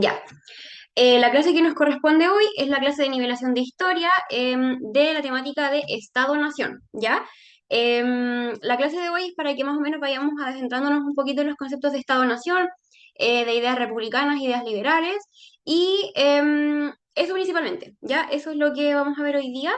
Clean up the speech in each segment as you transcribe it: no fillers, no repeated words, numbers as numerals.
Ya. La clase que nos corresponde hoy es la clase de nivelación de historia de la temática de Estado-Nación, ¿ya? La clase de hoy es para que más o menos vayamos adentrándonos un poquito en los conceptos de Estado-Nación, de ideas republicanas, ideas liberales, y eso principalmente, ¿ya? Eso es lo que vamos a ver hoy día.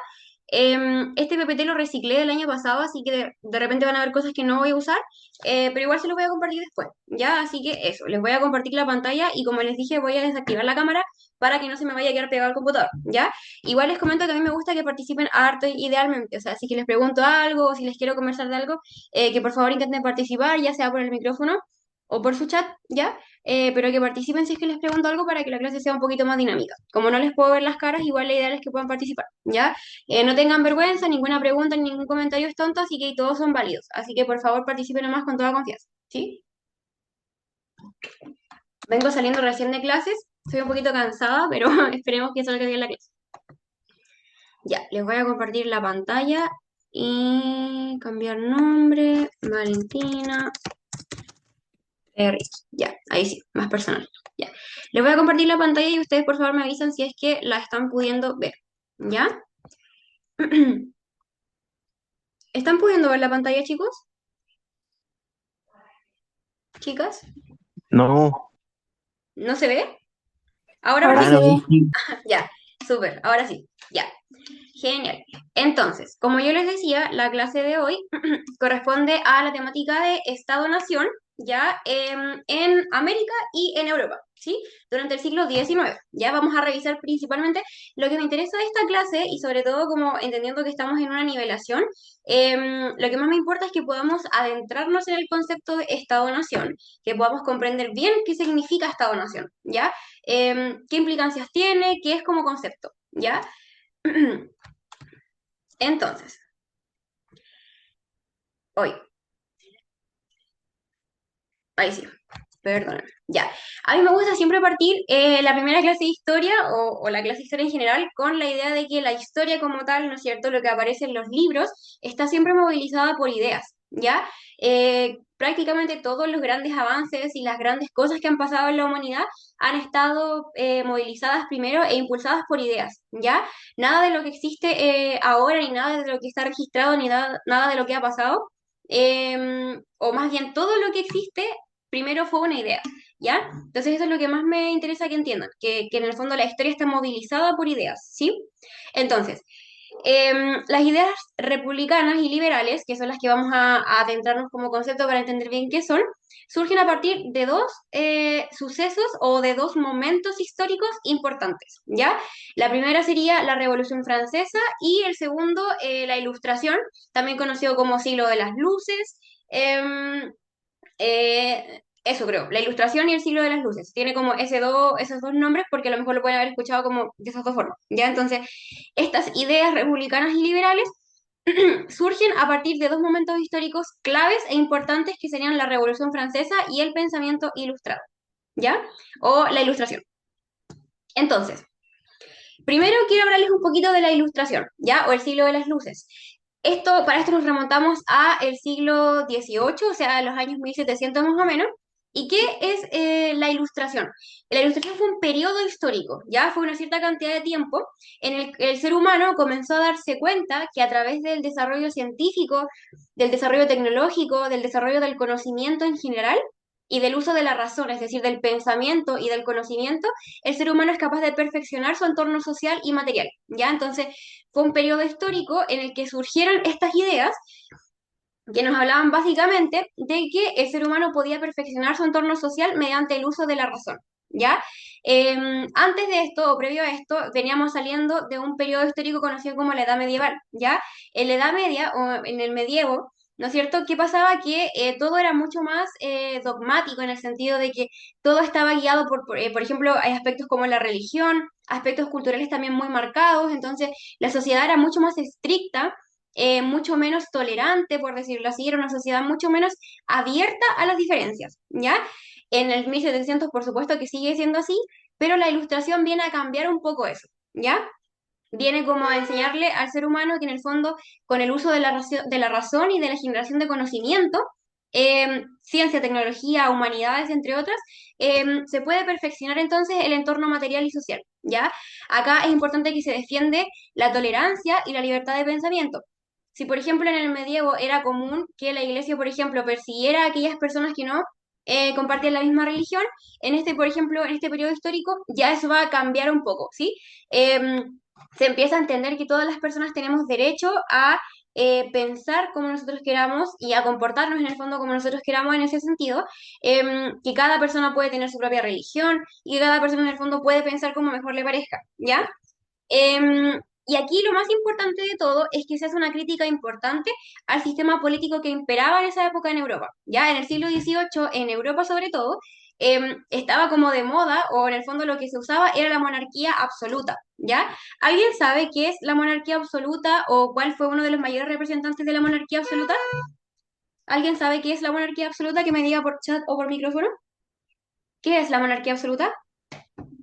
Este PPT lo reciclé del año pasado, así que de repente van a haber cosas que no voy a usar, pero igual se los voy a compartir después, ¿ya? Así que eso, les voy a compartir la pantalla y como les dije, voy a desactivar la cámara para que no se me vaya a quedar pegado al computador, ¿ya? Igual les comento que a mí me gusta que participen harto idealmente, o sea, si que les pregunto algo o si les quiero conversar de algo, que por favor intenten participar, ya sea por el micrófono o por su chat, ¿ya? Pero que participen si es que les pregunto algo para que la clase sea un poquito más dinámica. Como no les puedo ver las caras, igual la idea es que puedan participar, ¿ya? No tengan vergüenza, ninguna pregunta, ningún comentario es tonto, así que todos son válidos. Así que por favor participen nomás con toda confianza, ¿sí? Vengo saliendo recién de clases, estoy un poquito cansada, pero esperemos que salga bien la clase. Ya, les voy a compartir la pantalla y cambiar nombre, Valentina R. Ya, ahí sí, más personal. Ya. Les voy a compartir la pantalla y ustedes por favor me avisan si es que la están pudiendo ver. ¿Ya? ¿Están pudiendo ver la pantalla, chicos? ¿Chicas? No, ¿No se ve? ¿Ahora Ahora ah, se no, perfecto? ve. sí. Ya, súper, ahora sí. Ya. Genial. Entonces, como yo les decía, la clase de hoy corresponde a la temática de Estado-Nación, ya en América y en Europa, ¿sí? Durante el siglo XIX. Ya vamos a revisar principalmente lo que me interesa de esta clase y sobre todo como entendiendo que estamos en una nivelación, lo que más me importa es que podamos adentrarnos en el concepto de Estado-Nación, que podamos comprender bien qué significa Estado-Nación, ¿ya? ¿Qué implicancias tiene? ¿Qué es como concepto? ¿Ya? Entonces, hoy, ahí sí, perdón. Ya, a mí me gusta siempre partir la primera clase de historia o la clase de historia en general con la idea de que la historia como tal, ¿no es cierto? Lo que aparece en los libros está siempre movilizada por ideas, ¿ya? Prácticamente todos los grandes avances y las grandes cosas que han pasado en la humanidad han estado movilizadas primero e impulsadas por ideas, ¿ya? Nada de lo que existe ahora, ni nada de lo que está registrado, ni nada de lo que ha pasado o más bien todo lo que existe, primero fue una idea, ¿ya? Entonces eso es lo que más me interesa que entiendan, que en el fondo la historia está movilizada por ideas, ¿sí? Entonces, las ideas republicanas y liberales, que son las que vamos a adentrarnos como concepto para entender bien qué son, surgen a partir de dos sucesos o de dos momentos históricos importantes, ¿ya? La primera sería la Revolución Francesa y el segundo, la Ilustración, también conocido como siglo de las luces. Eso creo, la Ilustración y el siglo de las luces. Tiene como esos dos nombres porque a lo mejor lo pueden haber escuchado como de esas dos formas, ¿ya? Entonces, estas ideas republicanas y liberales surgen a partir de dos momentos históricos claves e importantes que serían la Revolución Francesa y el pensamiento ilustrado, ¿ya? O la Ilustración. Entonces, primero quiero hablarles un poquito de la Ilustración, ¿ya? O el siglo de las luces. Para esto nos remontamos a el siglo XVIII, o sea, a los años 1700 más o menos. ¿Y qué es la Ilustración? La Ilustración fue un periodo histórico, ya fue una cierta cantidad de tiempo en el que el ser humano comenzó a darse cuenta que a través del desarrollo científico, del desarrollo tecnológico, del desarrollo del conocimiento en general y del uso de la razón, es decir, del pensamiento y del conocimiento, el ser humano es capaz de perfeccionar su entorno social y material, ¿ya? Entonces, fue un periodo histórico en el que surgieron estas ideas que nos hablaban básicamente de que el ser humano podía perfeccionar su entorno social mediante el uso de la razón, ¿ya? Antes de esto, o previo a esto, veníamos saliendo de un periodo histórico conocido como la Edad Medieval, ¿ya? En la Edad Media, o en el medievo, ¿no es cierto? ¿Qué pasaba? Que todo era mucho más dogmático en el sentido de que todo estaba guiado por ejemplo, hay aspectos como la religión, aspectos culturales también muy marcados, entonces la sociedad era mucho más estricta, mucho menos tolerante, por decirlo así, era una sociedad mucho menos abierta a las diferencias, ¿ya? En el 1700, por supuesto que sigue siendo así, pero la ilustración viene a cambiar un poco eso, ¿ya? Viene como a enseñarle al ser humano que en el fondo, con el uso de la razón y de la generación de conocimiento, ciencia, tecnología, humanidades, entre otras, se puede perfeccionar entonces el entorno material y social, ¿ya? Acá es importante que se defiende la tolerancia y la libertad de pensamiento. Si, por ejemplo, en el medievo era común que la iglesia, por ejemplo, persiguiera a aquellas personas que no compartían la misma religión, en este, por ejemplo, en este periodo histórico, ya eso va a cambiar un poco, ¿sí? Se empieza a entender que todas las personas tenemos derecho a pensar como nosotros queramos y a comportarnos en el fondo como nosotros queramos en ese sentido, que cada persona puede tener su propia religión y que cada persona en el fondo puede pensar como mejor le parezca, ¿ya? Y aquí lo más importante de todo es que se hace una crítica importante al sistema político que imperaba en esa época en Europa. Ya en el siglo XVIII, en Europa sobre todo, estaba como de moda, o en el fondo lo que se usaba era la monarquía absoluta. ¿Ya? ¿Alguien sabe qué es la monarquía absoluta o cuál fue uno de los mayores representantes de la monarquía absoluta? ¿Alguien sabe qué es la monarquía absoluta? Que me diga por chat o por micrófono. ¿Qué es la monarquía absoluta?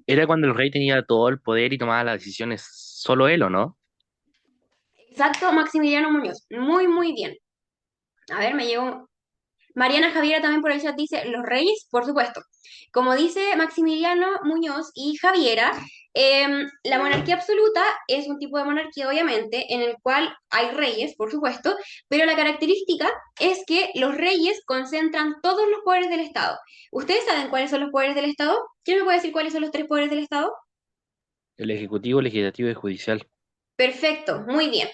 Era cuando el rey tenía todo el poder y tomaba las decisiones solo él, ¿o no? Exacto, Maximiliano Muñoz. Muy, muy bien. A ver, me llegó. Mariana Javiera también por el chat dice, los reyes, por supuesto. Como dice Maximiliano Muñoz y Javiera, la monarquía absoluta es un tipo de monarquía, obviamente, en el cual hay reyes, por supuesto, pero la característica es que los reyes concentran todos los poderes del Estado. ¿Ustedes saben cuáles son los poderes del Estado? ¿Quién me puede decir cuáles son los tres poderes del Estado? El ejecutivo, legislativo y judicial. Perfecto, muy bien.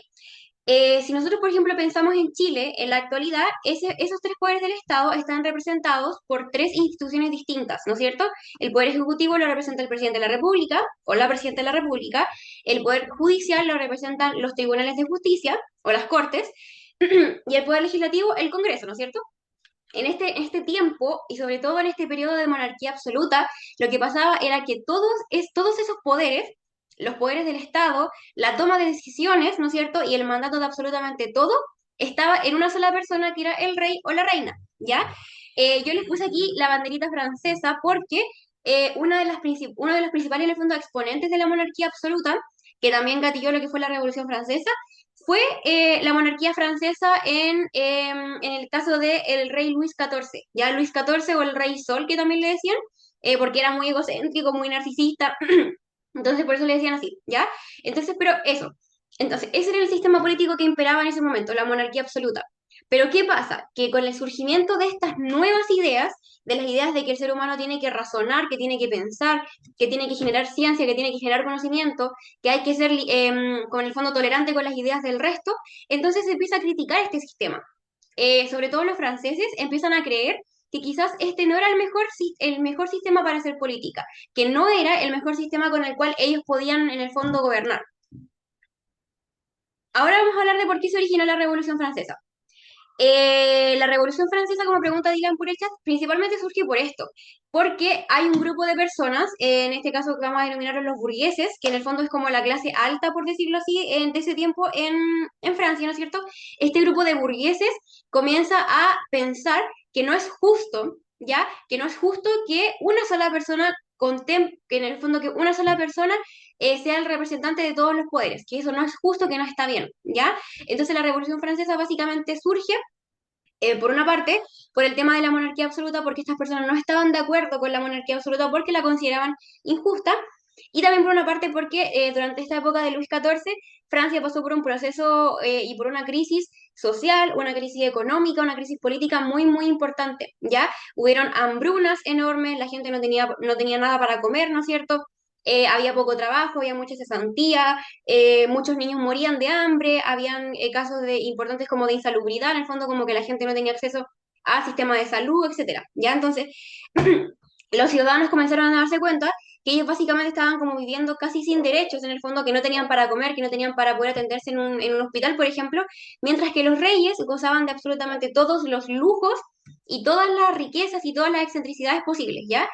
Si nosotros, por ejemplo, pensamos en Chile, en la actualidad, esos tres poderes del Estado están representados por tres instituciones distintas, ¿no es cierto? El poder ejecutivo lo representa el presidente de la República o la presidenta de la República, el poder judicial lo representan los tribunales de justicia o las cortes, y el poder legislativo, el Congreso, ¿no es cierto? En este tiempo, y sobre todo en este periodo de monarquía absoluta, lo que pasaba era que todos esos poderes, los poderes del Estado, la toma de decisiones, ¿no es cierto? Y el mandato de absolutamente todo, estaba en una sola persona que era el rey o la reina, ¿ya? Yo les puse aquí la banderita francesa porque uno de los principales, en el fondo, exponentes de la monarquía absoluta, que también gatilló lo que fue la Revolución Francesa, fue la monarquía francesa en el caso del rey Luis XIV, ya Luis XIV o el rey Sol, que también le decían, porque era muy egocéntrico, muy narcisista, entonces por eso le decían así, ¿ya? Entonces, pero eso, entonces ese era el sistema político que imperaba en ese momento, la monarquía absoluta. Pero ¿qué pasa? Que con el surgimiento de estas nuevas ideas, de las ideas de que el ser humano tiene que razonar, que tiene que pensar, que tiene que generar ciencia, que tiene que generar conocimiento, que hay que ser, con el fondo, tolerante con las ideas del resto, entonces se empieza a criticar este sistema. Sobre todo los franceses empiezan a creer que quizás este no era el mejor sistema para hacer política, que no era el mejor sistema con el cual ellos podían en el fondo gobernar. Ahora vamos a hablar de por qué se originó la Revolución Francesa. La Revolución Francesa, como pregunta Dylan Purechas, principalmente surge por esto, porque hay un grupo de personas, en este caso que vamos a denominarlos los burgueses, que en el fondo es como la clase alta, por decirlo así, de ese tiempo en Francia, ¿no es cierto? Este grupo de burgueses comienza a pensar que no es justo, ¿ya? Que no es justo que una sola persona que en el fondo que una sola persona sea el representante de todos los poderes, que eso no es justo, que no está bien, ¿ya? Entonces la Revolución Francesa básicamente surge por una parte, por el tema de la monarquía absoluta, porque estas personas no estaban de acuerdo con la monarquía absoluta porque la consideraban injusta, y también por una parte porque durante esta época de Luis XIV, Francia pasó por un proceso y por una crisis social, una crisis económica, una crisis política muy, muy importante, ¿ya? Hubieron hambrunas enormes, la gente no tenía nada para comer, ¿no es cierto? Había poco trabajo, había mucha cesantía, muchos niños morían de hambre, habían casos importantes como de insalubridad, en el fondo como que la gente no tenía acceso a sistemas de salud, etcétera. Ya entonces los ciudadanos comenzaron a darse cuenta que ellos básicamente estaban como viviendo casi sin derechos, en el fondo, que no tenían para comer, que no tenían para poder atenderse en un hospital, por ejemplo, mientras que los reyes gozaban de absolutamente todos los lujos y todas las riquezas y todas las excentricidades posibles, ¿ya?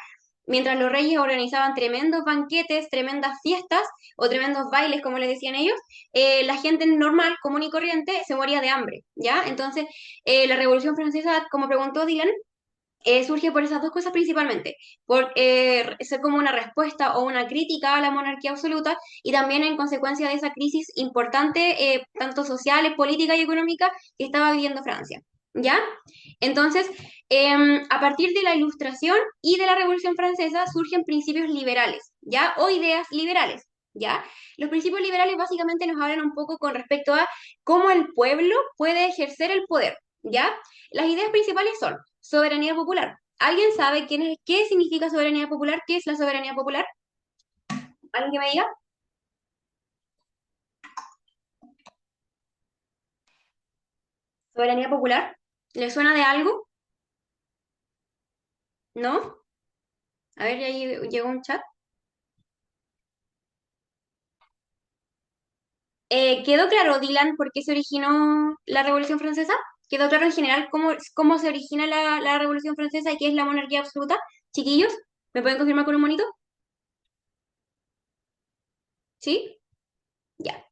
Mientras los reyes organizaban tremendos banquetes, tremendas fiestas o tremendos bailes, como les decían ellos, la gente normal, común y corriente, se moría de hambre, ¿ya? Entonces, la Revolución Francesa, como preguntó Dylan, surge por esas dos cosas principalmente, por ser como una respuesta o una crítica a la monarquía absoluta y también en consecuencia de esa crisis importante, tanto social, política y económica, que estaba viviendo Francia. ¿ya? Entonces, a partir de la Ilustración y de la Revolución Francesa surgen principios liberales, ¿ya? O ideas liberales, ¿ya? Los principios liberales básicamente nos hablan un poco con respecto a cómo el pueblo puede ejercer el poder, ¿ya? Las ideas principales son soberanía popular. ¿Alguien sabe qué significa soberanía popular? ¿Qué es la soberanía popular? ¿Alguien que me diga? ¿Soberanía popular? ¿Le suena de algo? ¿No? A ver, ya llegó un chat. ¿Quedó claro, Dylan, por qué se originó la Revolución Francesa? ¿Quedó claro en general cómo se origina la Revolución Francesa y qué es la monarquía absoluta? Chiquillos, ¿me pueden confirmar con un monito? ¿Sí? Ya.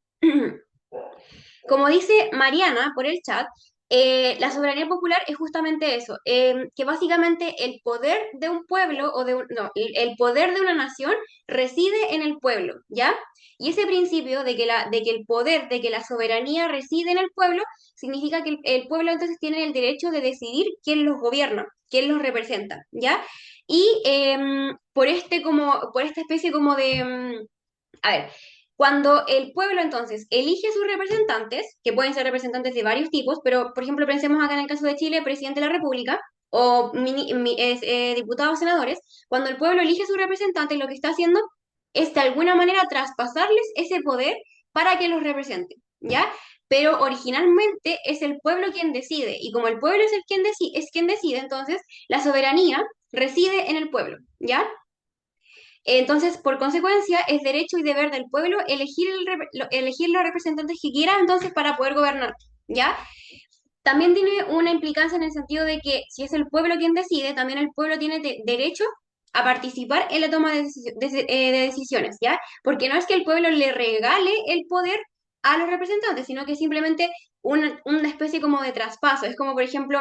Como dice Mariana por el chat, la soberanía popular es justamente eso, que básicamente el poder de un pueblo o no, el poder de una nación reside en el pueblo, ¿ya? Y ese principio de que el poder, de que la soberanía reside en el pueblo, significa que el pueblo entonces tiene el derecho de decidir quién los gobierna, quién los representa, ¿ya? Y por esta especie como de, a ver, cuando el pueblo entonces elige sus representantes, que pueden ser representantes de varios tipos, pero por ejemplo pensemos acá en el caso de Chile, presidente de la República o diputados o senadores, cuando el pueblo elige sus representantes, lo que está haciendo es de alguna manera traspasarles ese poder para que los representen, ¿ya? Pero originalmente es el pueblo quien decide, y como el pueblo es es quien decide, entonces la soberanía reside en el pueblo, ¿ya? Entonces, por consecuencia, es derecho y deber del pueblo elegir, elegir los representantes que quiera entonces para poder gobernar, ¿ya? También tiene una implicancia en el sentido de que si es el pueblo quien decide, también el pueblo tiene derecho a participar en la toma de decisiones, ¿ya? Porque no es que el pueblo le regale el poder a los representantes, sino que simplemente una especie como de traspaso. Es como, por ejemplo,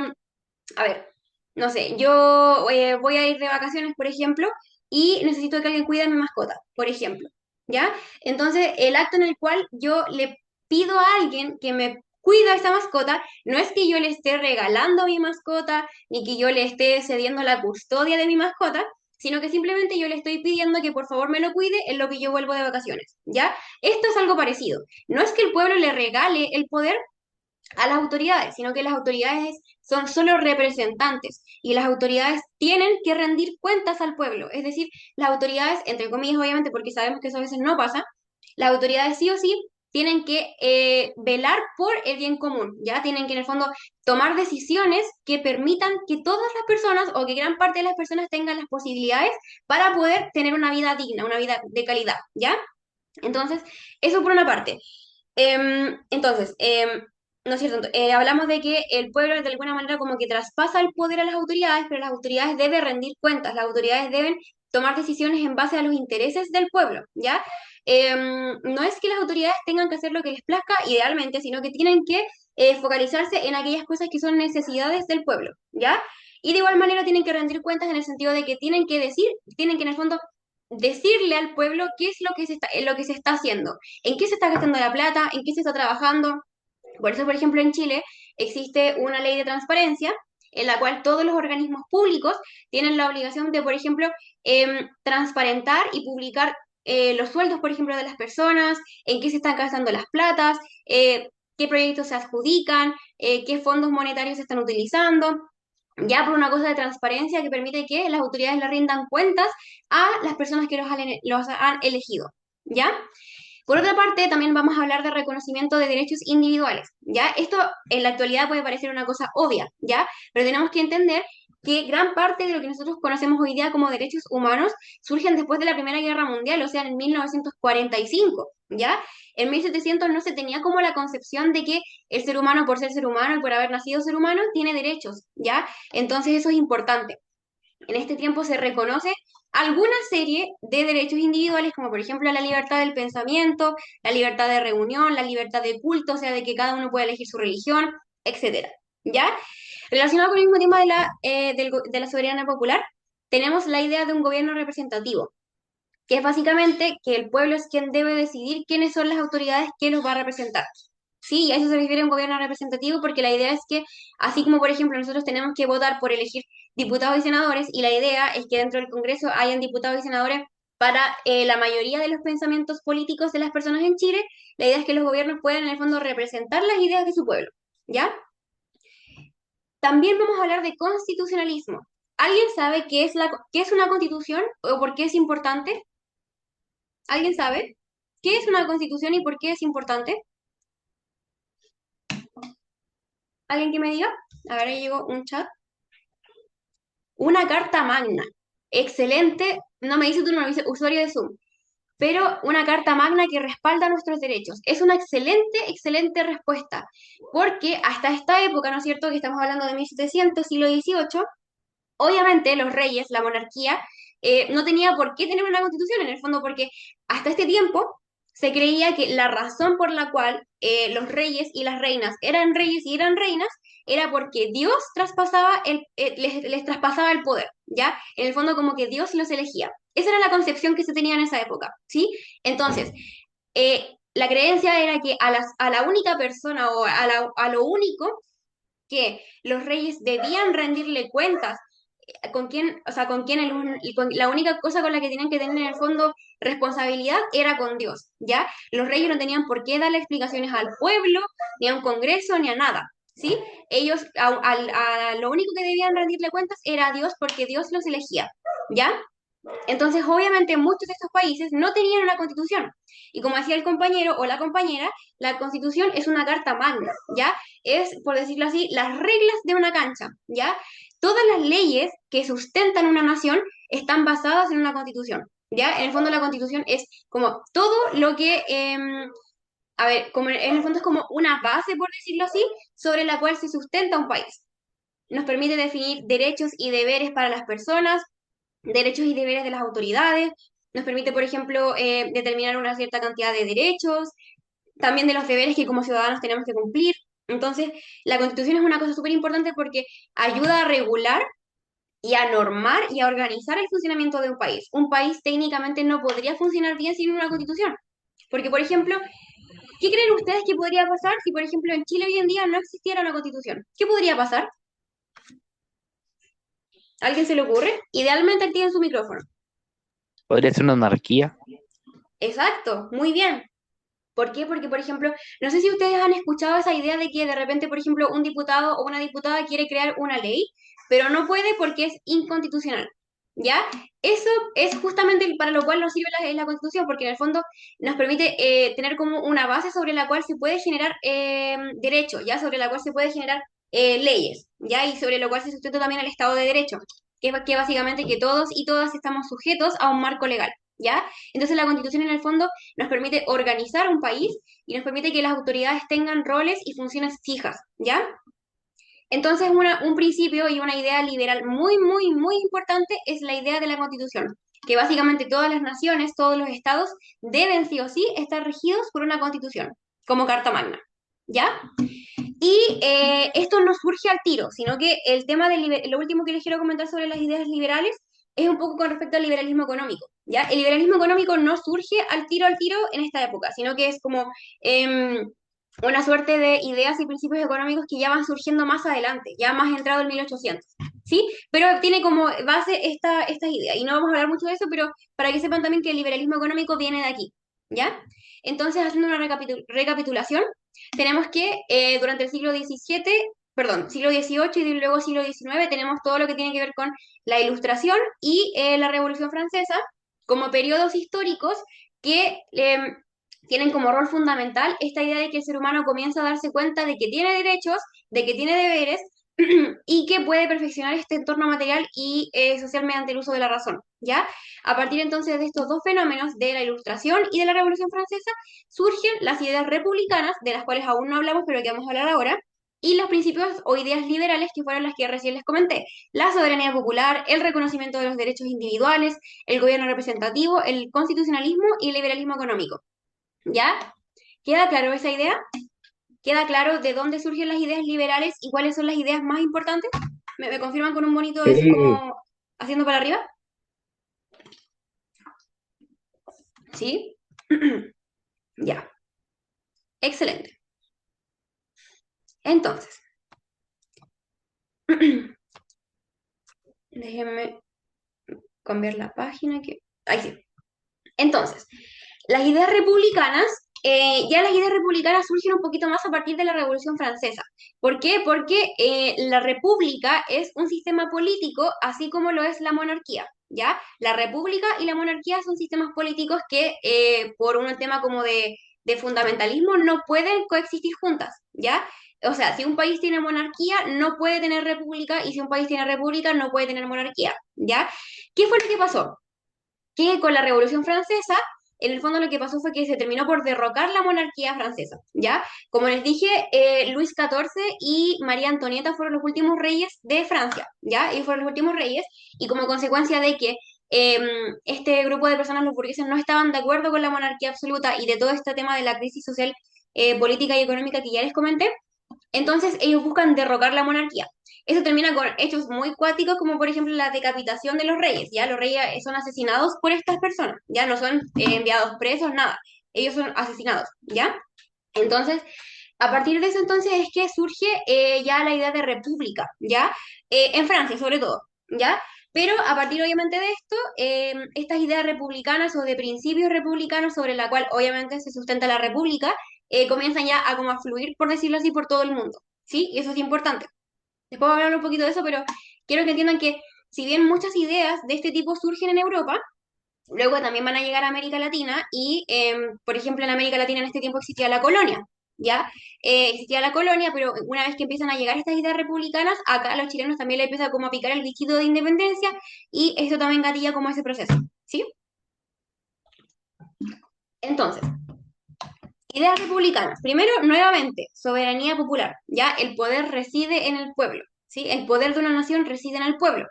a ver, no sé, yo voy a ir de vacaciones, por ejemplo, y necesito que alguien cuide a mi mascota, por ejemplo, ¿ya? Entonces, el acto en el cual yo le pido a alguien que me cuida esa mascota, no es que yo le esté regalando mi mascota, ni que yo le esté cediendo la custodia de mi mascota, sino que simplemente yo le estoy pidiendo que por favor me lo cuide en lo que yo vuelvo de vacaciones, ¿ya? Esto es algo parecido. No es que el pueblo le regale el poder, a las autoridades, sino que las autoridades son solo representantes y las autoridades tienen que rendir cuentas al pueblo. Es decir, las autoridades, entre comillas, obviamente, porque sabemos que eso a veces no pasa, las autoridades sí o sí tienen que velar por el bien común, ¿ya? Tienen que en el fondo tomar decisiones que permitan que todas las personas o que gran parte de las personas tengan las posibilidades para poder tener una vida digna, una vida de calidad, ¿ya? Entonces, eso por una parte. No es cierto, hablamos de que el pueblo de alguna manera como que traspasa el poder a las autoridades, pero las autoridades deben rendir cuentas, las autoridades deben tomar decisiones en base a los intereses del pueblo, ¿ya? No es que las autoridades tengan que hacer lo que les plazca idealmente, sino que tienen que focalizarse en aquellas cosas que son necesidades del pueblo, ¿ya? Y de igual manera tienen que rendir cuentas en el sentido de que tienen que decir, tienen que en el fondo decirle al pueblo qué es lo que se está haciendo, en qué se está gastando la plata, en qué se está trabajando. Por eso, por ejemplo, en Chile existe una ley de transparencia en la cual todos los organismos públicos tienen la obligación de, por ejemplo, transparentar y publicar los sueldos, por ejemplo, de las personas, en qué se están gastando las platas, qué proyectos se adjudican, qué fondos monetarios se están utilizando, ya por una cosa de transparencia que permite que las autoridades le rindan cuentas a las personas que los han elegido, ¿ya? Por otra parte, también vamos a hablar de reconocimiento de derechos individuales, ¿ya? Esto en la actualidad puede parecer una cosa obvia, ¿ya? Pero tenemos que entender que gran parte de lo que nosotros conocemos hoy día como derechos humanos surgen después de la Primera Guerra Mundial, o sea, en 1945, ¿ya? En 1700 no se tenía como la concepción de que el ser humano, por ser ser humano y por haber nacido ser humano, tiene derechos, ¿ya? Entonces eso es importante. En este tiempo se reconoce alguna serie de derechos individuales, como por ejemplo la libertad del pensamiento, la libertad de reunión, la libertad de culto, o sea, de que cada uno puede elegir su religión, etcétera. ¿Ya? Relacionado con el mismo tema de la soberanía popular, tenemos la idea de un gobierno representativo, que es básicamente que el pueblo es quien debe decidir quiénes son las autoridades que los va a representar. Sí, a eso se refiere un gobierno representativo porque la idea es que, así como por ejemplo nosotros tenemos que votar por elegir diputados y senadores, y la idea es que dentro del Congreso hayan diputados y senadores para la mayoría de los pensamientos políticos de las personas en Chile, la idea es que los gobiernos puedan en el fondo representar las ideas de su pueblo, ¿ya? También vamos a hablar de constitucionalismo. ¿Alguien sabe qué es una constitución o por qué es importante? ¿Alguien sabe qué es una constitución y por qué es importante? ¿Alguien que me diga? A ver, ahí llegó un chat. Una carta magna. Excelente. No me dice tu nombre, me dice usuario de Zoom. Pero una carta magna que respalda nuestros derechos. Es una excelente, excelente respuesta. Porque hasta esta época, ¿no es cierto? Que estamos hablando de 1700, siglo XVIII, obviamente los reyes, la monarquía, no tenía por qué tener una constitución en el fondo, porque hasta este tiempo se creía que la razón por la cual los reyes y las reinas eran reyes y eran reinas era porque Dios les traspasaba el poder, ¿ya? En el fondo como que Dios los elegía. Esa era la concepción que se tenía en esa época, ¿sí? Entonces, la creencia era que a la única persona o a lo único que los reyes debían rendirle cuentas con quién, o sea, con quién la única cosa con la que tenían que tener en el fondo responsabilidad era con Dios, ¿ya? Los reyes no tenían por qué darle explicaciones al pueblo, ni a un congreso, ni a nada, ¿sí? Ellos a lo único que debían rendirle cuentas era a Dios porque Dios los elegía, ¿ya? Entonces, obviamente, muchos de estos países no tenían una constitución. Y como decía el compañero o la compañera, la constitución es una carta magna, ¿ya? Es, por decirlo así, las reglas de una cancha, ¿ya? Todas las leyes que sustentan una nación están basadas en una constitución, ¿ya? En el fondo la constitución es como todo lo que, a ver, como en el fondo es como una base, por decirlo así, sobre la cual se sustenta un país. Nos permite definir derechos y deberes para las personas, derechos y deberes de las autoridades, nos permite, por ejemplo, determinar una cierta cantidad de derechos, también de los deberes que como ciudadanos tenemos que cumplir. Entonces, la Constitución es una cosa súper importante porque ayuda a regular y a normar y a organizar el funcionamiento de un país. Un país técnicamente no podría funcionar bien sin una Constitución. Porque, por ejemplo, ¿qué creen ustedes que podría pasar si, por ejemplo, en Chile hoy en día no existiera una Constitución? ¿Qué podría pasar? ¿Alguien se le ocurre? Idealmente activen su micrófono. Podría ser una anarquía. Exacto, muy bien. ¿Por qué? Porque, por ejemplo, no sé si ustedes han escuchado esa idea de que de repente, por ejemplo, un diputado o una diputada quiere crear una ley, pero no puede porque es inconstitucional. ¿Ya? Eso es justamente para lo cual nos sirve la Constitución, porque en el fondo nos permite tener como una base sobre la cual se puede generar derecho, ¿ya? Sobre la cual se puede generar leyes, ¿ya? Y sobre lo cual se sustenta también el Estado de Derecho, que básicamente que todos y todas estamos sujetos a un marco legal, ¿ya? Entonces la Constitución en el fondo nos permite organizar un país y nos permite que las autoridades tengan roles y funciones fijas, ¿ya? Entonces, un principio y una idea liberal muy, muy, muy importante es la idea de la Constitución, que básicamente todas las naciones, todos los estados deben sí o sí estar regidos por una Constitución, como Carta Magna, ¿ya? Y esto no surge al tiro, sino que el tema lo último que les quiero comentar sobre las ideas liberales es un poco con respecto al liberalismo económico, ¿ya? El liberalismo económico no surge al tiro en esta época, sino que es como una suerte de ideas y principios económicos que ya van surgiendo más adelante, ya más entrado el 1800, ¿sí? Pero tiene como base estas ideas, y no vamos a hablar mucho de eso, pero para que sepan también que el liberalismo económico viene de aquí, ¿ya? Entonces, haciendo una recapitulación, tenemos que durante el siglo XVII, perdón, siglo XVIII y luego siglo XIX tenemos todo lo que tiene que ver con la Ilustración y la Revolución Francesa como periodos históricos que tienen como rol fundamental esta idea de que el ser humano comienza a darse cuenta de que tiene derechos, de que tiene deberes y que puede perfeccionar este entorno material y social mediante el uso de la razón, ¿ya? A partir entonces de estos dos fenómenos, de la Ilustración y de la Revolución Francesa, surgen las ideas republicanas, de las cuales aún no hablamos, pero que vamos a hablar ahora, y los principios o ideas liberales, que fueron las que recién les comenté: la soberanía popular, el reconocimiento de los derechos individuales, el gobierno representativo, el constitucionalismo y el liberalismo económico. ¿Ya? ¿Queda claro esa idea? ¿Queda claro de dónde surgen las ideas liberales y cuáles son las ideas más importantes? ¿Me confirman con un bonito de esos Sí. como haciendo para arriba? ¿Sí? Ya. Excelente. Entonces, déjenme cambiar la página que... Ahí sí. Entonces, las ideas republicanas, ya las ideas republicanas surgen un poquito más a partir de la Revolución Francesa. ¿Por qué? Porque la república es un sistema político, así como lo es la monarquía, ¿ya? La república y la monarquía son sistemas políticos que, por un tema como de fundamentalismo, no pueden coexistir juntas, ¿ya? O sea, si un país tiene monarquía, no puede tener república, y si un país tiene república, no puede tener monarquía, ¿ya? ¿Qué fue lo que pasó? Que con la Revolución Francesa, en el fondo lo que pasó fue que se terminó por derrocar la monarquía francesa, ¿ya? Como les dije, Luis XIV y María Antonieta fueron los últimos reyes de Francia, ¿ya? Ellos fueron los últimos reyes, y como consecuencia de que eh, este grupo de personas, los burgueses, no estaban de acuerdo con la monarquía absoluta y de todo este tema de la crisis social, política y económica que ya les comenté, entonces ellos buscan derrocar la monarquía. Eso termina con hechos muy cuáticos, como por ejemplo la decapitación de los reyes. Ya los reyes son asesinados por estas personas, ya no son enviados presos, nada. Ellos son asesinados, ¿ya? Entonces, a partir de eso entonces es que surge ya la idea de república, ¿ya? En Francia sobre todo, ¿ya? Pero a partir obviamente de esto, estas ideas republicanas o de principios republicanos sobre la cual obviamente se sustenta la república, comienzan ya a como a fluir, por decirlo así, por todo el mundo, ¿sí? Y eso es importante. Después voy a hablar un poquito de eso, pero quiero que entiendan que si bien muchas ideas de este tipo surgen en Europa, luego también van a llegar a América Latina y, por ejemplo, en América Latina en este tiempo existía la colonia, ¿ya? Existía la colonia, pero una vez que empiezan a llegar estas ideas republicanas, acá a los chilenos también le empieza como a picar el bichito de independencia, y esto también gatilla como ese proceso, ¿sí? Entonces, ideas republicanas. Primero, nuevamente, soberanía popular, ¿ya? El poder reside en el pueblo, ¿sí? El poder de una nación reside en el pueblo,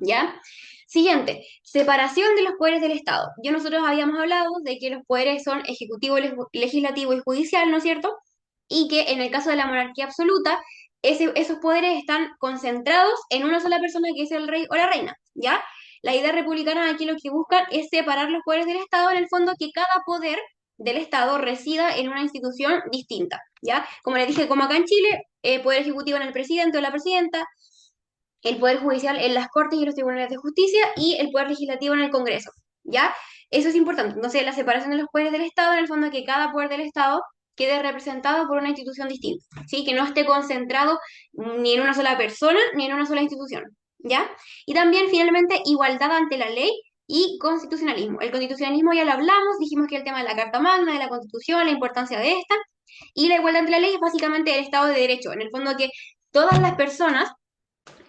¿ya? Siguiente, separación de los poderes del Estado. Yo nosotros habíamos hablado de que los poderes son ejecutivo, legislativo y judicial, ¿no es cierto? Y que en el caso de la monarquía absoluta, esos poderes están concentrados en una sola persona, que es el rey o la reina, ¿ya? La idea republicana aquí lo que buscan es separar los poderes del Estado, en el fondo que cada poder del Estado resida en una institución distinta, ¿ya? Como les dije, como acá en Chile, poder ejecutivo en el presidente o la presidenta, el poder judicial en las cortes y los tribunales de justicia, y el poder legislativo en el Congreso, ¿ya? Eso es importante. Entonces, la separación de los poderes del Estado, en el fondo, que cada poder del Estado quede representado por una institución distinta, ¿sí? Que no esté concentrado ni en una sola persona ni en una sola institución, ¿ya? Y también, finalmente, igualdad ante la ley y constitucionalismo. El constitucionalismo ya lo hablamos, dijimos que el tema de la Carta Magna, de la Constitución, la importancia de esta, y la igualdad ante la ley es básicamente el Estado de Derecho, en el fondo que todas las personas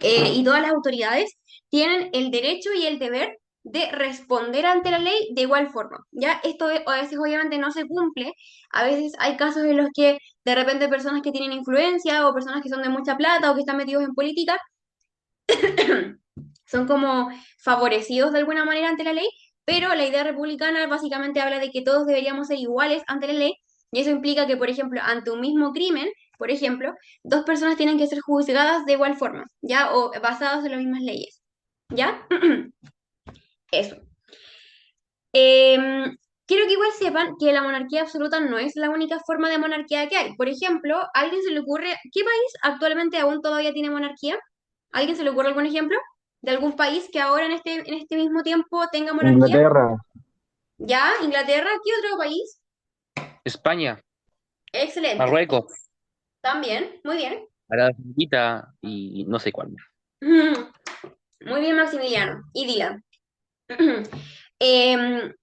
y todas las autoridades tienen el derecho y el deber de responder ante la ley de igual forma. Ya esto a veces obviamente no se cumple, a veces hay casos en los que de repente personas que tienen influencia o personas que son de mucha plata o que están metidos en política son como favorecidos de alguna manera ante la ley, pero la idea republicana básicamente habla de que todos deberíamos ser iguales ante la ley, y eso implica que, por ejemplo, ante un mismo crimen, por ejemplo, dos personas tienen que ser juzgadas de igual forma, ¿ya? O basadas en las mismas leyes, ¿ya? Eso. Quiero que igual sepan que la monarquía absoluta no es la única forma de monarquía que hay. Por ejemplo, ¿a alguien se le ocurre qué país actualmente aún todavía tiene monarquía? ¿A alguien se le ocurre algún ejemplo de algún país que ahora en este mismo tiempo tenga monarquía? Inglaterra. ¿Ya? ¿Inglaterra? ¿Qué otro país? España, Excelente. Marruecos, También, muy bien. Arabia Saudita y no sé cuál más. Muy bien, Maximiliano. Y Dylan. Em,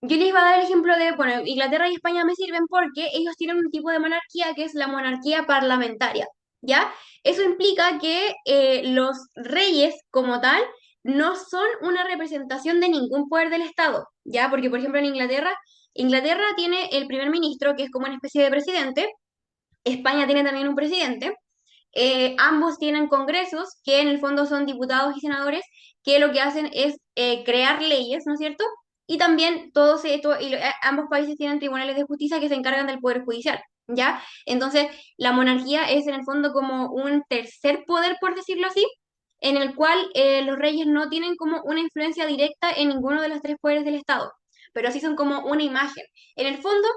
yo les iba a dar el ejemplo de, bueno, Inglaterra y España me sirven porque ellos tienen un tipo de monarquía que es la monarquía parlamentaria, ¿ya? Eso implica que los reyes como tal no son una representación de ningún poder del Estado, ¿ya? Porque, por ejemplo, en Inglaterra, Inglaterra tiene el primer ministro, que es como una especie de presidente. España tiene también un presidente. Ambos tienen congresos, que en el fondo son diputados y senadores, que lo que hacen es crear leyes, ¿no es cierto? Y también todos ambos países tienen tribunales de justicia que se encargan del poder judicial, ¿ya? Entonces, la monarquía es en el fondo como un tercer poder, por decirlo así, en el cual los reyes no tienen como una influencia directa en ninguno de los tres poderes del Estado, pero sí son como una imagen. En el fondo,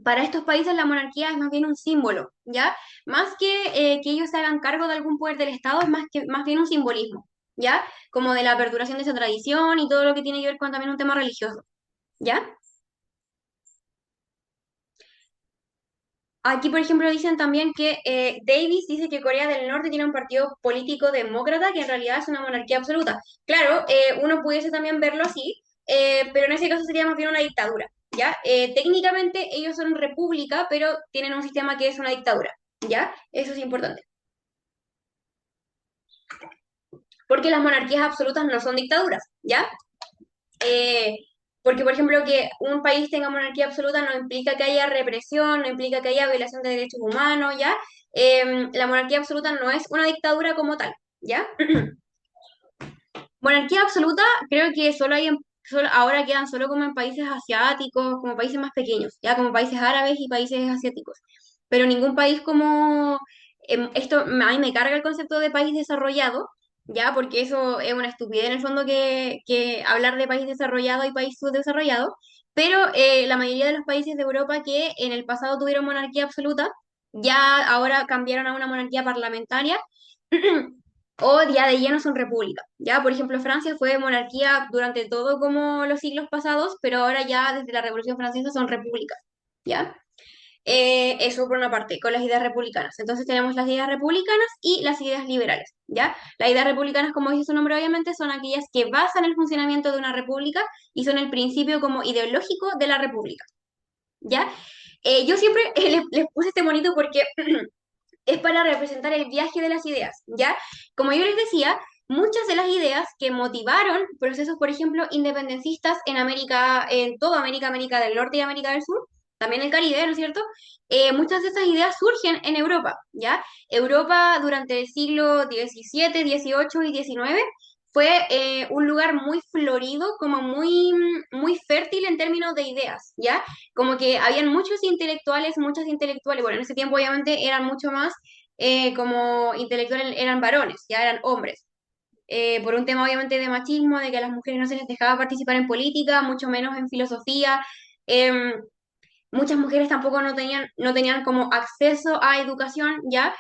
para estos países la monarquía es más bien un símbolo, ¿ya? Más que ellos se hagan cargo de algún poder del Estado, es más bien un simbolismo, ¿ya? Como de la perduración de esa tradición y todo lo que tiene que ver con también un tema religioso, ¿ya? Aquí, por ejemplo, dicen también que Davis dice que Corea del Norte tiene un partido político demócrata que en realidad es una monarquía absoluta. Claro, uno pudiese también verlo así, pero en ese caso sería más bien una dictadura, ¿ya? Técnicamente ellos son república, pero tienen un sistema que es una dictadura, ¿ya? Eso es importante. Porque las monarquías absolutas no son dictaduras, ¿ya? Eh, Porque, por ejemplo, que un país tenga monarquía absoluta no implica que haya represión, no implica que haya violación de derechos humanos, ¿ya? La monarquía absoluta no es una dictadura como tal, ¿ya? Monarquía absoluta creo que ahora quedan solo como en países asiáticos, como países más pequeños, ¿ya? Como países árabes y países asiáticos. Pero ningún país como... a mí me carga el concepto de país desarrollado, ¿ya? Porque eso es una estupidez en el fondo que hablar de país desarrollado y país subdesarrollado. Pero la mayoría de los países de Europa que en el pasado tuvieron monarquía absoluta, ya ahora cambiaron a una monarquía parlamentaria. O ya de lleno son república. Ya, por ejemplo, Francia fue monarquía durante todo como los siglos pasados, pero ahora ya desde la Revolución Francesa son repúblicas. ¿Ya? Eso por una parte, con las ideas republicanas. Entonces tenemos las ideas republicanas y las ideas liberales, ¿ya? Las ideas republicanas, como dice su nombre, obviamente, son aquellas que basan el funcionamiento de una república y son el principio como ideológico de la república, ¿ya? Yo siempre les puse este monito porque es para representar el viaje de las ideas, ¿ya? Como yo les decía, muchas de las ideas que motivaron procesos, por ejemplo, independencistas en América, en toda América, América del Norte y América del Sur, también el Caribe, ¿no es cierto? Muchas de esas ideas surgen en Europa, ¿ya? Europa durante el siglo XVII, XVIII y XIX fue un lugar muy florido, como muy fértil en términos de ideas, ¿ya? Como que habían muchos intelectuales, muchas intelectuales, bueno, en ese tiempo obviamente eran mucho más como intelectuales, eran varones, ya eran hombres. Por un tema obviamente de machismo, de que a las mujeres no se les dejaba participar en política, mucho menos en filosofía. Em, Muchas mujeres tampoco no tenían como acceso a educación, ¿ya?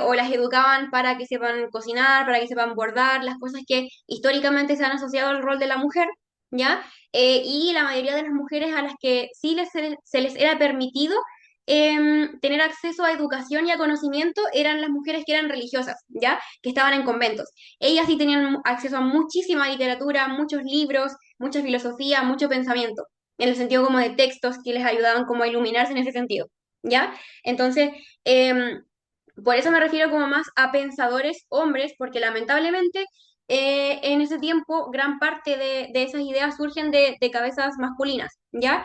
O las educaban para que sepan cocinar, para que sepan bordar, las cosas que históricamente se han asociado al rol de la mujer, ¿ya? Y la mayoría de las mujeres a las que sí se les era permitido tener acceso a educación y a conocimiento eran las mujeres que eran religiosas, ¿ya? Que estaban en conventos. Ellas sí tenían acceso a muchísima literatura, muchos libros, mucha filosofía, mucho pensamiento en el sentido como de textos que les ayudaban como a iluminarse en ese sentido, ¿ya? Entonces, por eso me refiero como más a pensadores hombres, porque lamentablemente en ese tiempo gran parte de esas ideas surgen de cabezas masculinas, ¿ya?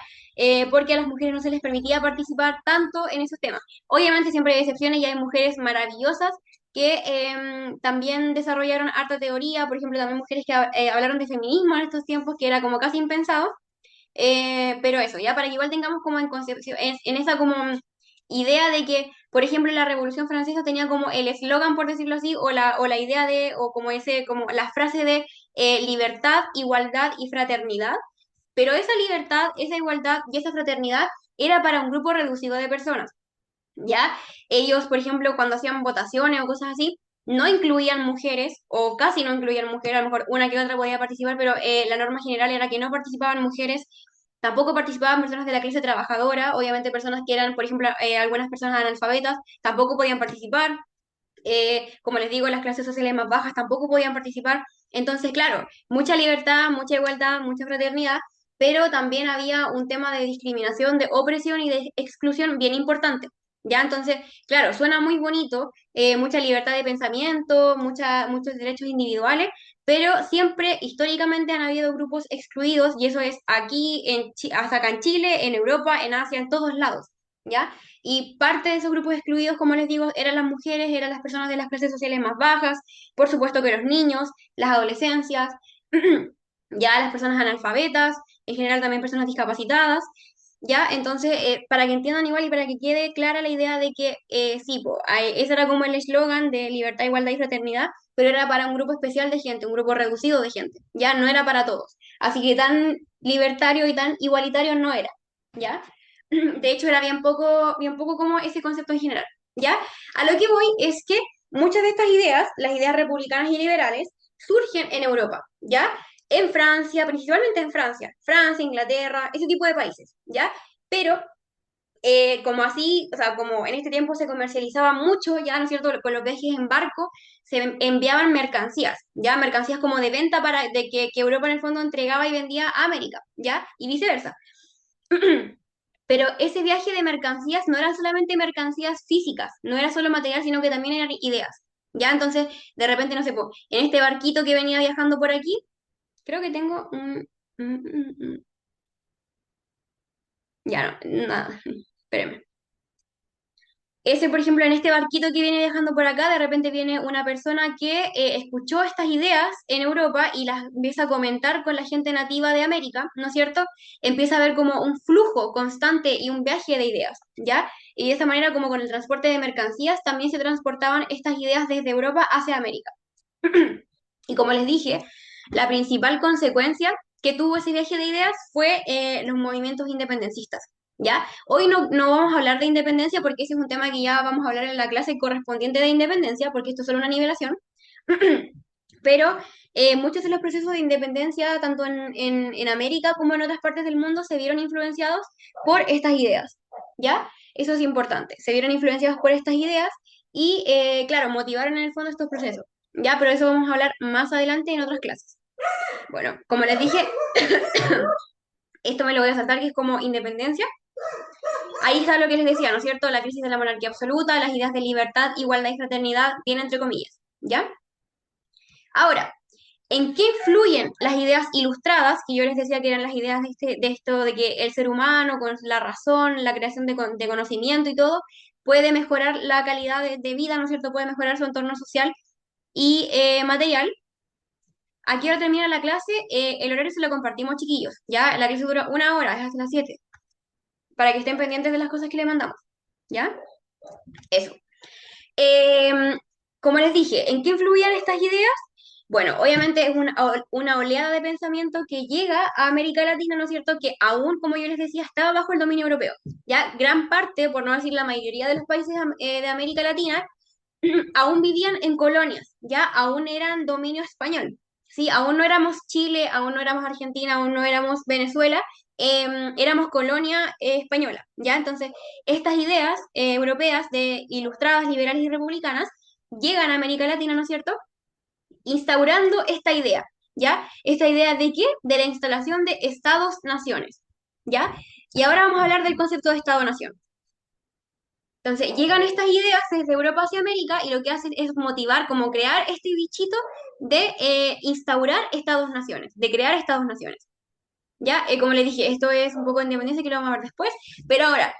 Porque a las mujeres no se les permitía participar tanto en esos temas. Obviamente siempre hay excepciones y hay mujeres maravillosas que también desarrollaron harta teoría, por ejemplo, también mujeres que hablaron de feminismo en estos tiempos, que era como casi impensado, pero eso, ya para que igual tengamos como en concepción, en esa como idea de que, por ejemplo, la Revolución Francesa tenía como el eslogan, por decirlo así, o la idea de, o como como la frase de libertad, igualdad y fraternidad, pero esa libertad, esa igualdad y esa fraternidad era para un grupo reducido de personas. ¿Ya? Ellos, por ejemplo, cuando hacían votaciones o cosas así, no incluían mujeres, o casi no incluían mujeres, a lo mejor una que otra podía participar, pero la norma general era que no participaban mujeres, tampoco participaban personas de la clase trabajadora, obviamente personas que eran, por ejemplo, algunas personas analfabetas, tampoco podían participar, como les digo, las clases sociales más bajas tampoco podían participar. Entonces, claro, mucha libertad, mucha igualdad, mucha fraternidad, pero también había un tema de discriminación, de opresión y de exclusión bien importante. ¿Ya? Entonces, claro, suena muy bonito, mucha libertad de pensamiento, muchos derechos individuales, pero siempre históricamente han habido grupos excluidos y eso es aquí, hasta acá en Chile, en Europa, en Asia, en todos lados. ¿Ya? Y parte de esos grupos excluidos, como les digo, eran las mujeres, eran las personas de las clases sociales más bajas, por supuesto que los niños, las adolescencias, ya las personas analfabetas, en general también personas discapacitadas, ya, entonces, para que entiendan igual y para que quede clara la idea de que sí, ese era como el eslogan de libertad, igualdad y fraternidad, pero era para un grupo especial de gente, un grupo reducido de gente, ya, no era para todos. Así que tan libertario y tan igualitario no era, ¿ya? De hecho, era bien poco como ese concepto en general, ¿ya? A lo que voy es que muchas de estas ideas, las ideas republicanas y liberales, surgen en Europa, ¿ya? En Francia, principalmente en Francia, Francia, Inglaterra, ese tipo de países, ¿ya? Pero como así, o sea, como en este tiempo se comercializaba mucho, ya, ¿no es cierto?, con los viajes en barco, se enviaban mercancías, ya, mercancías como de venta para, que Europa en el fondo entregaba y vendía a América, ya, y viceversa. Pero ese viaje de mercancías no eran solamente mercancías físicas, no era solo material, sino que también eran ideas, ya, entonces, de repente, no sé, po, en este barquito que venía viajando por aquí, creo que tengo ya, no, nada, espérame. Ese, por ejemplo, en este barquito que viene viajando por acá, de repente viene una persona que escuchó estas ideas en Europa y las empieza a comentar con la gente nativa de América, ¿no es cierto? Empieza a ver como un flujo constante y un viaje de ideas, ¿ya? Y de esta manera, como con el transporte de mercancías, también se transportaban estas ideas desde Europa hacia América. Y como les dije, la principal consecuencia que tuvo ese viaje de ideas fue los movimientos independencistas. ¿Ya? Hoy no vamos a hablar de independencia porque ese es un tema que ya vamos a hablar en la clase correspondiente de independencia, porque esto es solo una nivelación. Pero muchos de los procesos de independencia, tanto en América como en otras partes del mundo, se vieron influenciados por estas ideas. ¿Ya? Eso es importante. Se vieron influenciados por estas ideas y, claro, motivaron en el fondo estos procesos. Ya, pero eso vamos a hablar más adelante en otras clases. Bueno, como les dije, esto me lo voy a saltar, que es como independencia. Ahí está lo que les decía, ¿no es cierto? La crisis de la monarquía absoluta, las ideas de libertad, igualdad y fraternidad, bien entre comillas, ¿ya? Ahora, ¿en qué influyen las ideas ilustradas, que yo les decía que eran las ideas de esto de que el ser humano, con la razón, la creación de conocimiento y todo, puede mejorar la calidad de vida, ¿no es cierto? Puede mejorar su entorno social y material. Aquí ahora termina la clase, el horario se lo compartimos, chiquillos, ¿ya? La clase dura 1 hora, es hasta las 7, para que estén pendientes de las cosas que le mandamos, ¿ya? Eso. Em, Como les dije, ¿en qué influían estas ideas? Bueno, obviamente es una oleada de pensamiento que llega a América Latina, ¿no es cierto? Que aún, como yo les decía, estaba bajo el dominio europeo. Ya gran parte, por no decir la mayoría de los países de América Latina, aún vivían en colonias, ya aún eran dominio español. Sí, aún no éramos Chile, aún no éramos Argentina, aún no éramos Venezuela, éramos colonia española, ¿ya? Entonces, estas ideas europeas de ilustradas, liberales y republicanas llegan a América Latina, ¿no es cierto? Instaurando esta idea, ¿ya? ¿Esta idea de qué? De la instalación de estados-naciones, ¿ya? Y ahora vamos a hablar del concepto de Estado-nación. Entonces, llegan estas ideas desde Europa hacia América y lo que hacen es motivar, como crear este bichito de instaurar estados-naciones, de crear estados-naciones. ¿Ya? Como les dije, esto es un poco de independencia que lo vamos a ver después, pero ahora,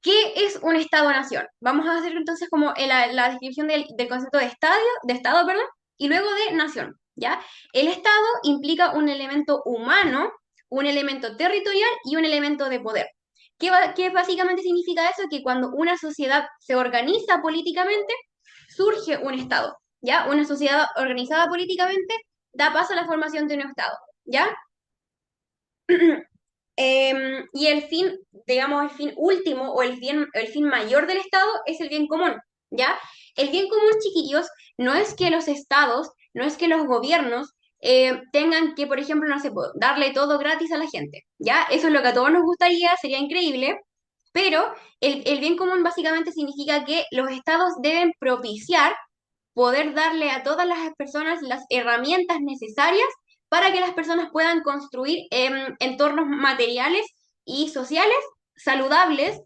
¿qué es un estado-nación? Vamos a hacer entonces como la descripción del concepto de estado, perdón, y luego de nación, ¿ya? El estado implica un elemento humano, un elemento territorial y un elemento de poder. ¿Qué básicamente significa eso? Que cuando una sociedad se organiza políticamente, surge un estado, ¿ya? Una sociedad organizada políticamente da paso a la formación de un estado, ¿ya? Y el fin, digamos, el fin último o el fin mayor del Estado es el bien común, ¿ya? El bien común, chiquillos, no es que los estados, no es que los gobiernos tengan que, por ejemplo, no sé, darle todo gratis a la gente, ¿ya? Eso es lo que a todos nos gustaría, sería increíble, pero el bien común básicamente significa que los estados deben propiciar poder darle a todas las personas las herramientas necesarias para que las personas puedan construir entornos materiales y sociales saludables,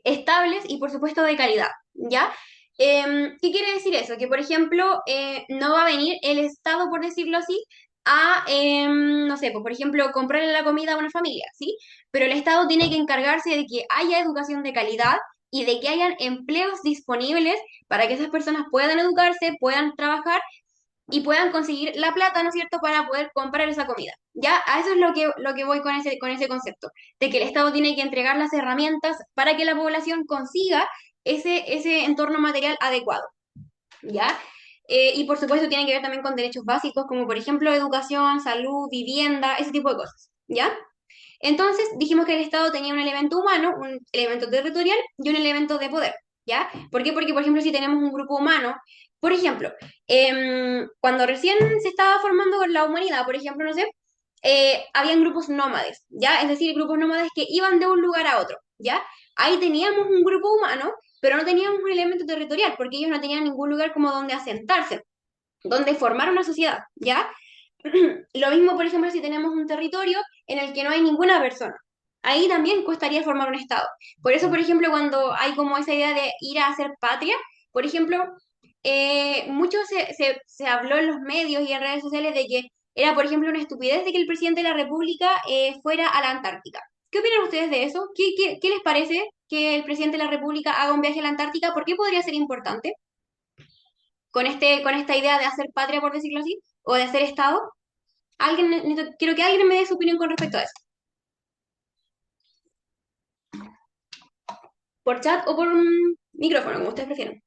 estables y por supuesto de calidad, ¿ya? ¿Qué quiere decir eso? Que por ejemplo no va a venir el Estado, por decirlo así, a, no sé, pues por ejemplo, comprarle la comida a una familia, ¿sí? Pero el Estado tiene que encargarse de que haya educación de calidad y de que hayan empleos disponibles para que esas personas puedan educarse, puedan trabajar y puedan conseguir la plata, ¿no es cierto?, para poder comprar esa comida. Ya, a eso es lo que voy con ese concepto, de que el Estado tiene que entregar las herramientas para que la población consiga ese entorno material adecuado, ¿ya? Y por supuesto tiene que ver también con derechos básicos, como por ejemplo educación, salud, vivienda, ese tipo de cosas, ¿ya? Entonces dijimos que el Estado tenía un elemento humano, un elemento territorial y un elemento de poder, ¿ya? ¿Por qué? Porque, por ejemplo, si tenemos un grupo humano, por ejemplo, cuando recién se estaba formando la humanidad, por ejemplo, no sé, habían grupos nómades, ¿ya? Es decir, grupos nómades que iban de un lugar a otro, ¿ya? Ahí teníamos un grupo humano, pero no teníamos un elemento territorial, porque ellos no tenían ningún lugar como donde asentarse, donde formar una sociedad, ¿ya? Lo mismo, por ejemplo, si tenemos un territorio en el que no hay ninguna persona. Ahí también costaría formar un Estado. Por eso, por ejemplo, cuando hay como esa idea de ir a hacer patria, por ejemplo, mucho se habló en los medios y en redes sociales de que era, por ejemplo, una estupidez de que el presidente de la República fuera a la Antártica. ¿Qué opinan ustedes de eso? ¿Qué les parece que el presidente de la República haga un viaje a la Antártica? ¿Por qué podría ser importante con esta idea de hacer patria, por decirlo así, o de hacer Estado? Quiero que alguien me dé su opinión con respecto a eso. Por chat o por un micrófono, como ustedes prefieran.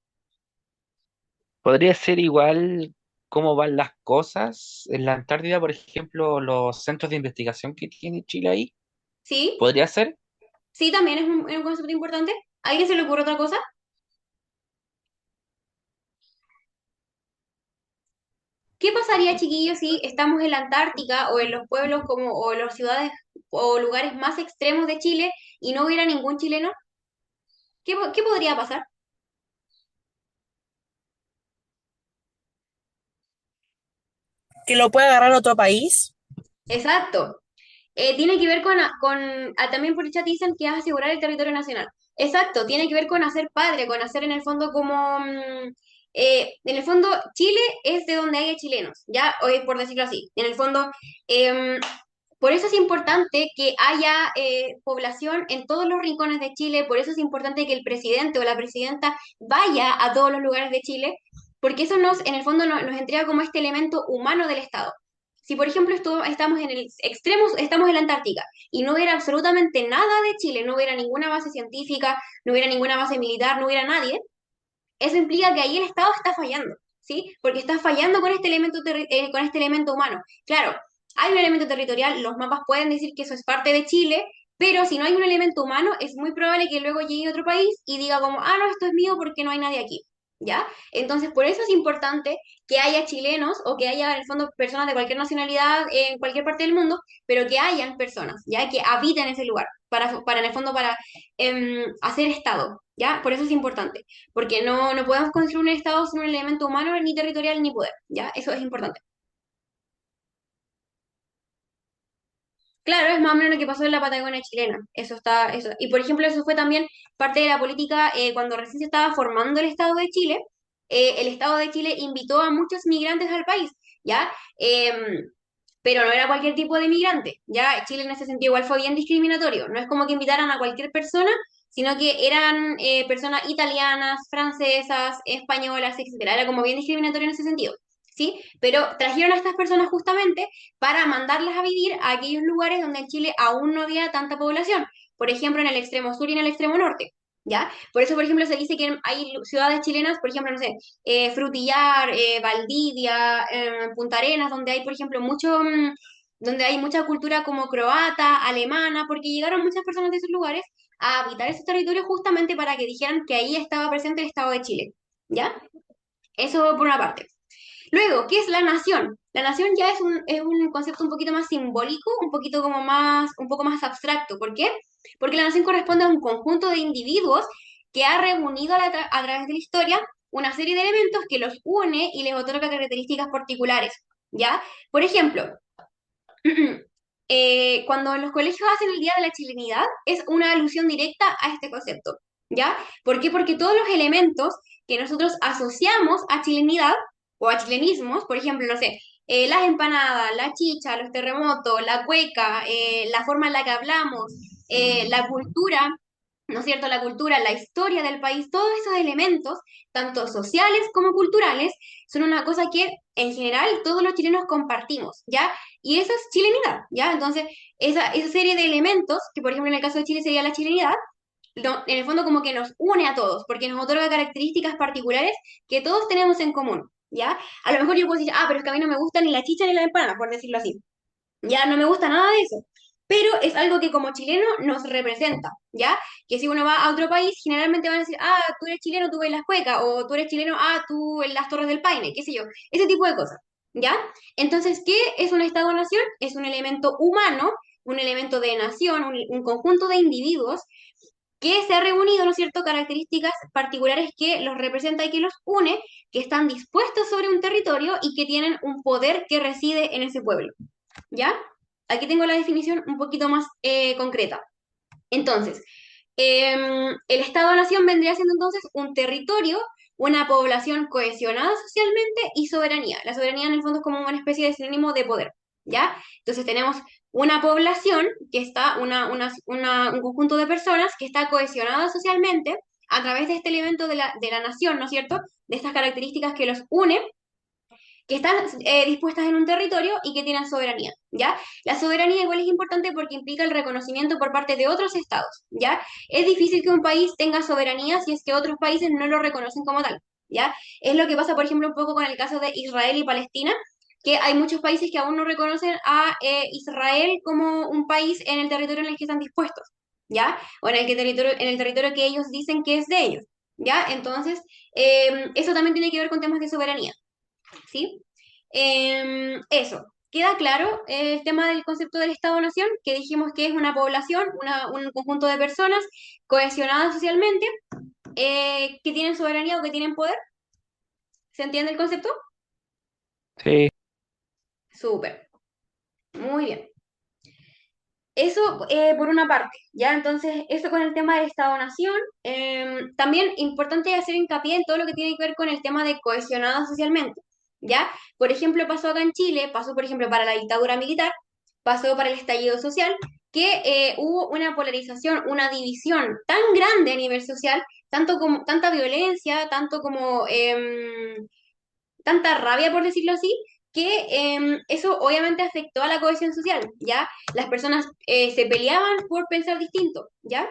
Podría ser igual cómo van las cosas en la Antártida, por ejemplo, los centros de investigación que tiene Chile ahí. ¿Sí? ¿Podría ser? Sí, también es un concepto importante. ¿A alguien se le ocurre otra cosa? ¿Qué pasaría, chiquillos, si estamos en la Antártica o en los pueblos como, o en las ciudades o lugares más extremos de Chile y no hubiera ningún chileno? ¿Qué podría pasar? Que lo puede agarrar otro país. Exacto. Tiene que ver también por el chat dicen que es asegurar el territorio nacional. Exacto, tiene que ver con hacer padre, con hacer en el fondo como, en el fondo Chile es de donde haya chilenos, ya, hoy por decirlo así. En el fondo, em, por eso es importante que haya población en todos los rincones de Chile, por eso es importante que el presidente o la presidenta vaya a todos los lugares de Chile, porque eso en el fondo nos entrega como este elemento humano del Estado. Si, por ejemplo, estamos en el extremo, estamos en la Antártica y no hubiera absolutamente nada de Chile, no hubiera ninguna base científica, no hubiera ninguna base militar, no hubiera nadie, eso implica que ahí el Estado está fallando, ¿sí? Porque está fallando con este elemento humano. Claro, hay un elemento territorial, los mapas pueden decir que eso es parte de Chile, pero si no hay un elemento humano, es muy probable que luego llegue otro país y diga como, ah, no, esto es mío porque no hay nadie aquí, ¿ya? Entonces, por eso es importante que haya chilenos o que haya, en el fondo, personas de cualquier nacionalidad en cualquier parte del mundo, pero que hayan personas, ¿ya? Que habiten ese lugar, en el fondo, para hacer Estado, ¿ya? Por eso es importante porque no podemos construir un Estado sin un elemento humano, ni territorial, ni poder, ¿ya? Eso es importante. Claro, es más o menos lo que pasó en la Patagonia chilena. Eso. Y por ejemplo, eso fue también parte de la política cuando recién se estaba formando el Estado de Chile. El Estado de Chile invitó a muchos migrantes al país, ¿ya? Pero no era cualquier tipo de migrante, ¿ya? Chile en ese sentido igual fue bien discriminatorio. No es como que invitaran a cualquier persona, sino que eran personas italianas, francesas, españolas, etcétera. Era como bien discriminatorio en ese sentido. ¿Sí? Pero trajeron a estas personas justamente para mandarlas a vivir a aquellos lugares donde en Chile aún no había tanta población, por ejemplo, en el extremo sur y en el extremo norte, ¿ya? Por eso, por ejemplo, se dice que hay ciudades chilenas, por ejemplo, no sé, Frutillar, Valdivia, Punta Arenas, donde hay, por ejemplo, donde hay mucha cultura como croata, alemana, porque llegaron muchas personas de esos lugares a habitar esos territorios justamente para que dijeran que ahí estaba presente el Estado de Chile, ¿ya? Eso por una parte. Luego, ¿qué es la nación? La nación ya es un concepto un poquito más simbólico, un poco más abstracto. ¿Por qué? Porque la nación corresponde a un conjunto de individuos que ha reunido a través de la historia una serie de elementos que los une y les otorga características particulares. ¿Ya? Por ejemplo, cuando los colegios hacen el Día de la Chilenidad, es una alusión directa a este concepto. ¿Ya? ¿Por qué? Porque todos los elementos que nosotros asociamos a chilenidad o a chilenismos, por ejemplo, no sé, las empanadas, la chicha, los terremotos, la cueca, la forma en la que hablamos, la cultura, ¿no es cierto? La cultura, la historia del país, todos esos elementos, tanto sociales como culturales, son una cosa que en general todos los chilenos compartimos, ¿ya? Y eso es chilenidad, ¿ya? Entonces, esa serie de elementos, que por ejemplo en el caso de Chile sería la chilenidad, en el fondo como que nos une a todos, porque nos otorga características particulares que todos tenemos en común, ¿ya? A lo mejor yo puedo decir, ah, pero es que a mí no me gusta ni la chicha ni la empanada, por decirlo así. Ya no me gusta nada de eso. pero es algo que como chileno nos representa, ¿ya? Que si uno va a otro país, generalmente van a decir, ah, tú eres chileno, tú bailas cueca, o tú eres chileno, ah, tú en las Torres del Paine, qué sé yo, ese tipo de cosas, ¿ya? Entonces, ¿qué es un Estado-nación? Es un elemento humano, un elemento de nación, un conjunto de individuos que se ha reunido, ¿no es cierto?, características particulares que los representa y que los une, que están dispuestos sobre un territorio y que tienen un poder que reside en ese pueblo. ¿Ya? Aquí tengo la definición un poquito más concreta. Entonces, el Estado-nación vendría siendo entonces un territorio, una población cohesionada socialmente y soberanía. La soberanía en el fondo es como una especie de sinónimo de poder, ¿ya? Entonces tenemos una población que está, un conjunto de personas que está cohesionada socialmente a través de este elemento de la nación, ¿no es cierto? De estas características que los une, que están dispuestas en un territorio y que tienen soberanía, ¿ya? La soberanía igual es importante porque implica el reconocimiento por parte de otros estados, ¿ya? Es difícil que un país tenga soberanía si es que otros países no lo reconocen como tal, ¿ya? Es lo que pasa, por ejemplo, un poco con el caso de Israel y Palestina, que hay muchos países que aún no reconocen a Israel como un país en el territorio en el que están dispuestos, ¿ya? O en el territorio que ellos dicen que es de ellos, ¿ya? Entonces, eso también tiene que ver con temas de soberanía. ¿Sí? Eso. ¿Queda claro el tema del concepto del Estado-Nación? Que dijimos que es una población, un conjunto de personas cohesionadas socialmente, que tienen soberanía o que tienen poder. ¿Se entiende el concepto? Sí, Súper. Muy bien. Eso por una parte, ¿ya? Entonces, eso con el tema del Estado-Nación. También importante hacer hincapié en todo lo que tiene que ver con el tema de cohesionada socialmente, ¿ya? Por ejemplo, pasó acá en Chile, pasó por ejemplo para la dictadura militar, pasó para el estallido social, que hubo una polarización, una división tan grande a nivel social, tanto como, tanta violencia, tanto como tanta rabia, por decirlo así, que eso obviamente afectó a la cohesión social, ¿ya? Las personas se peleaban por pensar distinto, ¿ya?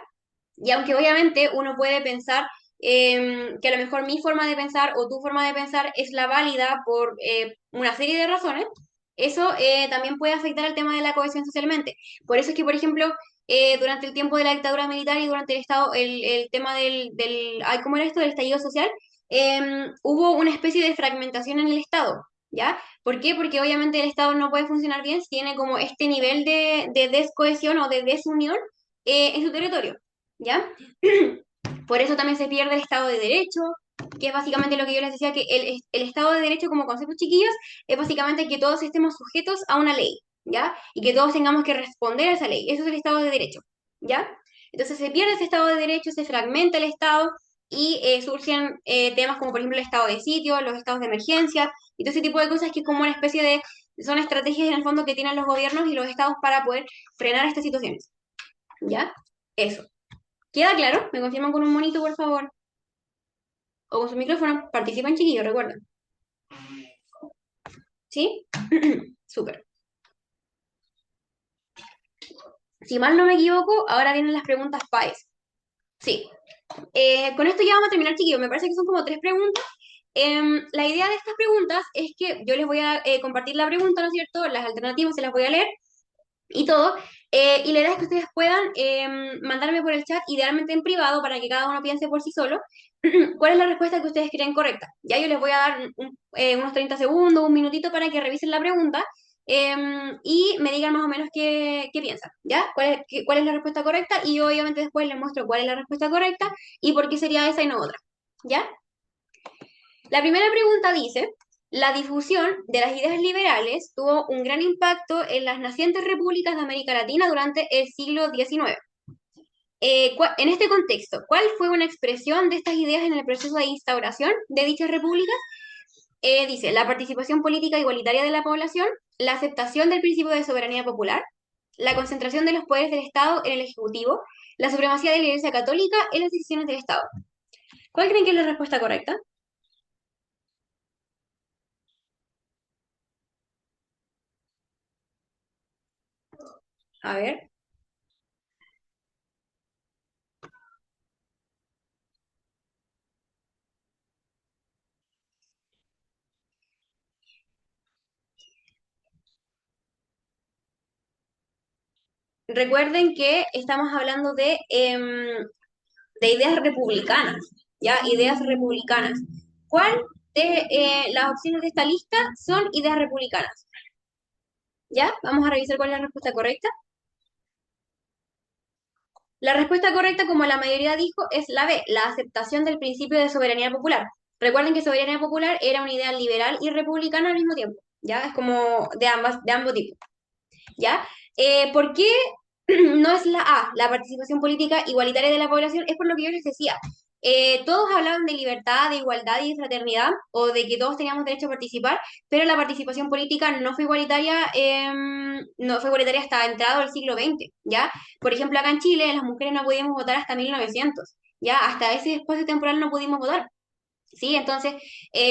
Y aunque obviamente uno puede pensar que a lo mejor mi forma de pensar o tu forma de pensar es la válida por una serie de razones, eso también puede afectar al tema de la cohesión socialmente. Por eso es que, por ejemplo, durante el tiempo de la dictadura militar y durante el Estado, el tema ay, ¿cómo era esto? Del estallido social, hubo una especie de fragmentación en el Estado, ¿ya? ¿Por qué? Porque obviamente el Estado no puede funcionar bien si tiene como este nivel de descohesión o de desunión en su territorio. ¿Ya? Por eso también se pierde el Estado de Derecho, que es básicamente lo que yo les decía, que el Estado de Derecho como concepto, chiquillos, es básicamente que todos estemos sujetos a una ley, ¿ya? Y que todos tengamos que responder a esa ley. Eso es el Estado de Derecho, ¿ya? Entonces se pierde ese Estado de Derecho, se fragmenta el Estado y surgen temas como por ejemplo el estado de sitio, los estados de emergencia y todo ese tipo de cosas que es como una especie de, son estrategias en el fondo que tienen los gobiernos y los estados para poder frenar estas situaciones, ¿ya? Eso. ¿Queda claro? ¿Me confirman con un monito, por favor? O con su micrófono. Participan, chiquillos, recuerden. ¿Sí? Súper. Si mal no me equivoco, ahora vienen las preguntas PAES. Sí. Con esto ya vamos a terminar, chiquillos. Me parece que son como tres preguntas. La idea de estas preguntas es que yo les voy a compartir la pregunta, ¿no es cierto? Las alternativas se las voy a leer y todo. Y la idea es que ustedes puedan mandarme por el chat, idealmente en privado, para que cada uno piense por sí solo, cuál es la respuesta que ustedes creen correcta. Ya yo les voy a dar unos 30 segundos, un minutito para que revisen la pregunta y me digan más o menos qué piensan, ¿ya? Cuál es la respuesta correcta? Y yo obviamente después les muestro cuál es la respuesta correcta y por qué sería esa y no otra, ¿ya? La primera pregunta dice, la difusión de las ideas liberales tuvo un gran impacto en las nacientes repúblicas de América Latina durante el siglo XIX. En este contexto, ¿cuál fue una expresión de estas ideas en el proceso de instauración de dichas repúblicas? Dice, la participación política igualitaria de la población, la aceptación del principio de soberanía popular, la concentración de los poderes del Estado en el Ejecutivo, la supremacía de la Iglesia Católica en las decisiones del Estado. ¿Cuál creen que es la respuesta correcta? A ver. recuerden que estamos hablando de ideas republicanas, ¿ya? Ideas republicanas. ¿Cuál de las opciones de esta lista son ideas republicanas? ¿Ya? Vamos a revisar cuál es la respuesta correcta. La respuesta correcta, como la mayoría dijo, es la B, la aceptación del principio de soberanía popular. Recuerden que soberanía popular era una idea liberal y republicana al mismo tiempo, ¿ya? Es como de ambos tipos, ¿ya? ¿Por qué no es la A, la participación política igualitaria de la población? Es por lo que yo les decía. Todos hablaban de libertad, de igualdad y de fraternidad, o de que todos teníamos derecho a participar, pero la participación política no fue igualitaria hasta entrado el siglo XX, ¿ya? Por ejemplo, acá en Chile las mujeres no podíamos votar hasta 1900, ¿ya? Hasta ese espacio temporal no pudimos votar. ¿Sí? Entonces,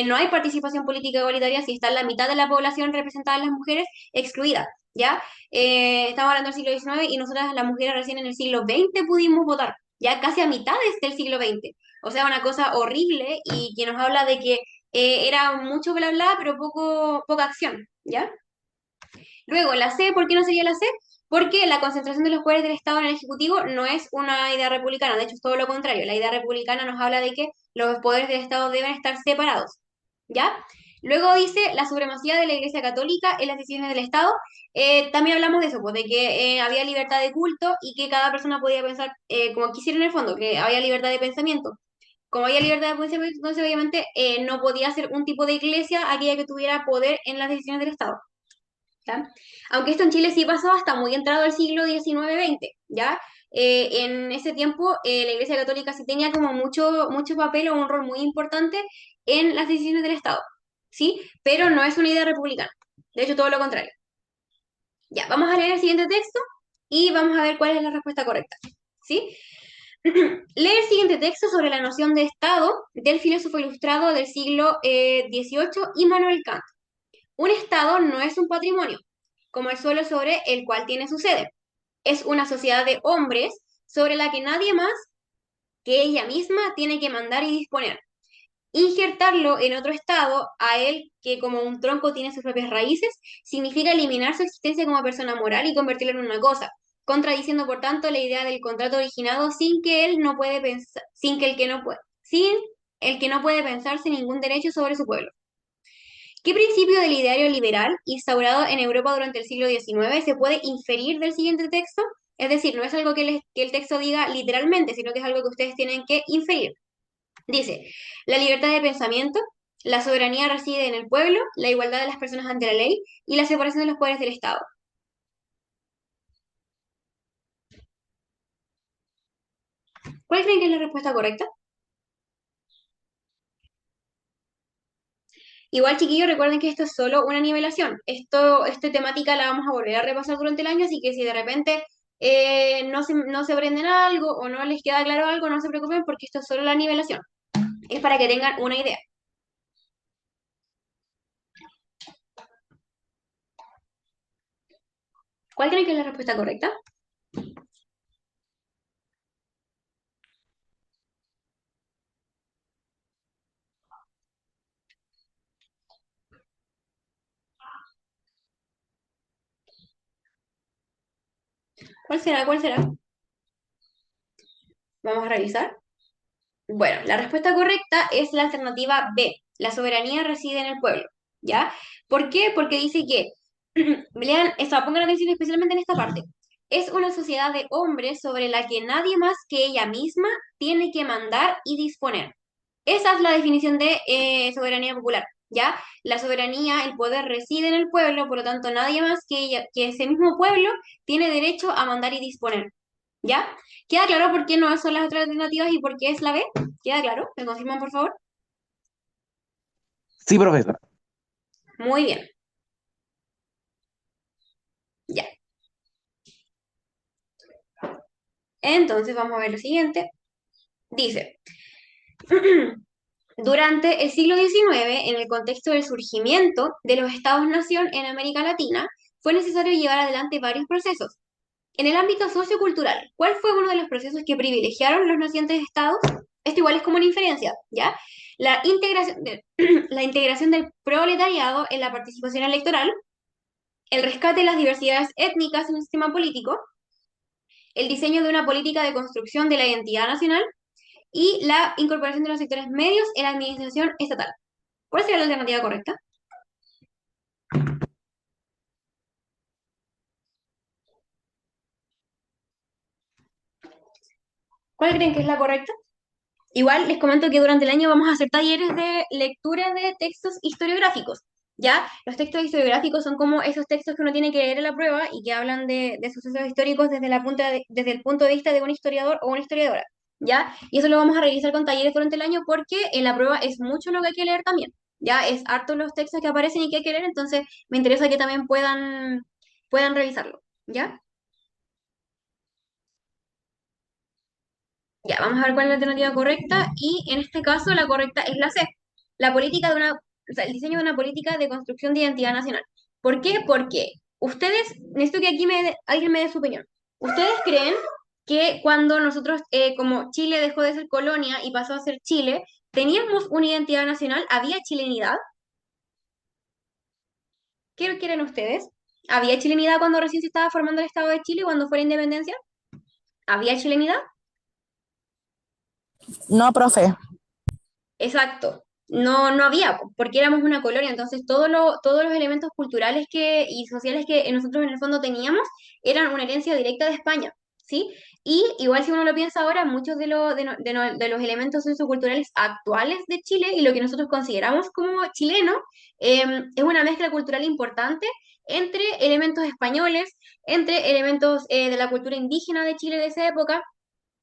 no hay participación política igualitaria si está la mitad de la población representada en las mujeres excluida, ¿ya? Estamos hablando del siglo XIX y nosotras las mujeres recién en el siglo XX pudimos votar, ya casi a mitades del siglo XX. O sea, una cosa horrible y que nos habla de que era mucho bla bla, pero poca acción, ¿ya? Luego, la C, ¿por qué no sería la C? Porque la concentración de los poderes del Estado en el Ejecutivo no es una idea republicana, de hecho es todo lo contrario. La idea republicana nos habla de que los poderes del Estado deben estar separados, ¿ya? Luego dice la supremacía de la Iglesia Católica en las decisiones del Estado. También hablamos de eso, pues, de que había libertad de culto y que cada persona podía pensar como quisiera en el fondo, que había libertad de pensamiento. Como había libertad de pensamiento, entonces obviamente no podía ser un tipo de iglesia aquella que tuviera poder en las decisiones del Estado. ¿Ya? Aunque esto en Chile sí pasó hasta muy entrado el siglo XIX-XX, ¿ya? En ese tiempo la Iglesia Católica sí tenía como mucho papel o un rol muy importante en las decisiones del Estado, ¿sí? Pero no es una idea republicana, de hecho todo lo contrario. Ya, vamos a leer el siguiente texto y vamos a ver cuál es la respuesta correcta, ¿sí? Lee el siguiente texto sobre la noción de Estado del filósofo ilustrado del siglo XVIII, Immanuel Kant. Un Estado no es un patrimonio, como el suelo sobre el cual tiene su sede. Es una sociedad de hombres sobre la que nadie más que ella misma tiene que mandar y disponer. Injertarlo en otro Estado, a él que como un tronco tiene sus propias raíces, significa eliminar su existencia como persona moral y convertirlo en una cosa, contradiciendo por tanto la idea del contrato originado sin que él no puede pensar, sin el que no puede pensarse ningún derecho sobre su pueblo. ¿Qué principio del ideario liberal, instaurado en Europa durante el siglo XIX, se puede inferir del siguiente texto? Es decir, no es algo que el texto diga literalmente, sino que es algo que ustedes tienen que inferir. Dice, la libertad de pensamiento, la soberanía reside en el pueblo, la igualdad de las personas ante la ley y la separación de los poderes del Estado. ¿Cuál creen que es la respuesta correcta? Igual, chiquillos, recuerden que esto es solo una nivelación. Esta temática la vamos a volver a repasar durante el año, así que si de repente no se aprenden algo o no les queda claro algo, no se preocupen porque esto es solo la nivelación. Es para que tengan una idea. ¿Cuál creen que es la respuesta correcta? ¿Cuál será? ¿Cuál será? Vamos a revisar. Bueno, la respuesta correcta es la alternativa B. La soberanía reside en el pueblo. ¿Ya? ¿Por qué? Porque dice que, lean, pongan atención especialmente en esta parte. Es una sociedad de hombres sobre la que nadie más que ella misma tiene que mandar y disponer. Esa es la definición de soberanía popular. ¿Ya? La soberanía, el poder reside en el pueblo, por lo tanto nadie más que ese mismo pueblo tiene derecho a mandar y disponer. ¿Ya? ¿Queda claro por qué no son las otras alternativas y por qué es la B? ¿Queda claro? ¿Me confirman, por favor? Sí, profesor. Muy bien. Ya. Entonces vamos a ver lo siguiente. Dice, durante el siglo XIX, en el contexto del surgimiento de los Estados-nación en América Latina, fue necesario llevar adelante varios procesos. En el ámbito sociocultural, ¿cuál fue uno de los procesos que privilegiaron los nacientes estados? Esto igual es como una inferencia, ¿ya? La integración del proletariado en la participación electoral, el rescate de las diversidades étnicas en el sistema político, el diseño de una política de construcción de la identidad nacional y la incorporación de los sectores medios en la administración estatal. ¿Cuál sería la alternativa correcta? ¿Cuál creen que es la correcta? Igual les comento que durante el año vamos a hacer talleres de lectura de textos historiográficos. ¿Ya? Los textos historiográficos son como esos textos que uno tiene que leer en la prueba y que hablan de sucesos históricos desde el punto de vista de un historiador o una historiadora. ¿Ya? Y eso lo vamos a realizar con talleres durante el año porque en la prueba es mucho lo que hay que leer también. ¿Ya? Es harto los textos que aparecen y que hay que leer, entonces me interesa que también puedan revisarlo. ¿Ya? Ya, vamos a ver cuál es la alternativa correcta y en este caso la correcta es la C, la política de una, o sea, el diseño de una política de construcción de identidad nacional. ¿Por qué? Porque ustedes, necesito que aquí alguien me dé su opinión. ¿Ustedes creen que cuando nosotros, como Chile dejó de ser colonia y pasó a ser Chile, teníamos una identidad nacional? ¿Había chilenidad? ¿Qué quieren ustedes? ¿Había chilenidad cuando recién se estaba formando el Estado de Chile, cuando fue la independencia? ¿Había chilenidad? No, profe. Exacto. No, no había, porque éramos una colonia, entonces todos los elementos culturales y sociales que nosotros en el fondo teníamos eran una herencia directa de España, ¿sí? Y igual si uno lo piensa ahora, muchos de los elementos socioculturales actuales de Chile y lo que nosotros consideramos como chileno, es una mezcla cultural importante entre elementos españoles, entre elementos de la cultura indígena de Chile de esa época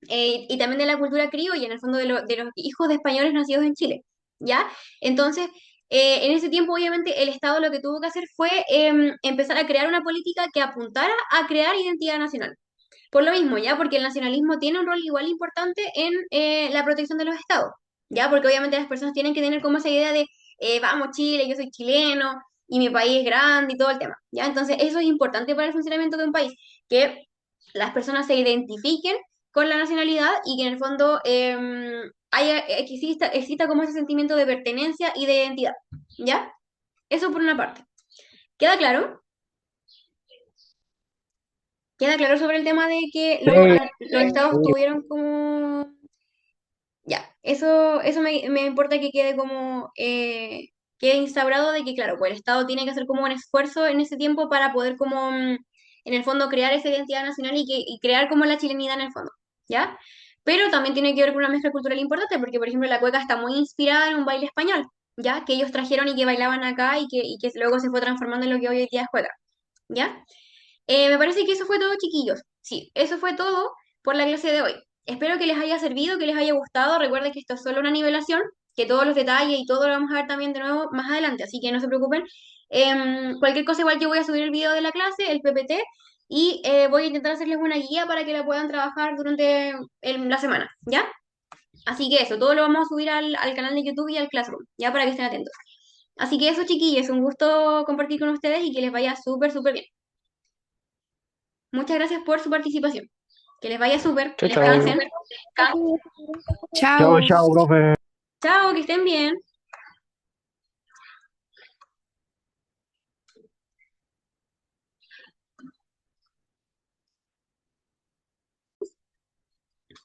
y también de la cultura criolla, en el fondo de los hijos de españoles nacidos en Chile, ¿ya? Entonces, en ese tiempo, obviamente, el Estado lo que tuvo que hacer fue empezar a crear una política que apuntara a crear identidad nacional. Por lo mismo, ¿ya? Porque el nacionalismo tiene un rol igual importante en la protección de los estados, ¿ya? Porque obviamente las personas tienen que tener como esa idea de, vamos Chile, yo soy chileno y mi país es grande y todo el tema, ¿ya? Entonces, eso es importante para el funcionamiento de un país, que las personas se identifiquen con la nacionalidad y que en el fondo exista como ese sentimiento de pertenencia y de identidad, ¿ya? Eso por una parte. ¿Queda claro? ¿Queda claro sobre el tema de que los estados tuvieron como... Ya, eso me importa que quede como... quede instaurado de que, claro, pues el Estado tiene que hacer como un esfuerzo en ese tiempo para poder como, en el fondo, crear esa identidad nacional y crear como la chilenidad en el fondo, ¿ya? Pero también tiene que ver con una mezcla cultural importante, porque, por ejemplo, la cueca está muy inspirada en un baile español, ¿ya? Que ellos trajeron y que bailaban acá y que luego se fue transformando en lo que hoy en día es cueca, ¿ya? Me parece que eso fue todo, chiquillos. Sí, eso fue todo por la clase de hoy. Espero que les haya servido, que les haya gustado. Recuerden que esto es solo una nivelación, que todos los detalles y todo lo vamos a ver también de nuevo más adelante, así que no se preocupen. Cualquier cosa, igual yo voy a subir el video de la clase, el PPT, y voy a intentar hacerles una guía para que la puedan trabajar durante la semana, ¿ya? Así que eso, todo lo vamos a subir al canal de YouTube y al Classroom, ¿ya? Para que estén atentos. Así que eso, chiquillos, un gusto compartir con ustedes y que les vaya súper, súper bien. Muchas gracias por su participación. Que les vaya súper, Chau, chau. descansen. Chao, Chao. chao, profe. Chao, que estén bien.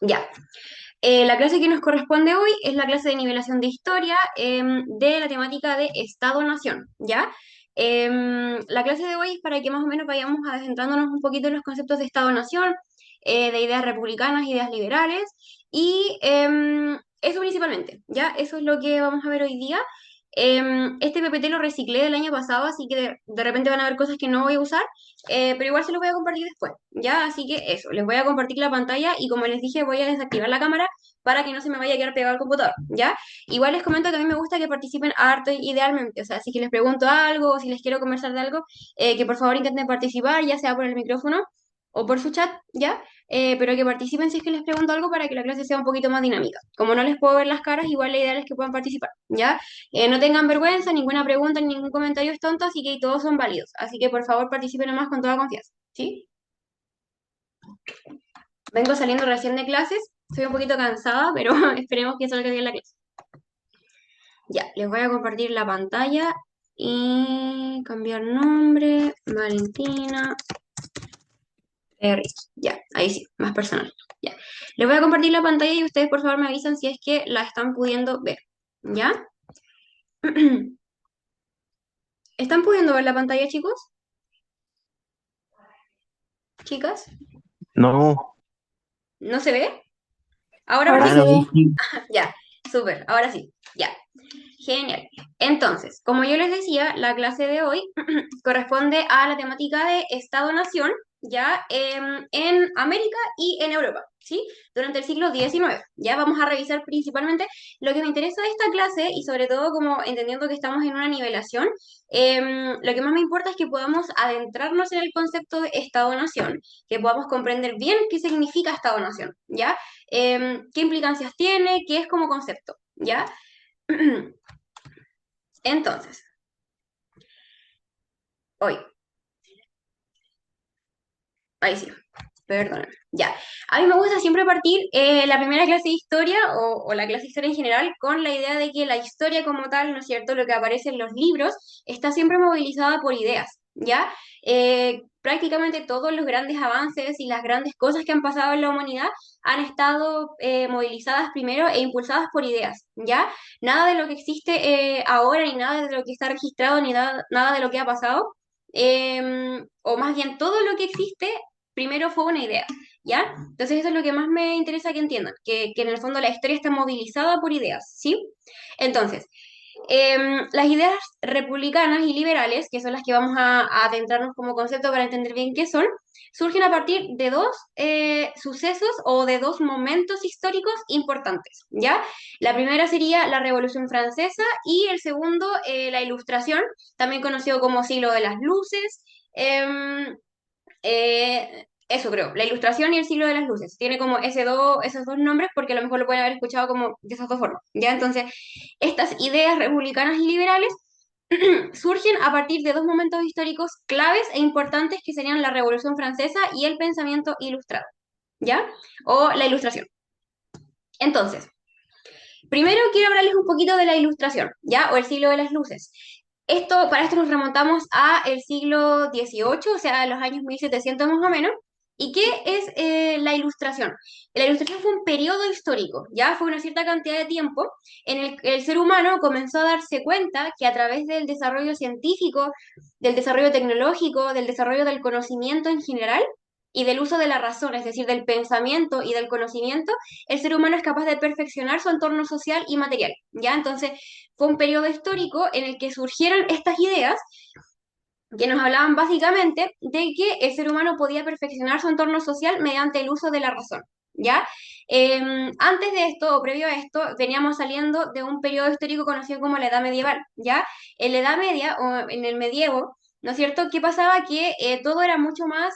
Ya. La clase que nos corresponde hoy es la clase de nivelación de historia de la temática de Estado-Nación, ¿ya? La clase de hoy es para que más o menos vayamos adentrándonos un poquito en los conceptos de Estado-Nación, de ideas republicanas, ideas liberales, y eso principalmente, ¿ya? Eso es lo que vamos a ver hoy día. Este PPT lo reciclé del año pasado, así que de repente van a haber cosas que no voy a usar, pero igual se los voy a compartir después, ¿ya? Así que eso, les voy a compartir la pantalla y como les dije, voy a desactivar la cámara para que no se me vaya a quedar pegado al computador, ¿ya? Igual les comento que a mí me gusta que participen harto idealmente, o sea, si que les pregunto algo o si les quiero conversar de algo, que por favor intenten participar, ya sea por el micrófono o por su chat, ¿ya? Pero que participen si es que les pregunto algo para que la clase sea un poquito más dinámica. Como no les puedo ver las caras, igual la idea es que puedan participar, ¿ya? No tengan vergüenza, ninguna pregunta, ni ningún comentario es tonto, así que todos son válidos. Así que por favor participen nomás con toda confianza, ¿sí? Vengo saliendo recién de clases, estoy un poquito cansada, pero esperemos que salga bien la clase. Ya, les voy a compartir la pantalla y cambiar nombre, Valentina. perritos. Ya, ahí sí, más personal. Ya. Les voy a compartir la pantalla y ustedes por favor me avisan si es que la están pudiendo ver. ¿Ya? ¿Están pudiendo ver la pantalla, chicos? ¿Chicas? No. ¿No se ve? ¿Ahora Ahora Ah, perfecto? se no, ve. sí, sí. Ya, súper, ahora sí, ya. Genial. Entonces, como yo les decía, la clase de hoy corresponde a la temática de Estado-Nación, ya en América y en Europa, ¿sí? Durante el siglo XIX. Ya vamos a revisar principalmente lo que me interesa de esta clase y sobre todo como entendiendo que estamos en una nivelación, lo que más me importa es que podamos adentrarnos en el concepto de Estado-Nación, que podamos comprender bien qué significa Estado-Nación, ¿ya? Qué implicancias tiene, qué es como concepto, ¿ya? Entonces, hoy, ahí sí, perdón. Ya, a mí me gusta siempre partir la primera clase de historia o la clase de historia en general con la idea de que la historia como tal, ¿no es cierto? Lo que aparece en los libros está siempre movilizada por ideas, ¿ya? Prácticamente todos los grandes avances y las grandes cosas que han pasado en la humanidad han estado movilizadas primero e impulsadas por ideas, ¿ya? Nada de lo que existe ahora, ni nada de lo que está registrado, ni nada de lo que ha pasado, o más bien todo lo que existe primero fue una idea, ¿ya? Entonces eso es lo que más me interesa que entiendan, que en el fondo la historia está movilizada por ideas, ¿sí? Entonces, las ideas republicanas y liberales, que son las que vamos a adentrarnos como concepto para entender bien qué son, surgen a partir de dos sucesos o de dos momentos históricos importantes, ¿ya? La primera sería la Revolución Francesa y el segundo, la Ilustración, también conocido como siglo de las luces. Eso creo, la Ilustración y el siglo de las luces. Tiene como esos dos nombres porque a lo mejor lo pueden haber escuchado como de esas dos formas, ¿ya? Entonces, estas ideas republicanas y liberales surgen a partir de dos momentos históricos claves e importantes que serían la Revolución Francesa y el pensamiento ilustrado, ¿ya? O la Ilustración. Entonces, primero quiero hablarles un poquito de la Ilustración, ¿ya? O el siglo de las luces. Para esto nos remontamos a el siglo XVIII, o sea, a los años 1700 más o menos. ¿Y qué es la Ilustración? La Ilustración fue un periodo histórico, ya fue una cierta cantidad de tiempo en el que el ser humano comenzó a darse cuenta que a través del desarrollo científico, del desarrollo tecnológico, del desarrollo del conocimiento en general y del uso de la razón, es decir, del pensamiento y del conocimiento, el ser humano es capaz de perfeccionar su entorno social y material, ¿ya? Entonces, fue un periodo histórico en el que surgieron estas ideas que nos hablaban básicamente de que el ser humano podía perfeccionar su entorno social mediante el uso de la razón, ¿ya? Antes de esto, o previo a esto, veníamos saliendo de un periodo histórico conocido como la Edad Medieval, ¿ya? En la Edad Media, o en el medievo, ¿no es cierto? ¿Qué pasaba? Que todo era mucho más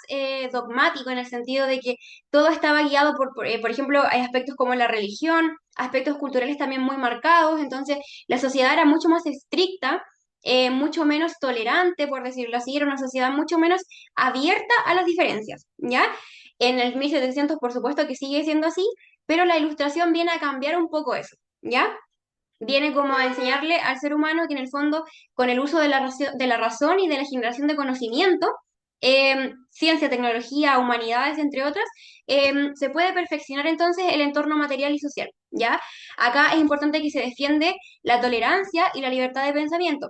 dogmático en el sentido de que todo estaba guiado por ejemplo, hay aspectos como la religión, aspectos culturales también muy marcados, entonces la sociedad era mucho más estricta, mucho menos tolerante, por decirlo así, era una sociedad mucho menos abierta a las diferencias, ¿ya? En el 1700, por supuesto que sigue siendo así, pero la ilustración viene a cambiar un poco eso, ¿ya? Viene como a enseñarle al ser humano que en el fondo, con el uso de la razón y de la generación de conocimiento, ciencia, tecnología, humanidades, entre otras, se puede perfeccionar entonces el entorno material y social, ¿ya? Acá es importante que se defiende la tolerancia y la libertad de pensamiento.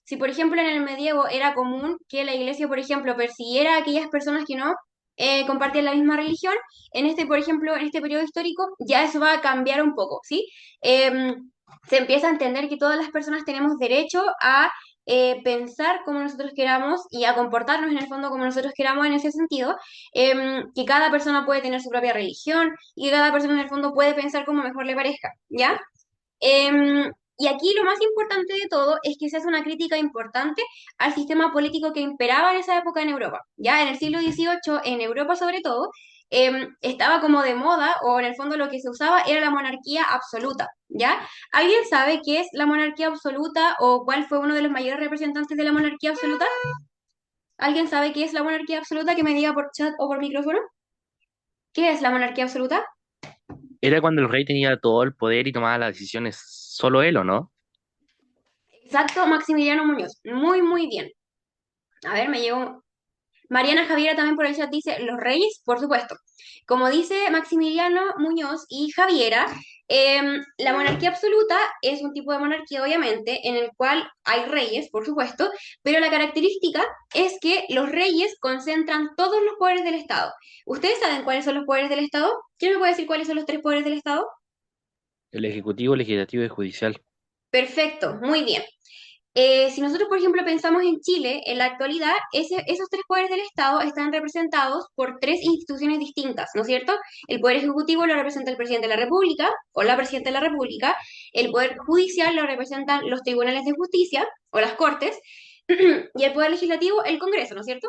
Si, por ejemplo, en el medievo era común que la iglesia, por ejemplo, persiguiera a aquellas personas que no compartían la misma religión, en este, por ejemplo, en este periodo histórico, ya eso va a cambiar un poco, ¿sí? Se empieza a entender que todas las personas tenemos derecho a pensar como nosotros queramos y a comportarnos en el fondo como nosotros queramos en ese sentido, que cada persona puede tener su propia religión y que cada persona en el fondo puede pensar como mejor le parezca, ¿ya? Y aquí lo más importante de todo es que se hace una crítica importante al sistema político que imperaba en esa época en Europa. Ya en el siglo XVIII, en Europa sobre todo, estaba como de moda, o en el fondo lo que se usaba era la monarquía absoluta. ¿Ya? ¿Alguien sabe qué es la monarquía absoluta o cuál fue uno de los mayores representantes de la monarquía absoluta? ¿Alguien sabe qué es la monarquía absoluta? Que me diga por chat o por micrófono. ¿Qué es la monarquía absoluta? Era cuando el rey tenía todo el poder y tomaba las decisiones solo él, ¿o no? Exacto, Maximiliano Muñoz. Muy, muy bien. A ver, Mariana Javiera también por el chat dice, los reyes, por supuesto. Como dice Maximiliano Muñoz y Javiera, la monarquía absoluta es un tipo de monarquía, obviamente, en el cual hay reyes, por supuesto, pero la característica es que los reyes concentran todos los poderes del Estado. ¿Ustedes saben cuáles son los poderes del Estado? ¿Quién me puede decir cuáles son los tres poderes del Estado? El ejecutivo, legislativo y judicial. Perfecto, muy bien. Si nosotros, por ejemplo, pensamos en Chile, en la actualidad, esos tres poderes del Estado están representados por tres instituciones distintas, ¿no es cierto? El poder ejecutivo lo representa el presidente de la República o la presidenta de la República, el poder judicial lo representan los tribunales de justicia o las cortes, y el poder legislativo, el Congreso, ¿no es cierto?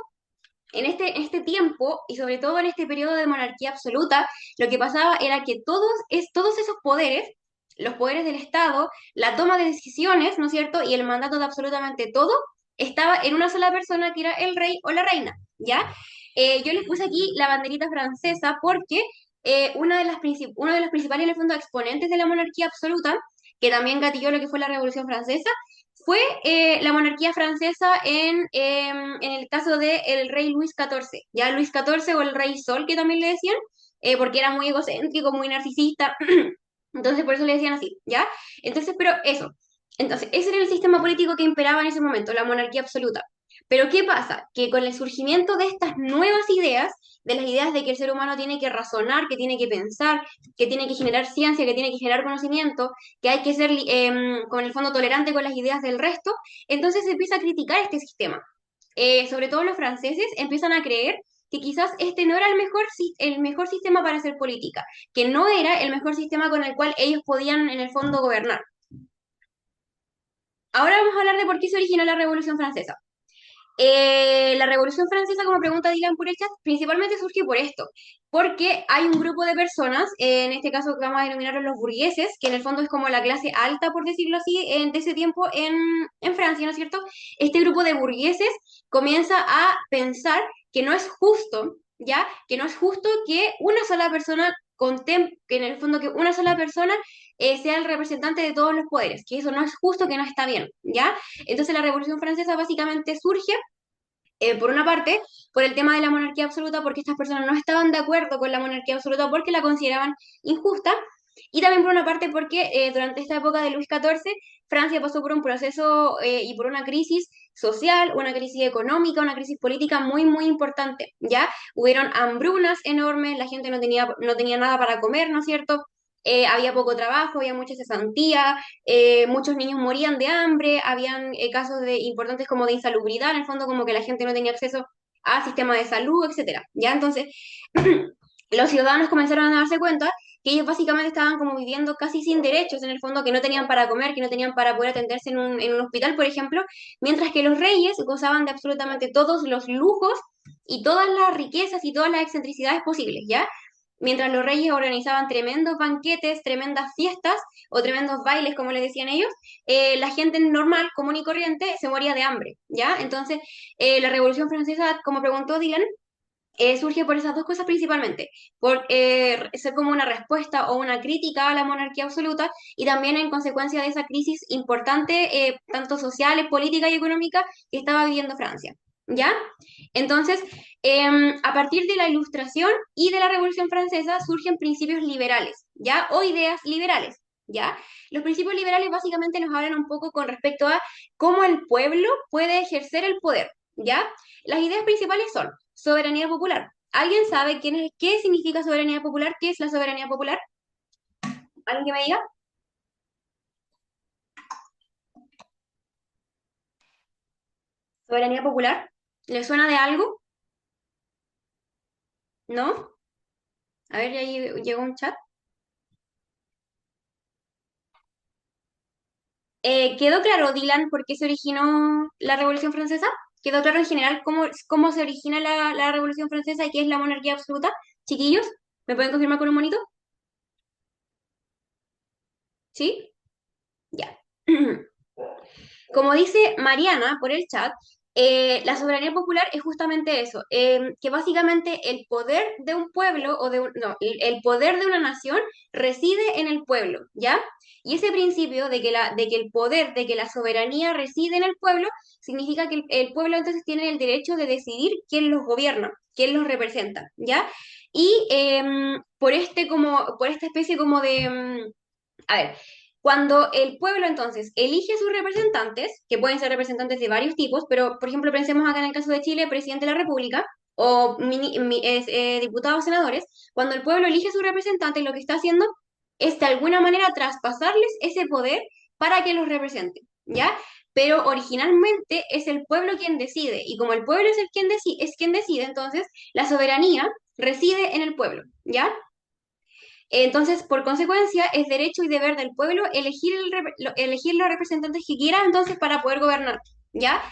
En este tiempo, y sobre todo en este periodo de monarquía absoluta, lo que pasaba era que todos esos poderes, los poderes del Estado, la toma de decisiones, ¿no es cierto? Y el mandato de absolutamente todo, estaba en una sola persona que era el rey o la reina, ¿ya? Yo les puse aquí la banderita francesa porque uno de los principales, en el fondo, exponentes de la monarquía absoluta, que también gatilló lo que fue la Revolución Francesa, fue la monarquía francesa en el caso del rey Luis XIV, ya Luis XIV o el rey Sol, que también le decían, porque era muy egocéntrico, muy narcisista, entonces por eso le decían así, ¿ya? Entonces, pero eso, entonces ese era el sistema político que imperaba en ese momento, la monarquía absoluta. Pero ¿qué pasa? Que con el surgimiento de estas nuevas ideas, de las ideas de que el ser humano tiene que razonar, que tiene que pensar, que tiene que generar ciencia, que tiene que generar conocimiento, que hay que ser con el fondo tolerante con las ideas del resto, entonces se empieza a criticar este sistema. Sobre todo los franceses empiezan a creer que quizás este no era el mejor sistema para hacer política, que no era el mejor sistema con el cual ellos podían en el fondo gobernar. Ahora vamos a hablar de por qué se originó la Revolución Francesa. La Revolución Francesa, como pregunta Dylan por el chat, principalmente surge por esto, porque hay un grupo de personas, en este caso que vamos a denominarlos los burgueses, que en el fondo es como la clase alta, por decirlo así, de ese tiempo en Francia, ¿no es cierto? Este grupo de burgueses comienza a pensar que no es justo, ¿ya? Que no es justo que una sola persona que en el fondo que una sola persona sea el representante de todos los poderes, que eso no es justo, que no está bien, ¿ya? Entonces la Revolución Francesa básicamente surge por una parte, por el tema de la monarquía absoluta, porque estas personas no estaban de acuerdo con la monarquía absoluta porque la consideraban injusta, y también por una parte porque durante esta época de Luis XIV, Francia pasó por un proceso y por una crisis social, una crisis económica, una crisis política muy, muy importante, ¿ya? Hubieron hambrunas enormes, la gente no tenía nada para comer, ¿no es cierto? Había poco trabajo, había mucha cesantía, muchos niños morían de hambre, habían casos importantes como de insalubridad, en el fondo como que la gente no tenía acceso a sistemas de salud, etcétera. ¿Ya? Entonces, los ciudadanos comenzaron a darse cuenta que ellos básicamente estaban como viviendo casi sin derechos, en el fondo, que no tenían para comer, que no tenían para poder atenderse en un hospital, por ejemplo, mientras que los reyes gozaban de absolutamente todos los lujos y todas las riquezas y todas las excentricidades posibles, ¿ya? Mientras los reyes organizaban tremendos banquetes, tremendas fiestas o tremendos bailes, como les decían ellos, la gente normal, común y corriente, se moría de hambre, ¿ya? Entonces, la Revolución Francesa, como preguntó Dylan, surge por esas dos cosas principalmente, por ser como una respuesta o una crítica a la monarquía absoluta y también en consecuencia de esa crisis importante, tanto social, política y económica que estaba viviendo Francia. ¿Ya? Entonces, a partir de la Ilustración y de la Revolución Francesa surgen principios liberales, ¿ya? O ideas liberales, ¿ya? Los principios liberales básicamente nos hablan un poco con respecto a cómo el pueblo puede ejercer el poder, ¿ya? Las ideas principales son soberanía popular. ¿Alguien sabe qué significa soberanía popular? ¿Qué es la soberanía popular? ¿Alguien que me diga? ¿Soberanía popular? ¿Le suena de algo? ¿No? A ver, ya llegó un chat. ¿Quedó claro, Dylan, por qué se originó la Revolución Francesa? ¿Quedó claro en general cómo se origina la Revolución Francesa y qué es la monarquía absoluta? Chiquillos, ¿me pueden confirmar con un monito? ¿Sí? Ya. Como dice Mariana por el chat, La soberanía popular es justamente eso, que básicamente el poder de un pueblo o no, el poder de una nación reside en el pueblo, ¿ya? Y ese principio de que el poder, de que la soberanía reside en el pueblo, significa que el pueblo entonces tiene el derecho de decidir quién los gobierna, quién los representa, ¿ya? Y por esta especie como de, a ver, cuando el pueblo entonces elige a sus representantes, que pueden ser representantes de varios tipos, pero por ejemplo pensemos acá en el caso de Chile, presidente de la República o diputados o senadores, cuando el pueblo elige a sus representantes, lo que está haciendo es de alguna manera traspasarles ese poder para que los representen, ¿ya? Pero originalmente es el pueblo quien decide, y como el pueblo es es quien decide, entonces la soberanía reside en el pueblo, ¿ya? Entonces, por consecuencia, es derecho y deber del pueblo elegir, elegir los representantes que quiera entonces para poder gobernar, ¿ya?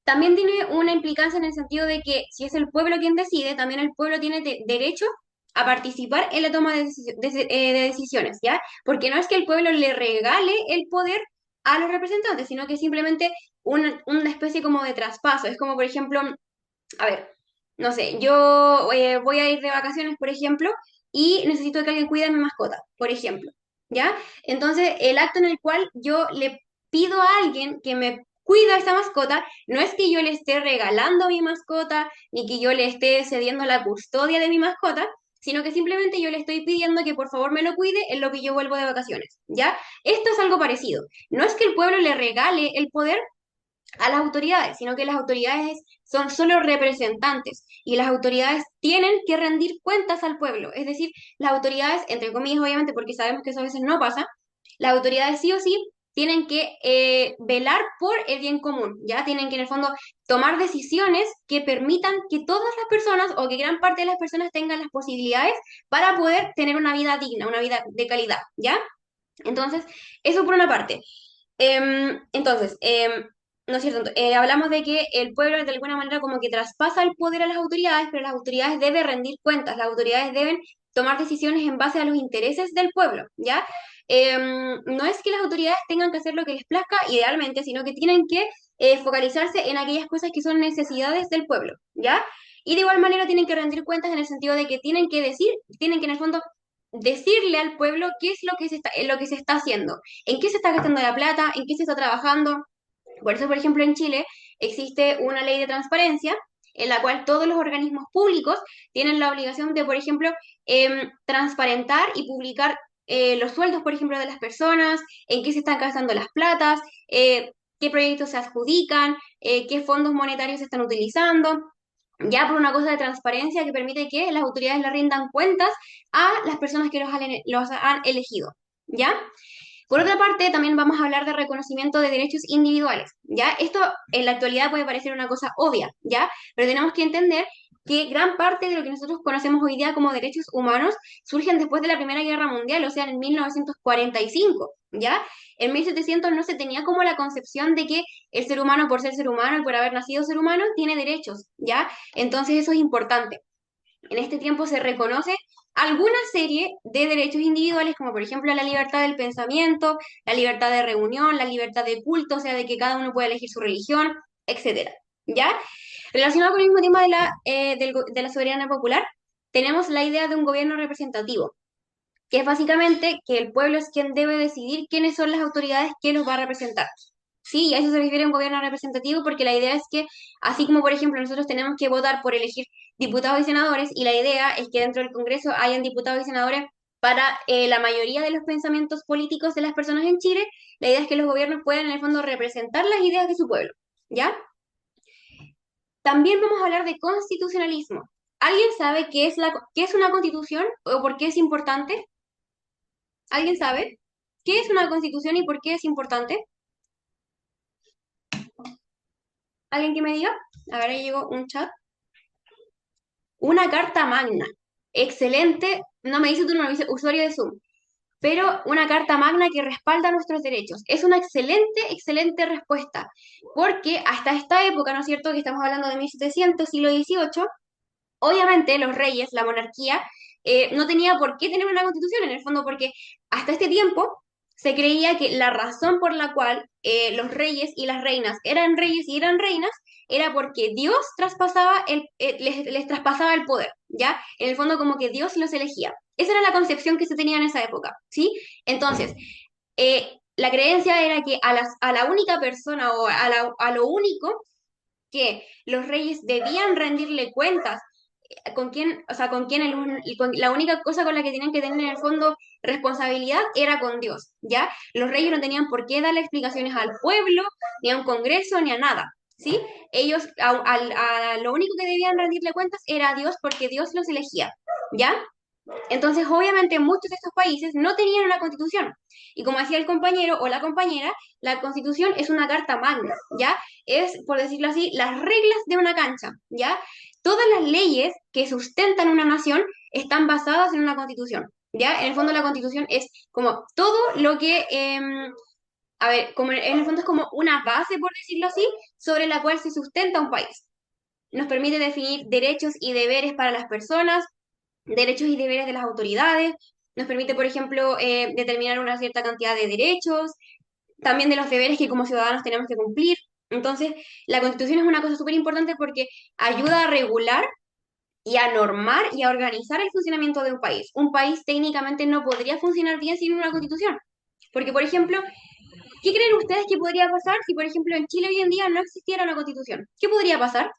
También tiene una implicancia en el sentido de que si es el pueblo quien decide, también el pueblo tiene derecho a participar en la toma de decisiones, ¿ya? Porque no es que el pueblo le regale el poder a los representantes, sino que simplemente una especie como de traspaso. Es como, por ejemplo, a ver, no sé, yo voy a ir de vacaciones, por ejemplo, y necesito que alguien cuide a mi mascota, por ejemplo, ¿ya? Entonces, el acto en el cual yo le pido a alguien que me cuida a esa mascota, no es que yo le esté regalando mi mascota, ni que yo le esté cediendo la custodia de mi mascota, sino que simplemente yo le estoy pidiendo que por favor me lo cuide en lo que yo vuelvo de vacaciones, ¿ya? Esto es algo parecido. No es que el pueblo le regale el poder a las autoridades, sino que las autoridades son solo representantes y las autoridades tienen que rendir cuentas al pueblo. Es decir, las autoridades, entre comillas, obviamente, porque sabemos que eso a veces no pasa, las autoridades sí o sí tienen que velar por el bien común, ¿ya? Tienen que en el fondo tomar decisiones que permitan que todas las personas o que gran parte de las personas tengan las posibilidades para poder tener una vida digna, una vida de calidad, ¿ya? Entonces, eso por una parte. No es cierto, hablamos de que el pueblo de alguna manera como que traspasa el poder a las autoridades, pero las autoridades deben rendir cuentas, las autoridades deben tomar decisiones en base a los intereses del pueblo, ¿ya? No es que las autoridades tengan que hacer lo que les plazca idealmente, sino que tienen que focalizarse en aquellas cosas que son necesidades del pueblo, ¿ya? Y de igual manera tienen que rendir cuentas en el sentido de que tienen que decir, tienen que en el fondo decirle al pueblo qué es lo que se está haciendo, en qué se está gastando la plata, en qué se está trabajando. Por eso, por ejemplo, en Chile existe una ley de transparencia en la cual todos los organismos públicos tienen la obligación de, por ejemplo, transparentar y publicar los sueldos, por ejemplo, de las personas, en qué se están gastando las platas, qué proyectos se adjudican, qué fondos monetarios se están utilizando, ya por una cosa de transparencia que permite que las autoridades le rindan cuentas a las personas que los han elegido, ¿ya? Por otra parte, también vamos a hablar de reconocimiento de derechos individuales, ¿ya? Esto en la actualidad puede parecer una cosa obvia, ¿ya? Pero tenemos que entender que gran parte de lo que nosotros conocemos hoy día como derechos humanos surgen después de la Primera Guerra Mundial, o sea, en 1945, ¿ya? En 1700 no se tenía como la concepción de que el ser humano, por ser ser humano y por haber nacido ser humano, tiene derechos, ¿ya? Entonces eso es importante. En este tiempo se reconoce alguna serie de derechos individuales, como por ejemplo la libertad del pensamiento, la libertad de reunión, la libertad de culto, o sea, de que cada uno puede elegir su religión, etcétera. ¿Ya? Relacionado con el mismo tema de la soberanía popular, tenemos la idea de un gobierno representativo, que es básicamente que el pueblo es quien debe decidir quiénes son las autoridades que los va a representar. Sí, a eso se refiere un gobierno representativo porque la idea es que, así como por ejemplo nosotros tenemos que votar por elegir diputados y senadores, y la idea es que dentro del Congreso hayan diputados y senadores para la mayoría de los pensamientos políticos de las personas en Chile, la idea es que los gobiernos puedan en el fondo representar las ideas de su pueblo, ¿ya? También vamos a hablar de constitucionalismo. ¿Alguien sabe qué es una constitución o por qué es importante? ¿Alguien sabe? ¿Qué es una constitución y por qué es importante? ¿Alguien que me diga? A ver, ahí llegó un chat. Una carta magna. Excelente. No me dice tu nombre, me dice usuario de Zoom. Pero una carta magna que respalda nuestros derechos. Es una excelente, excelente respuesta. Porque hasta esta época, ¿no es cierto? Que estamos hablando de 1700, siglo XVIII, obviamente los reyes, la monarquía, no tenía por qué tener una constitución en el fondo, porque hasta este tiempo se creía que la razón por la cual los reyes y las reinas eran reyes y eran reinas era porque Dios les traspasaba el poder, ¿ya? En el fondo como que Dios los elegía. Esa era la concepción que se tenía en esa época, ¿sí? Entonces, la creencia era que a la única persona o a lo único que los reyes debían rendirle cuentas, con quién, o sea, con quién la única cosa con la que tenían que tener en el fondo responsabilidad era con Dios, ¿ya? Los reyes no tenían por qué darle explicaciones al pueblo, ni a un congreso, ni a nada, ¿sí? Ellos a lo único que debían rendirle cuentas era a Dios porque Dios los elegía, ¿ya? Entonces, obviamente, muchos de estos países no tenían una constitución. Y como decía el compañero o la compañera, la constitución es una carta magna, ¿ya? Es, por decirlo así, las reglas de una cancha, ¿ya? Todas las leyes que sustentan una nación están basadas en una constitución, ¿ya? En el fondo la constitución es como todo lo que, a ver, como en el fondo es como una base, por decirlo así, sobre la cual se sustenta un país. Nos permite definir derechos y deberes para las personas, derechos y deberes de las autoridades, nos permite, por ejemplo, determinar una cierta cantidad de derechos, también de los deberes que como ciudadanos tenemos que cumplir. Entonces, la Constitución es una cosa súper importante porque ayuda a regular y a normar y a organizar el funcionamiento de un país. Un país técnicamente no podría funcionar bien sin una Constitución. Porque, por ejemplo, ¿qué creen ustedes que podría pasar si, por ejemplo, en Chile hoy en día no existiera una Constitución? ¿Qué podría pasar?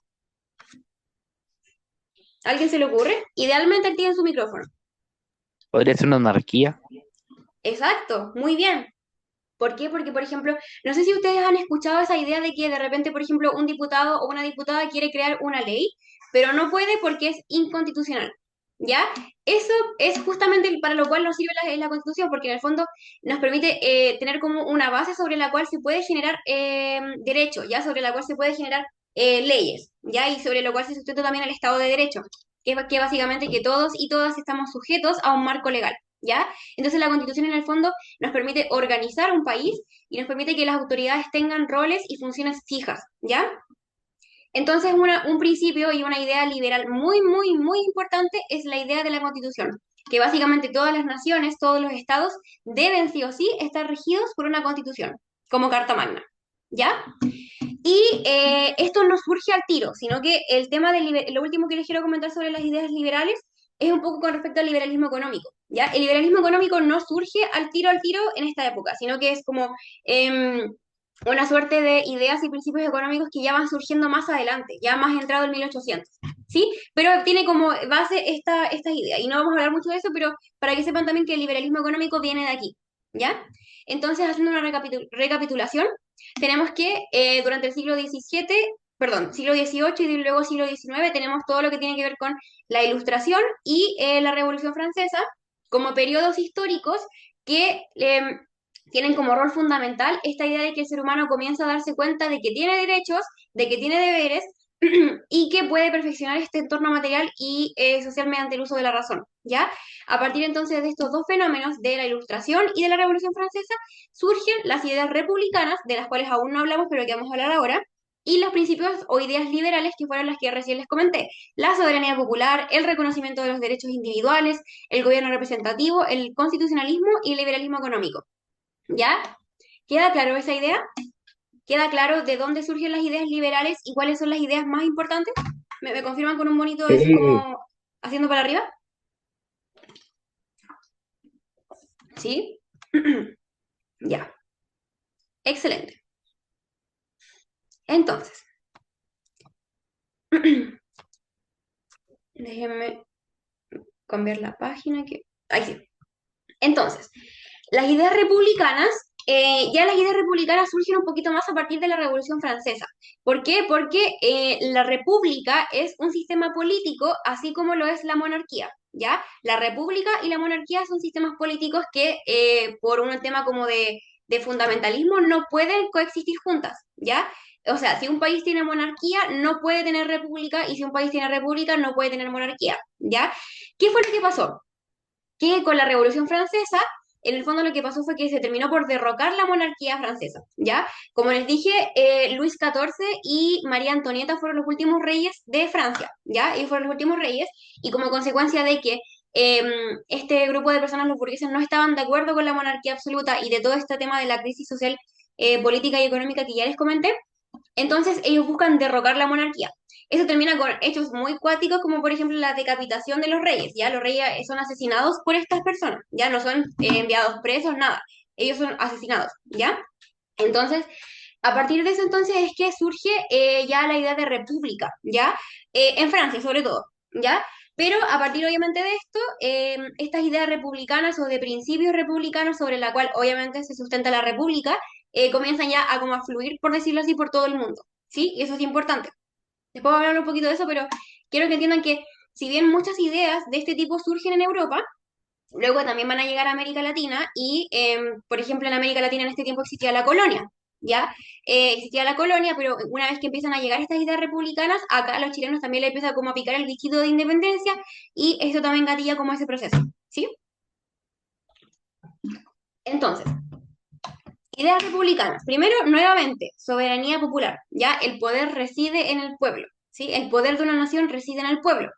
¿Alguien se le ocurre? Idealmente activen su micrófono. Podría ser una anarquía. Exacto, muy bien. ¿Por qué? Porque, por ejemplo, no sé si ustedes han escuchado esa idea de que de repente, por ejemplo, un diputado o una diputada quiere crear una ley, pero no puede porque es inconstitucional. ¿Ya? Eso es justamente para lo cual nos sirve la Constitución, porque en el fondo nos permite tener como una base sobre la cual se puede generar derecho, ¿ya? Sobre la cual se puede generar leyes, ¿ya? Y sobre lo cual se sustenta también el Estado de Derecho, que básicamente que todos y todas estamos sujetos a un marco legal, ¿ya? Entonces la Constitución en el fondo nos permite organizar un país y nos permite que las autoridades tengan roles y funciones fijas, ¿ya? Entonces, un principio y una idea liberal muy, muy, muy importante es la idea de la Constitución, que básicamente todas las naciones, todos los estados deben sí o sí estar regidos por una Constitución, como Carta Magna, ¿ya? Y esto no surge al tiro, sino que el tema lo último que les quiero comentar sobre las ideas liberales es un poco con respecto al liberalismo económico, ¿ya? El liberalismo económico no surge al tiro en esta época, sino que es como una suerte de ideas y principios económicos que ya van surgiendo más adelante, ya más entrado en 1800, ¿sí? Pero tiene como base estas ideas, y no vamos a hablar mucho de eso, pero para que sepan también que el liberalismo económico viene de aquí, ¿ya? Entonces, haciendo una recapitulación, tenemos que durante el siglo XVII, perdón, siglo XVIII y luego siglo XIX tenemos todo lo que tiene que ver con la Ilustración y la Revolución Francesa como periodos históricos que tienen como rol fundamental esta idea de que el ser humano comienza a darse cuenta de que tiene derechos, de que tiene deberes y que puede perfeccionar este entorno material y social mediante el uso de la razón, ¿ya? A partir entonces de estos dos fenómenos, de la Ilustración y de la Revolución Francesa, surgen las ideas republicanas, de las cuales aún no hablamos, pero que vamos a hablar ahora, y los principios o ideas liberales que fueron las que recién les comenté: la soberanía popular, el reconocimiento de los derechos individuales, el gobierno representativo, el constitucionalismo y el liberalismo económico. ¿Ya? ¿Queda claro esa idea? ¿Queda claro de dónde surgen las ideas liberales y cuáles son las ideas más importantes? ¿Me confirman con un bonito eso Sí. como haciendo para arriba? ¿Sí? Ya. Excelente. Entonces, déjenme cambiar la página que... Ahí sí. Entonces, las ideas republicanas, ya las ideas republicanas surgen un poquito más a partir de la Revolución Francesa. ¿Por qué? Porque la república es un sistema político, así como lo es la monarquía, ¿ya? La república y la monarquía son sistemas políticos que, por un tema como de fundamentalismo, no pueden coexistir juntas, ¿ya? O sea, si un país tiene monarquía, no puede tener república, y si un país tiene república, no puede tener monarquía, ¿ya? ¿Qué fue lo que pasó? Que con la Revolución Francesa, en el fondo lo que pasó fue que se terminó por derrocar la monarquía francesa, ¿ya? Como les dije, Luis XIV y María Antonieta fueron los últimos reyes de Francia, ¿ya? Ellos fueron los últimos reyes, y como consecuencia de que este grupo de personas, los burgueses, no estaban de acuerdo con la monarquía absoluta y de todo este tema de la crisis social, política y económica que ya les comenté. Entonces ellos buscan derrocar la monarquía. Eso termina con hechos muy cuáticos, como por ejemplo la decapitación de los reyes. Ya los reyes son asesinados por estas personas, ya no son enviados presos, nada. Ellos son asesinados, ¿ya? Entonces, a partir de eso entonces es que surge ya la idea de república, ¿ya? En Francia sobre todo, ¿ya? Pero a partir obviamente de esto, estas ideas republicanas o de principios republicanos sobre la cual obviamente se sustenta la república, comienzan ya a como a fluir, por decirlo así, por todo el mundo, ¿sí? Y eso es importante. Después voy a hablar un poquito de eso, pero quiero que entiendan que si bien muchas ideas de este tipo surgen en Europa, luego también van a llegar a América Latina y, por ejemplo, en América Latina en este tiempo existía la colonia, ¿ya? Existía la colonia, pero una vez que empiezan a llegar estas ideas republicanas, acá a los chilenos también le empieza como a picar el bichito de independencia y esto también gatilla como ese proceso, ¿sí? Entonces, ideas republicanas. Primero, nuevamente, soberanía popular, ¿ya? El poder reside en el pueblo, ¿sí? El poder de una nación reside en el pueblo.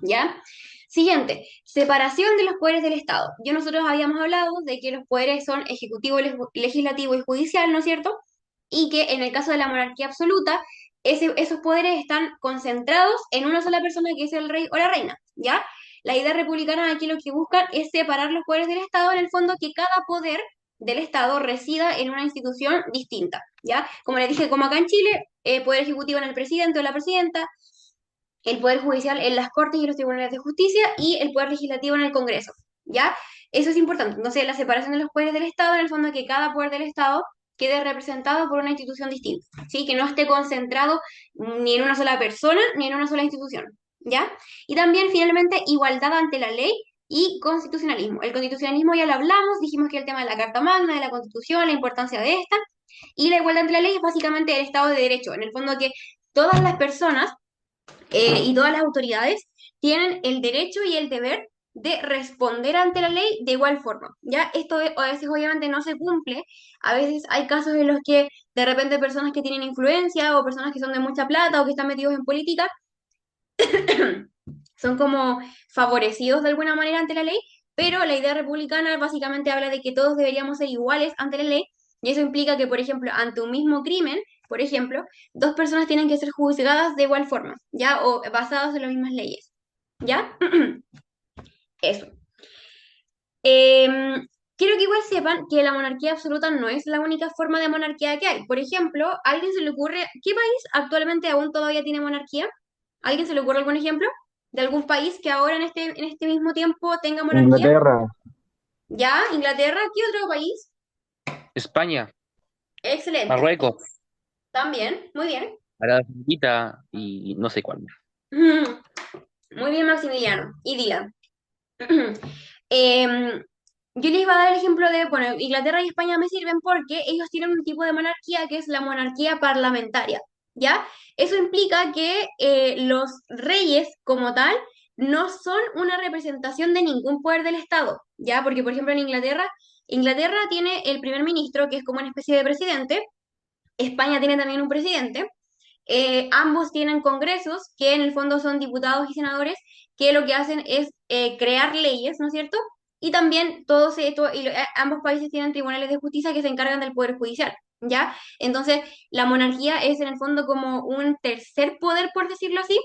¿Ya? Siguiente, separación de los poderes del Estado. Yo nosotros habíamos hablado de que los poderes son ejecutivo, legislativo y judicial, ¿no es cierto? Y que en el caso de la monarquía absoluta, esos poderes están concentrados en una sola persona que es el rey o la reina, ¿ya? La idea republicana aquí lo que buscan es separar los poderes del Estado, en el fondo que cada poder del Estado resida en una institución distinta, ¿ya? Como les dije, como acá en Chile, poder ejecutivo en el presidente o la presidenta, el Poder Judicial en las Cortes y los Tribunales de Justicia y el Poder Legislativo en el Congreso, ¿ya? Eso es importante. Entonces, la separación de los poderes del Estado, en el fondo, que cada poder del Estado quede representado por una institución distinta, ¿sí? Que no esté concentrado ni en una sola persona ni en una sola institución, ¿ya? Y también, finalmente, igualdad ante la ley y constitucionalismo. El constitucionalismo ya lo hablamos, dijimos que el tema de la Carta Magna, de la Constitución, la importancia de esta, y la igualdad ante la ley es básicamente el Estado de Derecho, en el fondo que todas las personas y todas las autoridades tienen el derecho y el deber de responder ante la ley de igual forma. Ya esto a veces obviamente no se cumple, a veces hay casos en los que de repente personas que tienen influencia o personas que son de mucha plata o que están metidos en política son como favorecidos de alguna manera ante la ley, pero la idea republicana básicamente habla de que todos deberíamos ser iguales ante la ley, y eso implica que, por ejemplo, ante un mismo crimen, por ejemplo, dos personas tienen que ser juzgadas de igual forma, ¿ya? O basadas en las mismas leyes, ¿ya? Eso. Quiero que igual sepan que la monarquía absoluta no es la única forma de monarquía que hay. Por ejemplo, ¿a alguien se le ocurre, qué país actualmente aún todavía tiene monarquía? ¿A alguien se le ocurre algún ejemplo de algún país que ahora en este mismo tiempo tenga monarquía? Inglaterra, ¿Ya? ¿Inglaterra? ¿Qué otro país? España, Excelente. Marruecos, También, muy bien. Arabia Saudita y no sé cuál más. Muy bien, Maximiliano. Y Dylan. Em, yo les iba a dar el ejemplo de, bueno, Inglaterra y España me sirven porque ellos tienen un tipo de monarquía que es la monarquía parlamentaria, ¿ya? Eso implica que los reyes como tal no son una representación de ningún poder del Estado, ¿ya? Porque, por ejemplo, en Inglaterra, Inglaterra tiene el primer ministro, que es como una especie de presidente, España tiene también un presidente, ambos tienen congresos que en el fondo son diputados y senadores que lo que hacen es crear leyes, ¿no es cierto? Y también ambos países tienen tribunales de justicia que se encargan del poder judicial, ¿ya? Entonces, la monarquía es en el fondo como un tercer poder, por decirlo así,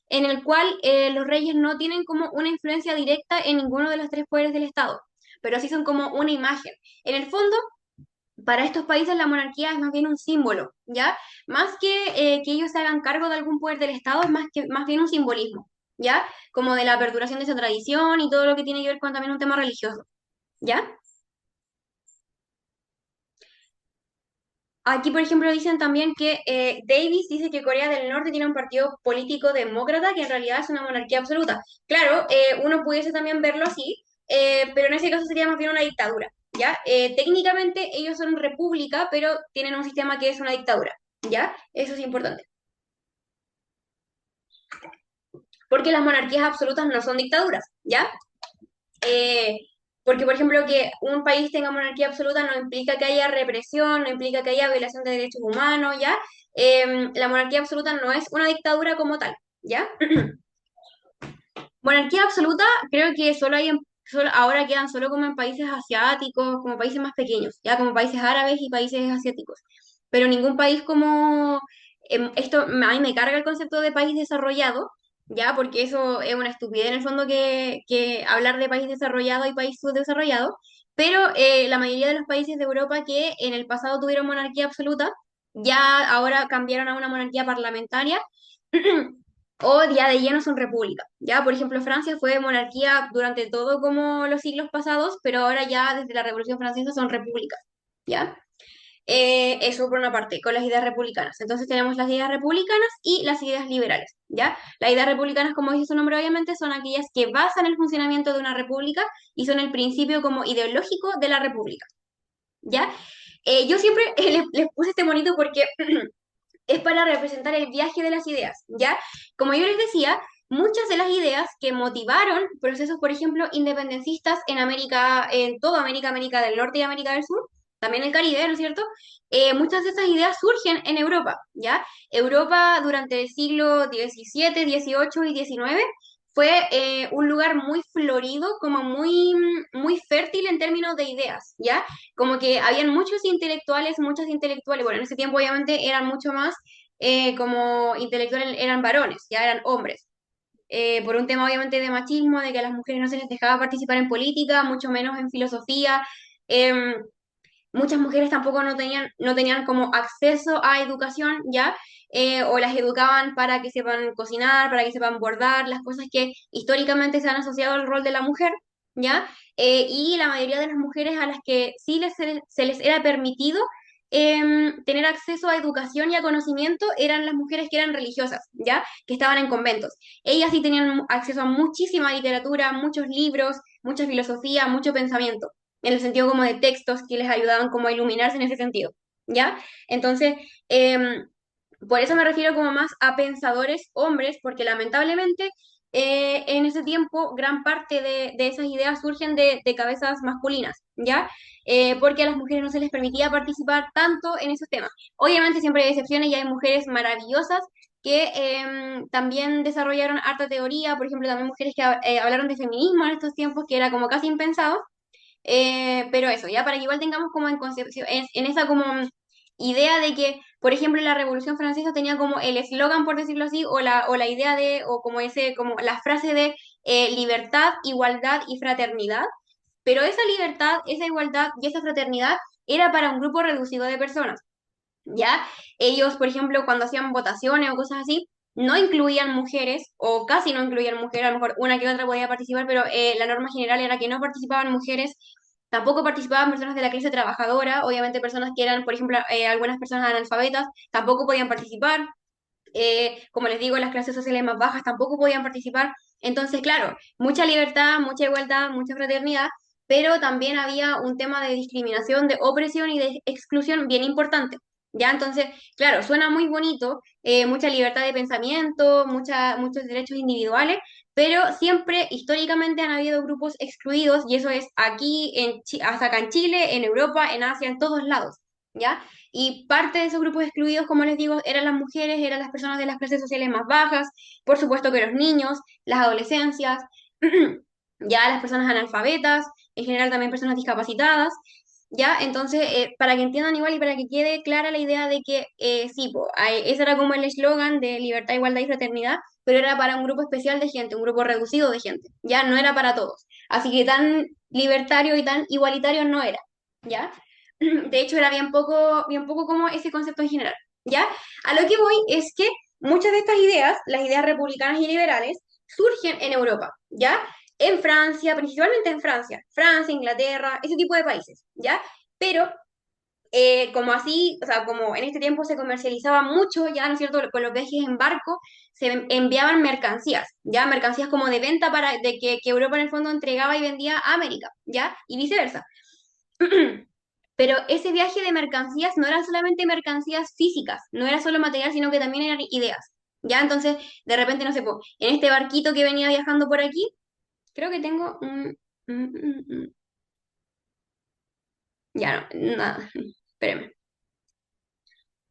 en el cual los reyes no tienen como una influencia directa en ninguno de los tres poderes del Estado, pero sí son como una imagen. En el fondo, para estos países la monarquía es más bien un símbolo, ¿ya? Más que ellos se hagan cargo de algún poder del Estado, es más bien un simbolismo, ¿ya? Como de la perduración de esa tradición y todo lo que tiene que ver con también un tema religioso, ¿ya? Aquí, por ejemplo, dicen también que Davis dice que Corea del Norte tiene un partido político demócrata que en realidad es una monarquía absoluta. Claro, uno pudiese también verlo así, pero en ese caso sería más bien una dictadura, ¿ya? Técnicamente ellos son república, pero tienen un sistema que es una dictadura, ¿ya? Eso es importante. Porque las monarquías absolutas no son dictaduras, ¿ya? Eh, Porque, por ejemplo, que un país tenga monarquía absoluta no implica que haya represión, no implica que haya violación de derechos humanos, ¿ya? La monarquía absoluta no es una dictadura como tal, ¿ya? Monarquía absoluta, creo que solo hay ahora quedan solo como en países asiáticos, como países más pequeños, ya como países árabes y países asiáticos. Pero ningún país como esto a mí me carga el concepto de país desarrollado, ya, porque eso es una estupidez en el fondo que hablar de país desarrollado y país subdesarrollado. Pero la mayoría de los países de Europa que en el pasado tuvieron monarquía absoluta, ya ahora cambiaron a una monarquía parlamentaria. O ya de lleno son república. Ya, por ejemplo, Francia fue monarquía durante todo como los siglos pasados, pero ahora ya desde la Revolución Francesa son repúblicas. ¿Ya? Eso por una parte, con las ideas republicanas. Entonces tenemos las ideas republicanas y las ideas liberales, ¿ya? Las ideas republicanas, como dice su nombre, obviamente, son aquellas que basan el funcionamiento de una república y son el principio como ideológico de la república, ¿ya? Yo siempre les puse este monito porque es para representar el viaje de las ideas, ¿ya? Como yo les decía, muchas de las ideas que motivaron procesos, por ejemplo, independencistas en América, en toda América, América del Norte y América del Sur, también el Caribe, ¿no es cierto? Muchas de esas ideas surgen en Europa, ¿ya? Europa durante el siglo XVII, XVIII y XIX fue un lugar muy florido, como muy, muy fértil en términos de ideas, ¿ya? Como que habían muchos intelectuales, muchas intelectuales, bueno, en ese tiempo obviamente eran mucho más como intelectuales, eran varones, ya eran hombres. Por un tema obviamente de machismo, de que a las mujeres no se les dejaba participar en política, mucho menos en filosofía. Em, Muchas mujeres tampoco no tenían como acceso a educación, ¿ya? O las educaban para que sepan cocinar, para que sepan bordar, las cosas que históricamente se han asociado al rol de la mujer, ¿ya? Y la mayoría de las mujeres a las que sí se les era permitido tener acceso a educación y a conocimiento eran las mujeres que eran religiosas, ¿ya? Que estaban en conventos. Ellas sí tenían acceso a muchísima literatura, muchos libros, mucha filosofía, mucho pensamiento en el sentido como de textos que les ayudaban como a iluminarse en ese sentido, ¿ya? Entonces, por eso me refiero como más a pensadores hombres, porque lamentablemente en ese tiempo gran parte de esas ideas surgen de cabezas masculinas, ¿ya? Porque a las mujeres no se les permitía participar tanto en esos temas. Obviamente siempre hay excepciones y hay mujeres maravillosas que también desarrollaron harta teoría, por ejemplo, también mujeres que hablaron de feminismo en estos tiempos, que era como casi impensado, pero eso, ya para que igual tengamos como en concepción, en esa como idea de que, por ejemplo, la Revolución Francesa tenía como el eslogan, por decirlo así, o la idea de, o como ese, como la frase de libertad, igualdad y fraternidad, pero esa libertad, esa igualdad y esa fraternidad era para un grupo reducido de personas. ¿Ya? Ellos, por ejemplo, cuando hacían votaciones o cosas así, no incluían mujeres, o casi no incluían mujeres, a lo mejor una que otra podía participar, pero la norma general era que no participaban mujeres, tampoco participaban personas de la clase trabajadora, obviamente personas que eran, por ejemplo, algunas personas analfabetas, tampoco podían participar, como les digo, las clases sociales más bajas tampoco podían participar. Entonces, claro, mucha libertad, mucha igualdad, mucha fraternidad, pero también había un tema de discriminación, de opresión y de exclusión bien importante. ¿Ya? Entonces, claro, suena muy bonito, mucha libertad de pensamiento, muchos derechos individuales, pero siempre históricamente han habido grupos excluidos y eso es aquí, hasta acá en Chile, en Europa, en Asia, en todos lados. ¿Ya? Y parte de esos grupos excluidos, como les digo, eran las mujeres, eran las personas de las clases sociales más bajas, por supuesto que los niños, las adolescencias, ya las personas analfabetas, en general también personas discapacitadas, ya, entonces, para que entiendan igual y para que quede clara la idea de que sí, ese era como el eslogan de libertad, igualdad y fraternidad, pero era para un grupo especial de gente, un grupo reducido de gente, ya, no era para todos. Así que tan libertario y tan igualitario no era, ¿ya? De hecho, era bien poco como ese concepto en general, ¿ya? A lo que voy es que muchas de estas ideas, las ideas republicanas y liberales, surgen en Europa, ¿ya? En Francia, principalmente en Francia, Francia, Inglaterra, ese tipo de países, ¿ya? Pero como así, o sea, como en este tiempo se comercializaba mucho, ya, ¿no es cierto? Con los viajes en barco se enviaban mercancías, ya, mercancías como de venta de que Europa en el fondo entregaba y vendía a América, ya, y viceversa. Pero ese viaje de mercancías no eran solamente mercancías físicas, no era solo material, sino que también eran ideas. Ya, entonces, de repente, no sé, en este barquito que venía viajando por aquí, creo que tengo ya no, nada, espérame.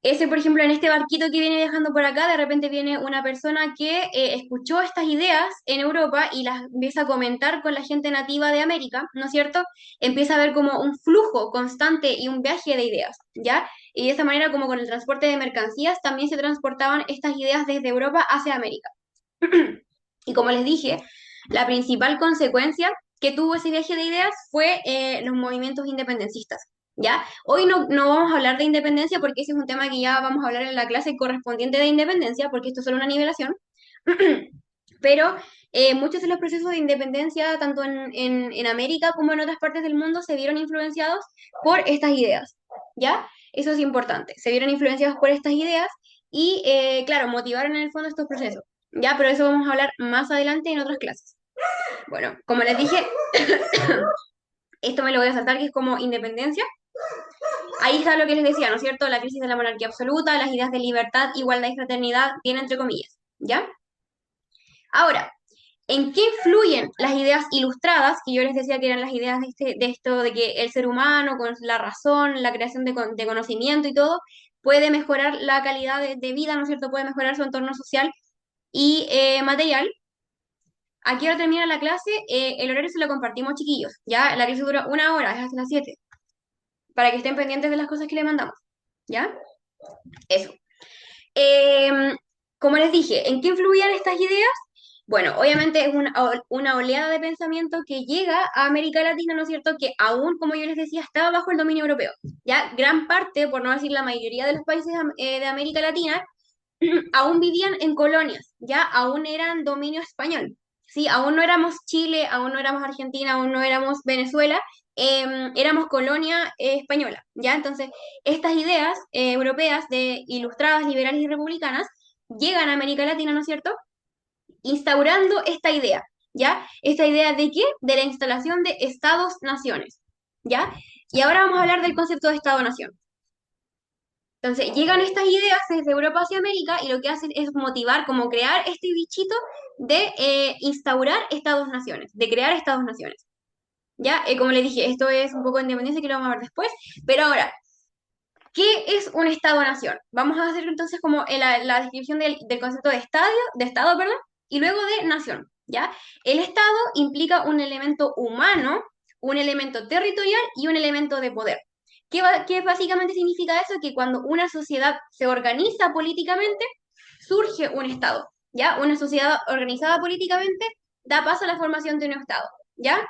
Ese, por ejemplo, en este barquito que viene viajando por acá, de repente viene una persona que escuchó estas ideas en Europa y las empieza a comentar con la gente nativa de América, ¿no es cierto? Empieza a ver como un flujo constante y un viaje de ideas, ¿ya? Y de esa manera, como con el transporte de mercancías, también se transportaban estas ideas desde Europa hacia América. Y como les dije, la principal consecuencia que tuvo ese viaje de ideas fue los movimientos independencistas. ¿Ya? Hoy no vamos a hablar de independencia porque ese es un tema que ya vamos a hablar en la clase correspondiente de independencia, porque esto es solo una nivelación. Pero muchos de los procesos de independencia, tanto en América como en otras partes del mundo, se vieron influenciados por estas ideas. ¿Ya? Eso es importante. Se vieron influenciados por estas ideas y, claro, motivaron en el fondo estos procesos. Ya, pero eso vamos a hablar más adelante en otras clases. Bueno, como les dije, esto me lo voy a saltar, que es como independencia. Ahí está lo que les decía, ¿no es cierto? La crisis de la monarquía absoluta, las ideas de libertad, igualdad y fraternidad, bien entre comillas, ¿ya? Ahora, ¿en qué influyen las ideas ilustradas, que yo les decía que eran las ideas de esto, de que el ser humano, con la razón, la creación de conocimiento y todo, puede mejorar la calidad de vida, ¿no es cierto? Puede mejorar su entorno social y material. Aquí ahora termina la clase, el horario se lo compartimos, chiquillos, ¿ya? La clase dura 1 hora, es hasta las 7, para que estén pendientes de las cosas que le mandamos, ¿ya? Eso. Em, Como les dije, ¿en qué influían estas ideas? Bueno, obviamente es una oleada de pensamiento que llega a América Latina, ¿no es cierto? Que aún, como yo les decía, estaba bajo el dominio europeo. Ya gran parte, por no decir la mayoría de los países de América Latina, aún vivían en colonias, ya aún eran dominio español. Sí, aún no éramos Chile, aún no éramos Argentina, aún no éramos Venezuela, éramos colonia española, ¿ya? Entonces, estas ideas europeas de ilustradas, liberales y republicanas llegan a América Latina, ¿no es cierto? Instaurando esta idea, ¿ya? ¿Esta idea de qué? De la instalación de estados-naciones, ¿ya? Y ahora vamos a hablar del concepto de Estado-nación. Entonces, llegan estas ideas desde Europa hacia América y lo que hacen es motivar, como crear este bichito de instaurar estados-naciones, de crear estados-naciones. Ya, como les dije, esto es un poco de independencia que lo vamos a ver después, pero ahora, ¿qué es un estado-nación? Vamos a hacer entonces como la descripción del concepto de estado, perdón, y luego de nación, ¿ya? El estado implica un elemento humano, un elemento territorial y un elemento de poder. ¿Qué básicamente significa eso? Que cuando una sociedad se organiza políticamente, surge un estado, ¿ya? Una sociedad organizada políticamente da paso a la formación de un estado, ¿ya?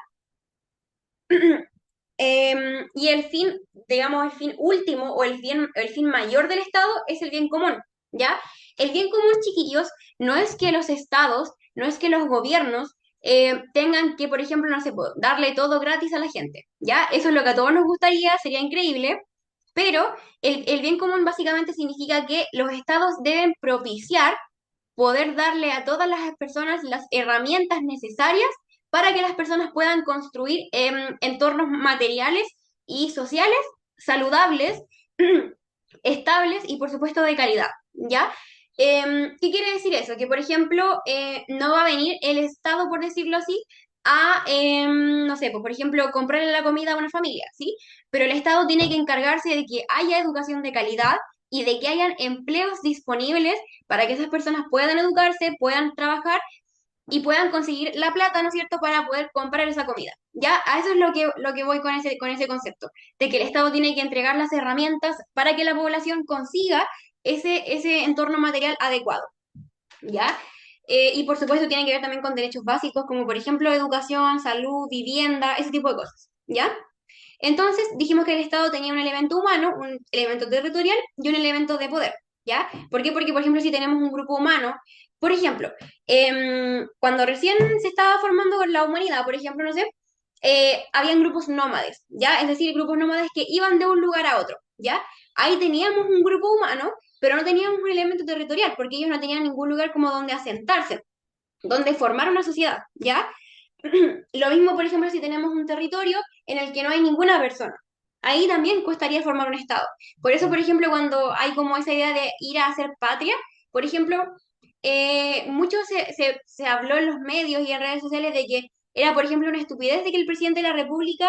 Y el fin, digamos, el fin último o el fin mayor del Estado es el bien común, ¿ya? El bien común, chiquillos, no es que los estados, no es que los gobiernos tengan que, por ejemplo, no sé, darle todo gratis a la gente, ¿ya? Eso es lo que a todos nos gustaría, sería increíble, pero el bien común básicamente significa que los estados deben propiciar poder darle a todas las personas las herramientas necesarias para que las personas puedan construir entornos materiales y sociales saludables, estables y por supuesto de calidad, ¿ya? ¿Qué quiere decir eso? Que por ejemplo no va a venir el Estado, por decirlo así, a, no sé, pues por ejemplo, comprarle la comida a una familia, ¿sí? Pero el Estado tiene que encargarse de que haya educación de calidad y de que hayan empleos disponibles para que esas personas puedan educarse, puedan trabajar y puedan conseguir la plata, ¿no es cierto?, para poder comprar esa comida. Ya, a eso es lo que voy con ese concepto, de que el Estado tiene que entregar las herramientas para que la población consiga ese entorno material adecuado, ¿ya? Y por supuesto tiene que ver también con derechos básicos, como por ejemplo educación, salud, vivienda, ese tipo de cosas, ¿ya? Entonces, dijimos que el Estado tenía un elemento humano, un elemento territorial y un elemento de poder, ¿ya? ¿Por qué? Porque, por ejemplo, si tenemos un grupo humano, por ejemplo, cuando recién se estaba formando la humanidad, por ejemplo, no sé, habían grupos nómades, ¿ya? Es decir, grupos nómades que iban de un lugar a otro, ¿ya? Ahí teníamos un grupo humano, pero no teníamos un elemento territorial, porque ellos no tenían ningún lugar como donde asentarse, donde formar una sociedad, ¿ya? Lo mismo, por ejemplo, si tenemos un territorio en el que no hay ninguna persona. Ahí también costaría formar un Estado. Por eso, por ejemplo, cuando hay como esa idea de ir a hacer patria, por ejemplo, mucho se habló en los medios y en redes sociales de que era, por ejemplo, una estupidez de que el presidente de la República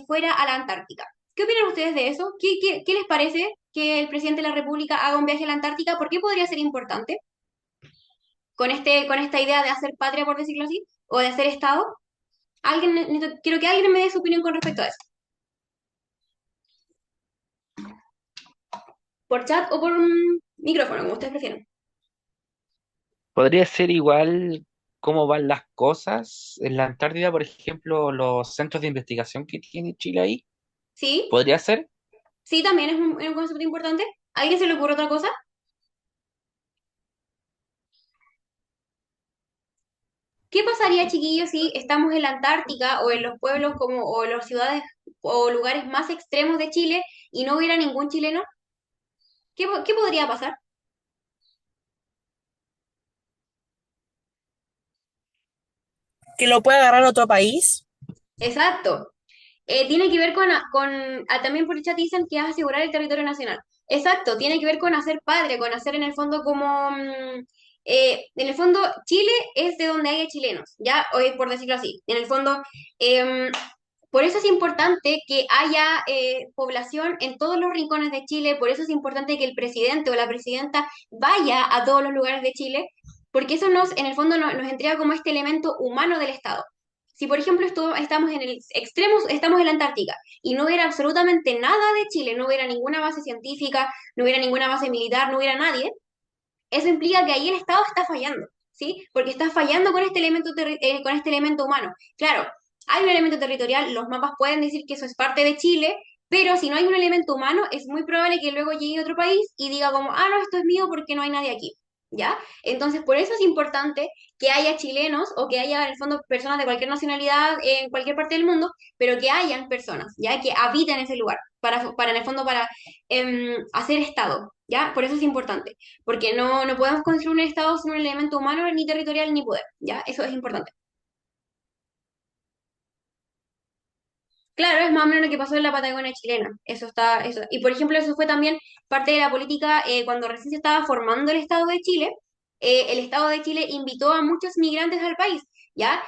fuera a la Antártica. ¿Qué opinan ustedes de eso? ¿Qué les parece que el presidente de la República haga un viaje a la Antártica? ¿Por qué podría ser importante con esta idea de hacer patria, por decirlo así, o de hacer Estado? Quiero que alguien me dé su opinión con respecto a eso. Por chat o por un micrófono, como ustedes prefieran. Podría ser igual cómo van las cosas en la Antártida, por ejemplo, los centros de investigación que tiene Chile ahí. ¿Sí? ¿Podría ser? Sí, también es un concepto importante. ¿A alguien se le ocurre otra cosa? ¿Qué pasaría, chiquillos, si estamos en la Antártica o en los pueblos como, o en las ciudades o lugares más extremos de Chile y no hubiera ningún chileno? ¿Qué podría pasar? Que lo pueda agarrar otro país. Exacto. Tiene que ver también por el chat dicen que es asegurar el territorio nacional. Exacto, tiene que ver con hacer padre, con hacer en el fondo como, en el fondo Chile es de donde haya chilenos, ya, hoy por decirlo así. En el fondo, em, por eso es importante que haya población en todos los rincones de Chile, por eso es importante que el presidente o la presidenta vaya a todos los lugares de Chile, porque eso en el fondo nos entrega como este elemento humano del Estado. Si, por ejemplo, estamos en el extremo, estamos en la Antártica y no hubiera absolutamente nada de Chile, no hubiera ninguna base científica, no hubiera ninguna base militar, no hubiera nadie, eso implica que ahí el Estado está fallando, ¿sí? Porque está fallando con este elemento humano. Claro, hay un elemento territorial, los mapas pueden decir que eso es parte de Chile, pero si no hay un elemento humano, es muy probable que luego llegue otro país y diga como, ah, no, esto es mío porque no hay nadie aquí, ¿ya? Entonces, por eso es importante que haya chilenos o que haya, en el fondo, personas de cualquier nacionalidad en cualquier parte del mundo, pero que hayan personas, ¿ya? Que habiten ese lugar, en el fondo, para hacer Estado, ¿ya? Por eso es importante porque no podemos construir un Estado sin un elemento humano, ni territorial, ni poder, ¿ya? Eso es importante. Claro, es más o menos lo que pasó en la Patagonia chilena. Eso. Y por ejemplo, eso fue también parte de la política cuando recién se estaba formando el Estado de Chile. El Estado de Chile invitó a muchos migrantes al país, ¿ya?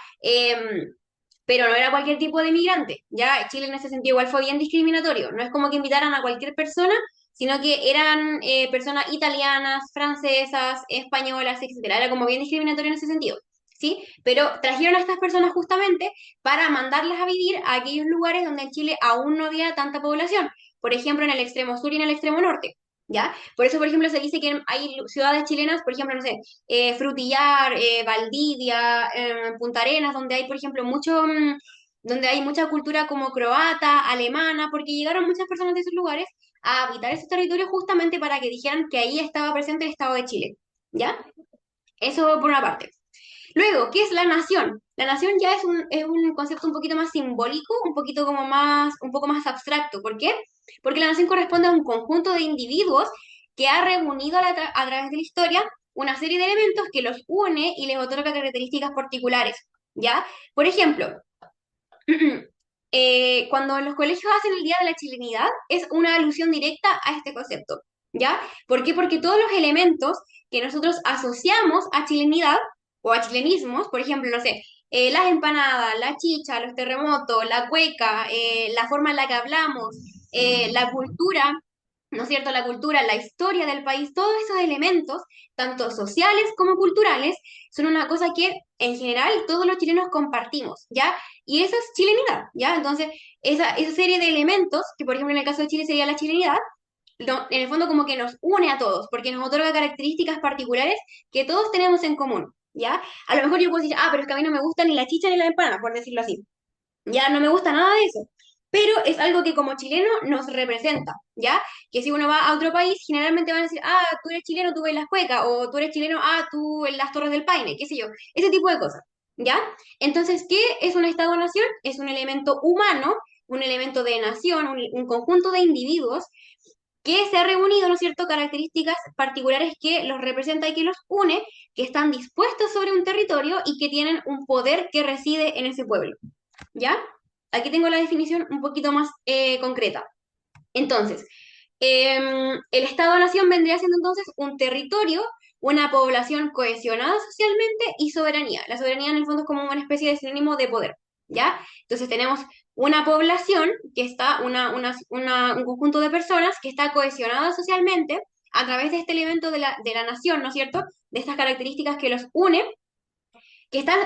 Pero no era cualquier tipo de migrante, ¿ya? Chile en ese sentido igual fue bien discriminatorio. No es como que invitaran a cualquier persona, sino que eran personas italianas, francesas, españolas, etcétera. Era como bien discriminatorio en ese sentido. ¿Sí? Pero trajeron a estas personas justamente para mandarlas a vivir a aquellos lugares donde en Chile aún no había tanta población, por ejemplo, en el extremo sur y en el extremo norte, ¿ya? Por eso, por ejemplo, se dice que hay ciudades chilenas, por ejemplo, no sé, Frutillar, Valdivia, Punta Arenas, donde hay, por ejemplo, donde hay mucha cultura como croata, alemana, porque llegaron muchas personas de esos lugares a habitar esos territorios justamente para que dijeran que ahí estaba presente el Estado de Chile, ¿ya? Eso por una parte. Luego, ¿qué es la nación? La nación ya es un concepto un poquito más simbólico, un poco más abstracto. ¿Por qué? Porque la nación corresponde a un conjunto de individuos que ha reunido a través de la historia una serie de elementos que los une y les otorga características particulares. ¿Ya? Por ejemplo, cuando los colegios hacen el Día de la Chilenidad, es una alusión directa a este concepto. ¿Ya? ¿Por qué? Porque todos los elementos que nosotros asociamos a chilenidad o a chilenismos, por ejemplo, no sé, las empanadas, la chicha, los terremotos, la cueca, la forma en la que hablamos, la cultura, ¿no es cierto? La cultura, la historia del país, todos esos elementos, tanto sociales como culturales, son una cosa que en general todos los chilenos compartimos, ¿ya? Y eso es chilenidad, ¿ya? Entonces, esa serie de elementos, que por ejemplo en el caso de Chile sería la chilenidad, en el fondo como que nos une a todos, porque nos otorga características particulares que todos tenemos en común, ¿ya? A lo mejor yo puedo decir, ah, pero es que a mí no me gusta ni la chicha ni la empanada, por decirlo así. Ya no me gusta nada de eso. Pero es algo que como chileno nos representa, ¿ya? Que si uno va a otro país, generalmente van a decir, ah, tú eres chileno, tú ves las cuecas, o tú eres chileno, ah, tú en las Torres del Paine, qué sé yo, ese tipo de cosas, ¿ya? Entonces, ¿qué es un Estado-nación? Es un elemento humano, un elemento de nación, un conjunto de individuos que se ha reunido, ¿no es cierto?, características particulares que los representa y que los une, que están dispuestos sobre un territorio y que tienen un poder que reside en ese pueblo. ¿Ya? Aquí tengo la definición un poquito más concreta. Entonces, el Estado-Nación vendría siendo entonces un territorio, una población cohesionada socialmente y soberanía. La soberanía en el fondo es como una especie de sinónimo de poder, ¿ya? Entonces tenemos una población que está, un conjunto de personas que está cohesionada socialmente a través de este elemento de la nación, ¿no es cierto? De estas características que los unen, que están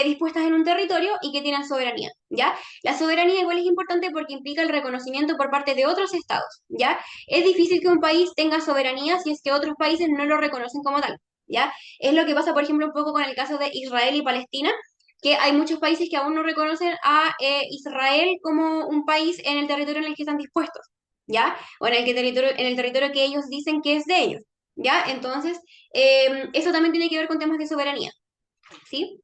dispuestas en un territorio y que tienen soberanía, ¿ya? La soberanía igual es importante porque implica el reconocimiento por parte de otros estados, ¿ya? Es difícil que un país tenga soberanía si es que otros países no lo reconocen como tal, ¿ya? Es lo que pasa, por ejemplo, un poco con el caso de Israel y Palestina, que hay muchos países que aún no reconocen a Israel como un país en el territorio en el que están dispuestos, ¿ya? O en el territorio que ellos dicen que es de ellos, ¿ya? Entonces, eso también tiene que ver con temas de soberanía. ¿Sí?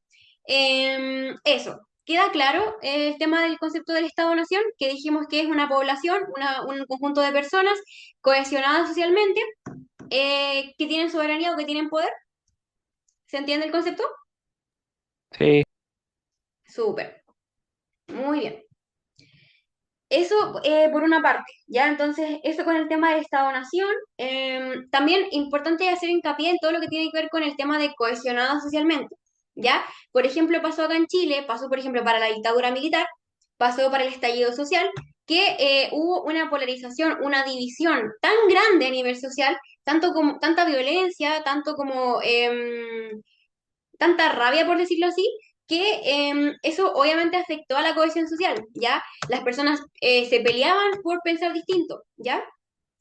Eso. ¿Queda claro el tema del concepto del Estado-Nación? Que dijimos que es una población, un conjunto de personas cohesionadas socialmente, que tienen soberanía o que tienen poder. ¿Se entiende el concepto? Sí, Súper. Muy bien. Eso por una parte, ¿ya? Entonces, eso con el tema del Estado-Nación. También importante hacer hincapié en todo lo que tiene que ver con el tema de cohesionado socialmente, ¿ya? Por ejemplo, pasó acá en Chile, pasó por ejemplo para la dictadura militar, pasó para el estallido social, que hubo una polarización, una división tan grande a nivel social, tanto como, tanta violencia, tanto como tanta rabia, por decirlo así, que eso obviamente afectó a la cohesión social, ¿ya? Las personas se peleaban por pensar distinto, ¿ya?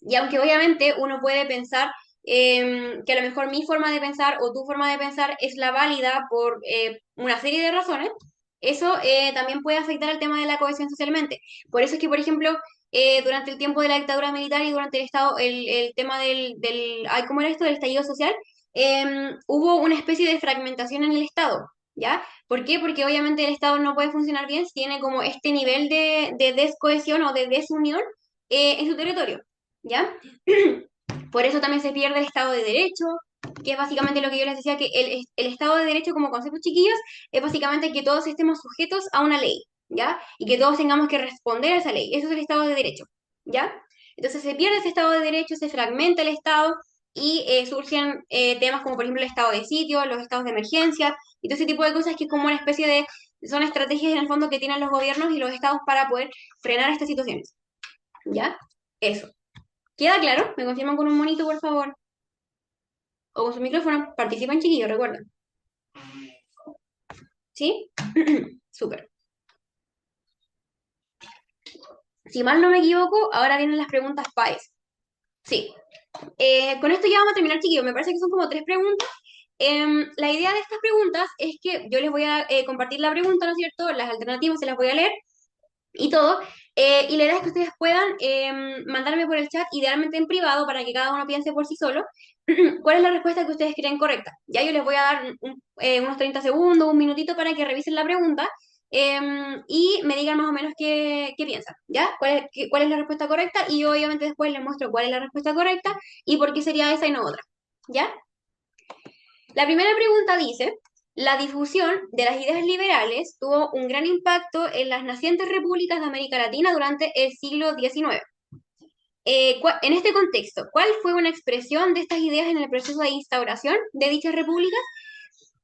Y aunque obviamente uno puede pensar que a lo mejor mi forma de pensar o tu forma de pensar es la válida por una serie de razones, eso también puede afectar al tema de la cohesión socialmente. Por eso es que, por ejemplo, durante el tiempo de la dictadura militar y durante el Estado, el tema ay, ¿cómo era esto? Del estallido social, hubo una especie de fragmentación en el Estado, ¿ya? ¿Por qué? Porque obviamente el Estado no puede funcionar bien si tiene como este nivel de descohesión o de desunión en su territorio, ¿ya? Por eso también se pierde el Estado de Derecho, que es básicamente lo que yo les decía, que el Estado de Derecho como concepto, chiquillos, es básicamente que todos estemos sujetos a una ley, ¿ya? Y que todos tengamos que responder a esa ley. Eso es el Estado de Derecho, ¿ya? Entonces se pierde ese Estado de Derecho, se fragmenta el Estado y surgen temas como por ejemplo el estado de sitio, los estados de emergencia y todo ese tipo de cosas que es como una especie de, son estrategias en el fondo que tienen los gobiernos y los estados para poder frenar estas situaciones, ¿ya? Eso. ¿Queda claro? ¿Me confirman con un monito, por favor? O con su micrófono. Participan, chiquillos, recuerden. ¿Sí? Súper. Si mal no me equivoco, ahora vienen las preguntas PAES. Sí. Con esto ya vamos a terminar, chiquillos. Me parece que son como tres preguntas. La idea de estas preguntas es que yo les voy a compartir la pregunta, ¿no es cierto? Las alternativas se las voy a leer y todo. Y la idea es que ustedes puedan mandarme por el chat, idealmente en privado, para que cada uno piense por sí solo, cuál es la respuesta que ustedes creen correcta. Ya yo les voy a dar unos 30 segundos, un minutito para que revisen la pregunta y me digan más o menos qué piensan, ¿ya? Cuál es la respuesta correcta? Y yo obviamente después les muestro cuál es la respuesta correcta y por qué sería esa y no otra, ¿ya? La primera pregunta dice, la difusión de las ideas liberales tuvo un gran impacto en las nacientes repúblicas de América Latina durante el siglo XIX. En este contexto, ¿cuál fue una expresión de estas ideas en el proceso de instauración de dichas repúblicas?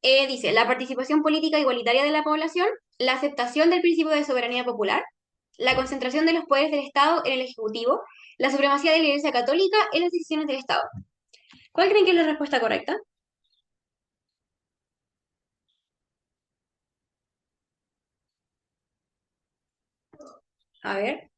Dice, la participación política igualitaria de la población, la aceptación del principio de soberanía popular, la concentración de los poderes del Estado en el Ejecutivo, la supremacía de la Iglesia Católica en las decisiones del Estado. ¿Cuál creen que es la respuesta correcta? A ver.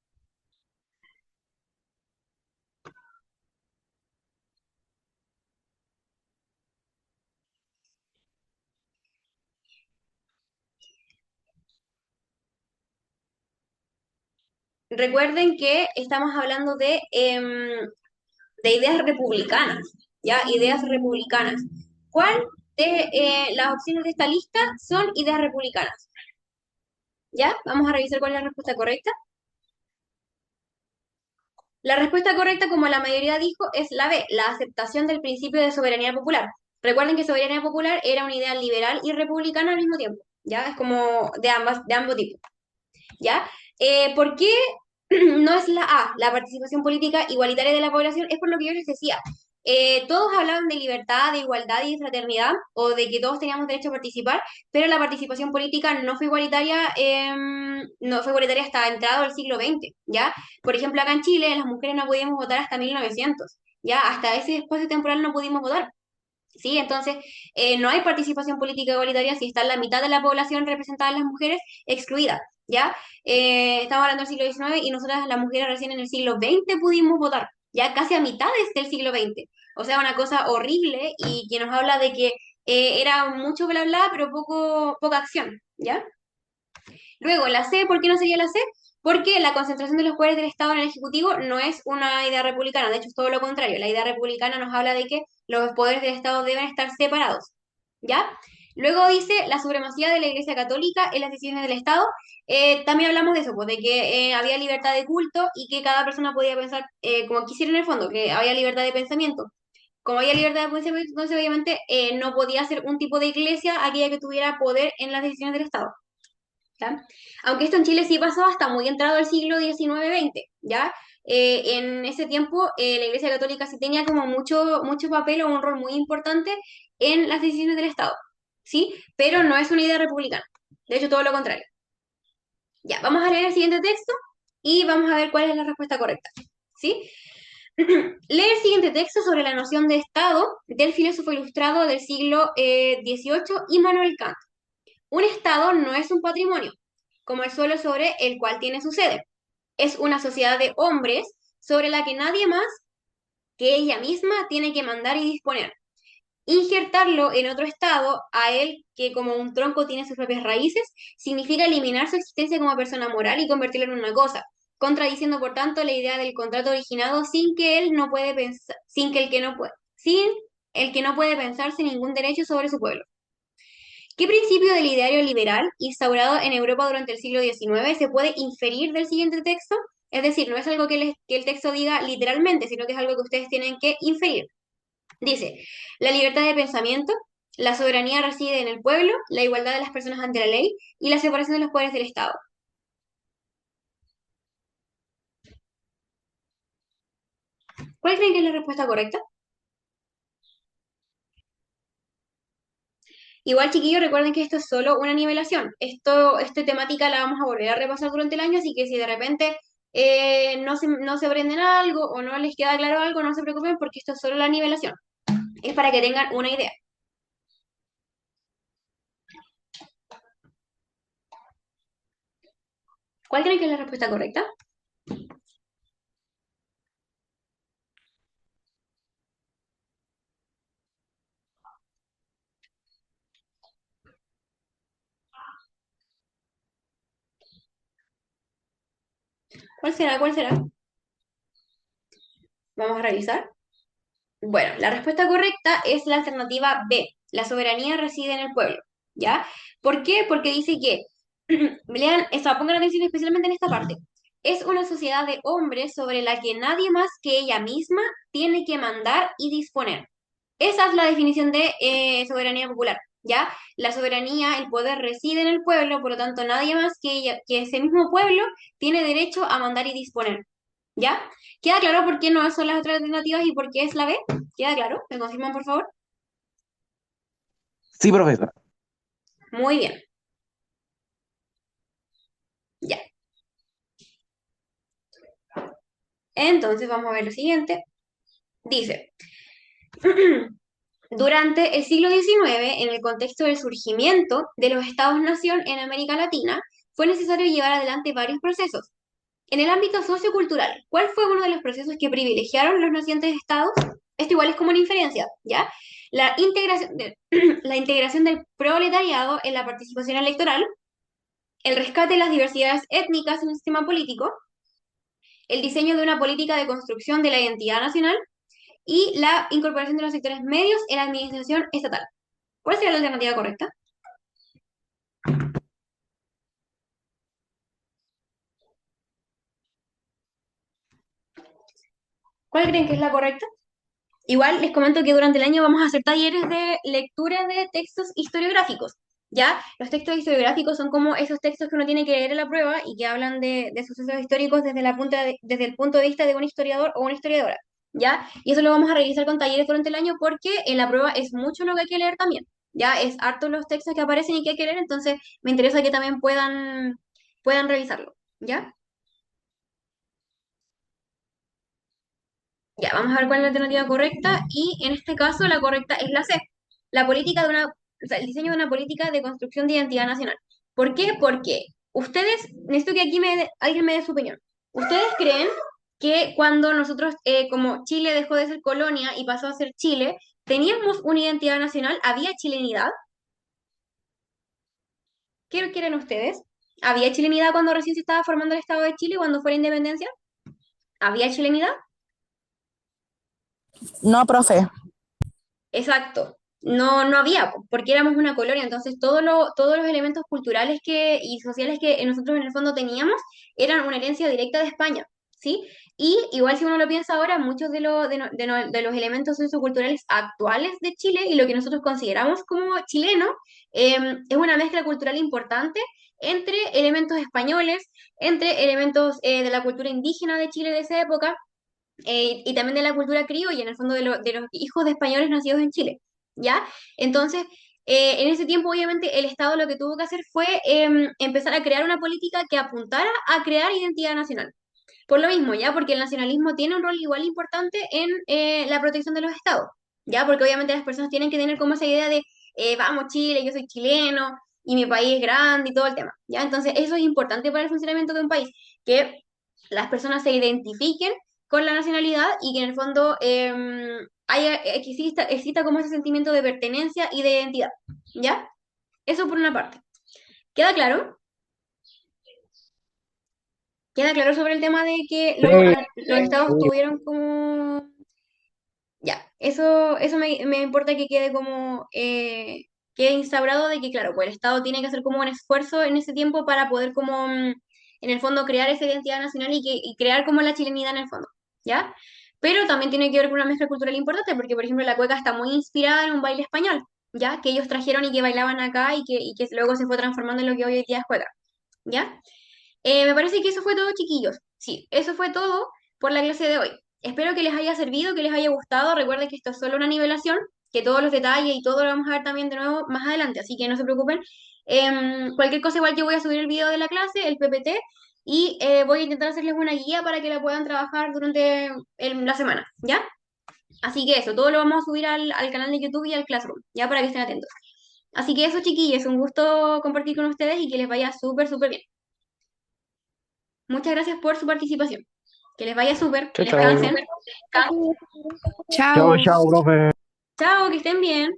Recuerden que estamos hablando de ideas republicanas, ¿ya? Ideas republicanas. ¿Cuál de las opciones de esta lista son ideas republicanas? ¿Ya? Vamos a revisar cuál es la respuesta correcta. La respuesta correcta, como la mayoría dijo, es la B, la aceptación del principio de soberanía popular. Recuerden que soberanía popular era una idea liberal y republicana al mismo tiempo, ¿ya? Es como de ambos tipos, ¿ya? ¿Por qué no es la A, la participación política igualitaria de la población? Es por lo que yo les decía. Todos hablaban de libertad, de igualdad y de fraternidad, o de que todos teníamos derecho a participar, pero la participación política no fue igualitaria hasta entrado el siglo XX, ¿ya? Por ejemplo, acá en Chile las mujeres no podíamos votar hasta 1900, ¿ya? Hasta ese espacio temporal no pudimos votar. ¿Sí? Entonces, no hay participación política igualitaria si está la mitad de la población representada en las mujeres excluida, ¿ya? Estamos hablando del siglo XIX y nosotras las mujeres recién en el siglo XX pudimos votar, ya casi a mitades del siglo XX. O sea, una cosa horrible y que nos habla de que era mucho bla bla, pero poca acción, ¿ya? Luego, la C, ¿por qué no sería la C? Porque la concentración de los poderes del Estado en el Ejecutivo no es una idea republicana, de hecho es todo lo contrario. La idea republicana nos habla de que los poderes del Estado deben estar separados, ¿ya? Luego dice la supremacía de la Iglesia Católica en las decisiones del Estado. También hablamos de eso, pues, de que había libertad de culto y que cada persona podía pensar como quisiera en el fondo, que había libertad de pensamiento. Como había libertad de pensamiento, entonces obviamente no podía ser un tipo de iglesia aquella que tuviera poder en las decisiones del Estado. ¿Ya? Aunque esto en Chile sí pasó hasta muy entrado el siglo XIX-XX, ¿ya? En ese tiempo la Iglesia Católica sí tenía como mucho papel o un rol muy importante en las decisiones del Estado, ¿sí? Pero no es una idea republicana, de hecho todo lo contrario. Ya, vamos a leer el siguiente texto y vamos a ver cuál es la respuesta correcta, ¿sí? Lee el siguiente texto sobre la noción de Estado del filósofo ilustrado del siglo XVIII, Immanuel Kant. Un Estado no es un patrimonio, como el suelo sobre el cual tiene su sede. Es una sociedad de hombres sobre la que nadie más que ella misma tiene que mandar y disponer. Injertarlo en otro Estado, a él que como un tronco tiene sus propias raíces, significa eliminar su existencia como persona moral y convertirlo en una cosa, contradiciendo por tanto la idea del contrato originado sin que él no puede pensar, sin el que no puede pensarse ningún derecho sobre su pueblo. ¿Qué principio del ideario liberal, instaurado en Europa durante el siglo XIX, se puede inferir del siguiente texto? Es decir, no es algo que el texto diga literalmente, sino que es algo que ustedes tienen que inferir. Dice, la libertad de pensamiento, la soberanía reside en el pueblo, la igualdad de las personas ante la ley y la separación de los poderes del Estado. ¿Cuál creen que es la respuesta correcta? Igual, chiquillos, recuerden que esto es solo una nivelación. Esta temática la vamos a volver a repasar durante el año, así que si de repente no se aprenden algo o no les queda claro algo, no se preocupen porque esto es solo la nivelación. Es para que tengan una idea. ¿Cuál creen que es la respuesta correcta? ¿Cuál será? ¿Cuál será? Vamos a revisar. Bueno, la respuesta correcta es la alternativa B. La soberanía reside en el pueblo. ¿Ya? ¿Por qué? Porque dice que, lean, pongan atención especialmente en esta parte. Es una sociedad de hombres sobre la que nadie más que ella misma tiene que mandar y disponer. Esa es la definición de soberanía popular. ¿Ya? La soberanía, el poder reside en el pueblo, por lo tanto nadie más que ese mismo pueblo tiene derecho a mandar y disponer. ¿Ya? ¿Queda claro por qué no son las otras alternativas y por qué es la B? ¿Queda claro? ¿Me confirman, por favor? Sí, profesor. Muy bien. Ya. Entonces vamos a ver lo siguiente. Dice, durante el siglo XIX, en el contexto del surgimiento de los estados-nación en América Latina, fue necesario llevar adelante varios procesos. En el ámbito sociocultural, ¿cuál fue uno de los procesos que privilegiaron los nacientes estados? Esto igual es como una inferencia, ¿ya? La integración del proletariado en la participación electoral, el rescate de las diversidades étnicas en el sistema político, el diseño de una política de construcción de la identidad nacional y la incorporación de los sectores medios en la administración estatal. ¿Cuál sería la alternativa correcta? ¿Cuál creen que es la correcta? Igual les comento que durante el año vamos a hacer talleres de lectura de textos historiográficos. ¿Ya? Los textos historiográficos son como esos textos que uno tiene que leer en la prueba y que hablan de sucesos históricos desde el punto de vista de un historiador o una historiadora. ¿ya? Y eso lo vamos a revisar con talleres durante el año porque en la prueba es mucho lo que hay que leer también, ¿ya? Es harto los textos que aparecen y que hay que leer, entonces me interesa que también puedan revisarlo, ¿ya? Ya, vamos a ver cuál es la alternativa correcta y en este caso la correcta es la C, la política de una, o sea, el diseño de una política de construcción de identidad nacional. ¿Por qué? Porque ustedes, necesito que aquí alguien me dé su opinión. ¿Ustedes creen que cuando nosotros, como Chile dejó de ser colonia y pasó a ser Chile, teníamos una identidad nacional? ¿Había chilenidad? ¿Qué quieren ustedes? ¿Había chilenidad cuando recién se estaba formando el Estado de Chile, cuando fue la independencia? ¿Había chilenidad? No, profe. Exacto. No, no había, porque éramos una colonia, entonces todos los elementos culturales y sociales que nosotros en el fondo teníamos eran una herencia directa de España, ¿sí? Y igual si uno lo piensa ahora, muchos de los elementos socioculturales actuales de Chile y lo que nosotros consideramos como chileno, es una mezcla cultural importante entre elementos españoles, entre elementos de la cultura indígena de Chile de esa época y también de la cultura criolla, en el fondo de los hijos de españoles nacidos en Chile, ¿ya? Entonces, en ese tiempo, obviamente, el Estado lo que tuvo que hacer fue empezar a crear una política que apuntara a crear identidad nacional. Por lo mismo, ¿ya? Porque el nacionalismo tiene un rol igual importante en la protección de los estados, ¿ya? Porque obviamente las personas tienen que tener como esa idea de, vamos Chile, yo soy chileno y mi país es grande y todo el tema, ¿ya? Entonces, eso es importante para el funcionamiento de un país, que las personas se identifiquen con la nacionalidad y que en el fondo exista como ese sentimiento de pertenencia y de identidad, ¿ya? Eso por una parte. ¿Queda claro? ¿Queda claro sobre el tema de que los estados tuvieron como... Ya, eso me importa que quede como... quede instaurado de que, claro, pues el Estado tiene que hacer como un esfuerzo en ese tiempo para poder como, en el fondo, crear esa identidad nacional y crear como la chilenidad en el fondo, ¿ya? Pero también tiene que ver con una mezcla cultural importante, porque, por ejemplo, la cueca está muy inspirada en un baile español, ¿ya? Que ellos trajeron y que bailaban acá y que luego se fue transformando en lo que hoy en día es cueca, ¿ya? Me parece que eso fue todo, chiquillos. Sí, eso fue todo por la clase de hoy. Espero que les haya servido, que les haya gustado. Recuerden que esto es solo una nivelación, que todos los detalles y todo lo vamos a ver también de nuevo más adelante, así que no se preocupen. Cualquier cosa, igual yo voy a subir el video de la clase, el PPT, y voy a intentar hacerles una guía para que la puedan trabajar durante la semana, ¿ya? Así que eso, todo lo vamos a subir al canal de YouTube y al Classroom, ya para que estén atentos. Así que eso, chiquillos, un gusto compartir con ustedes y que les vaya súper, súper bien. Muchas gracias por su participación. Que les vaya súper, Chao, descansen. chao. Chao, Chao. chao, profe. Chao, que estén bien.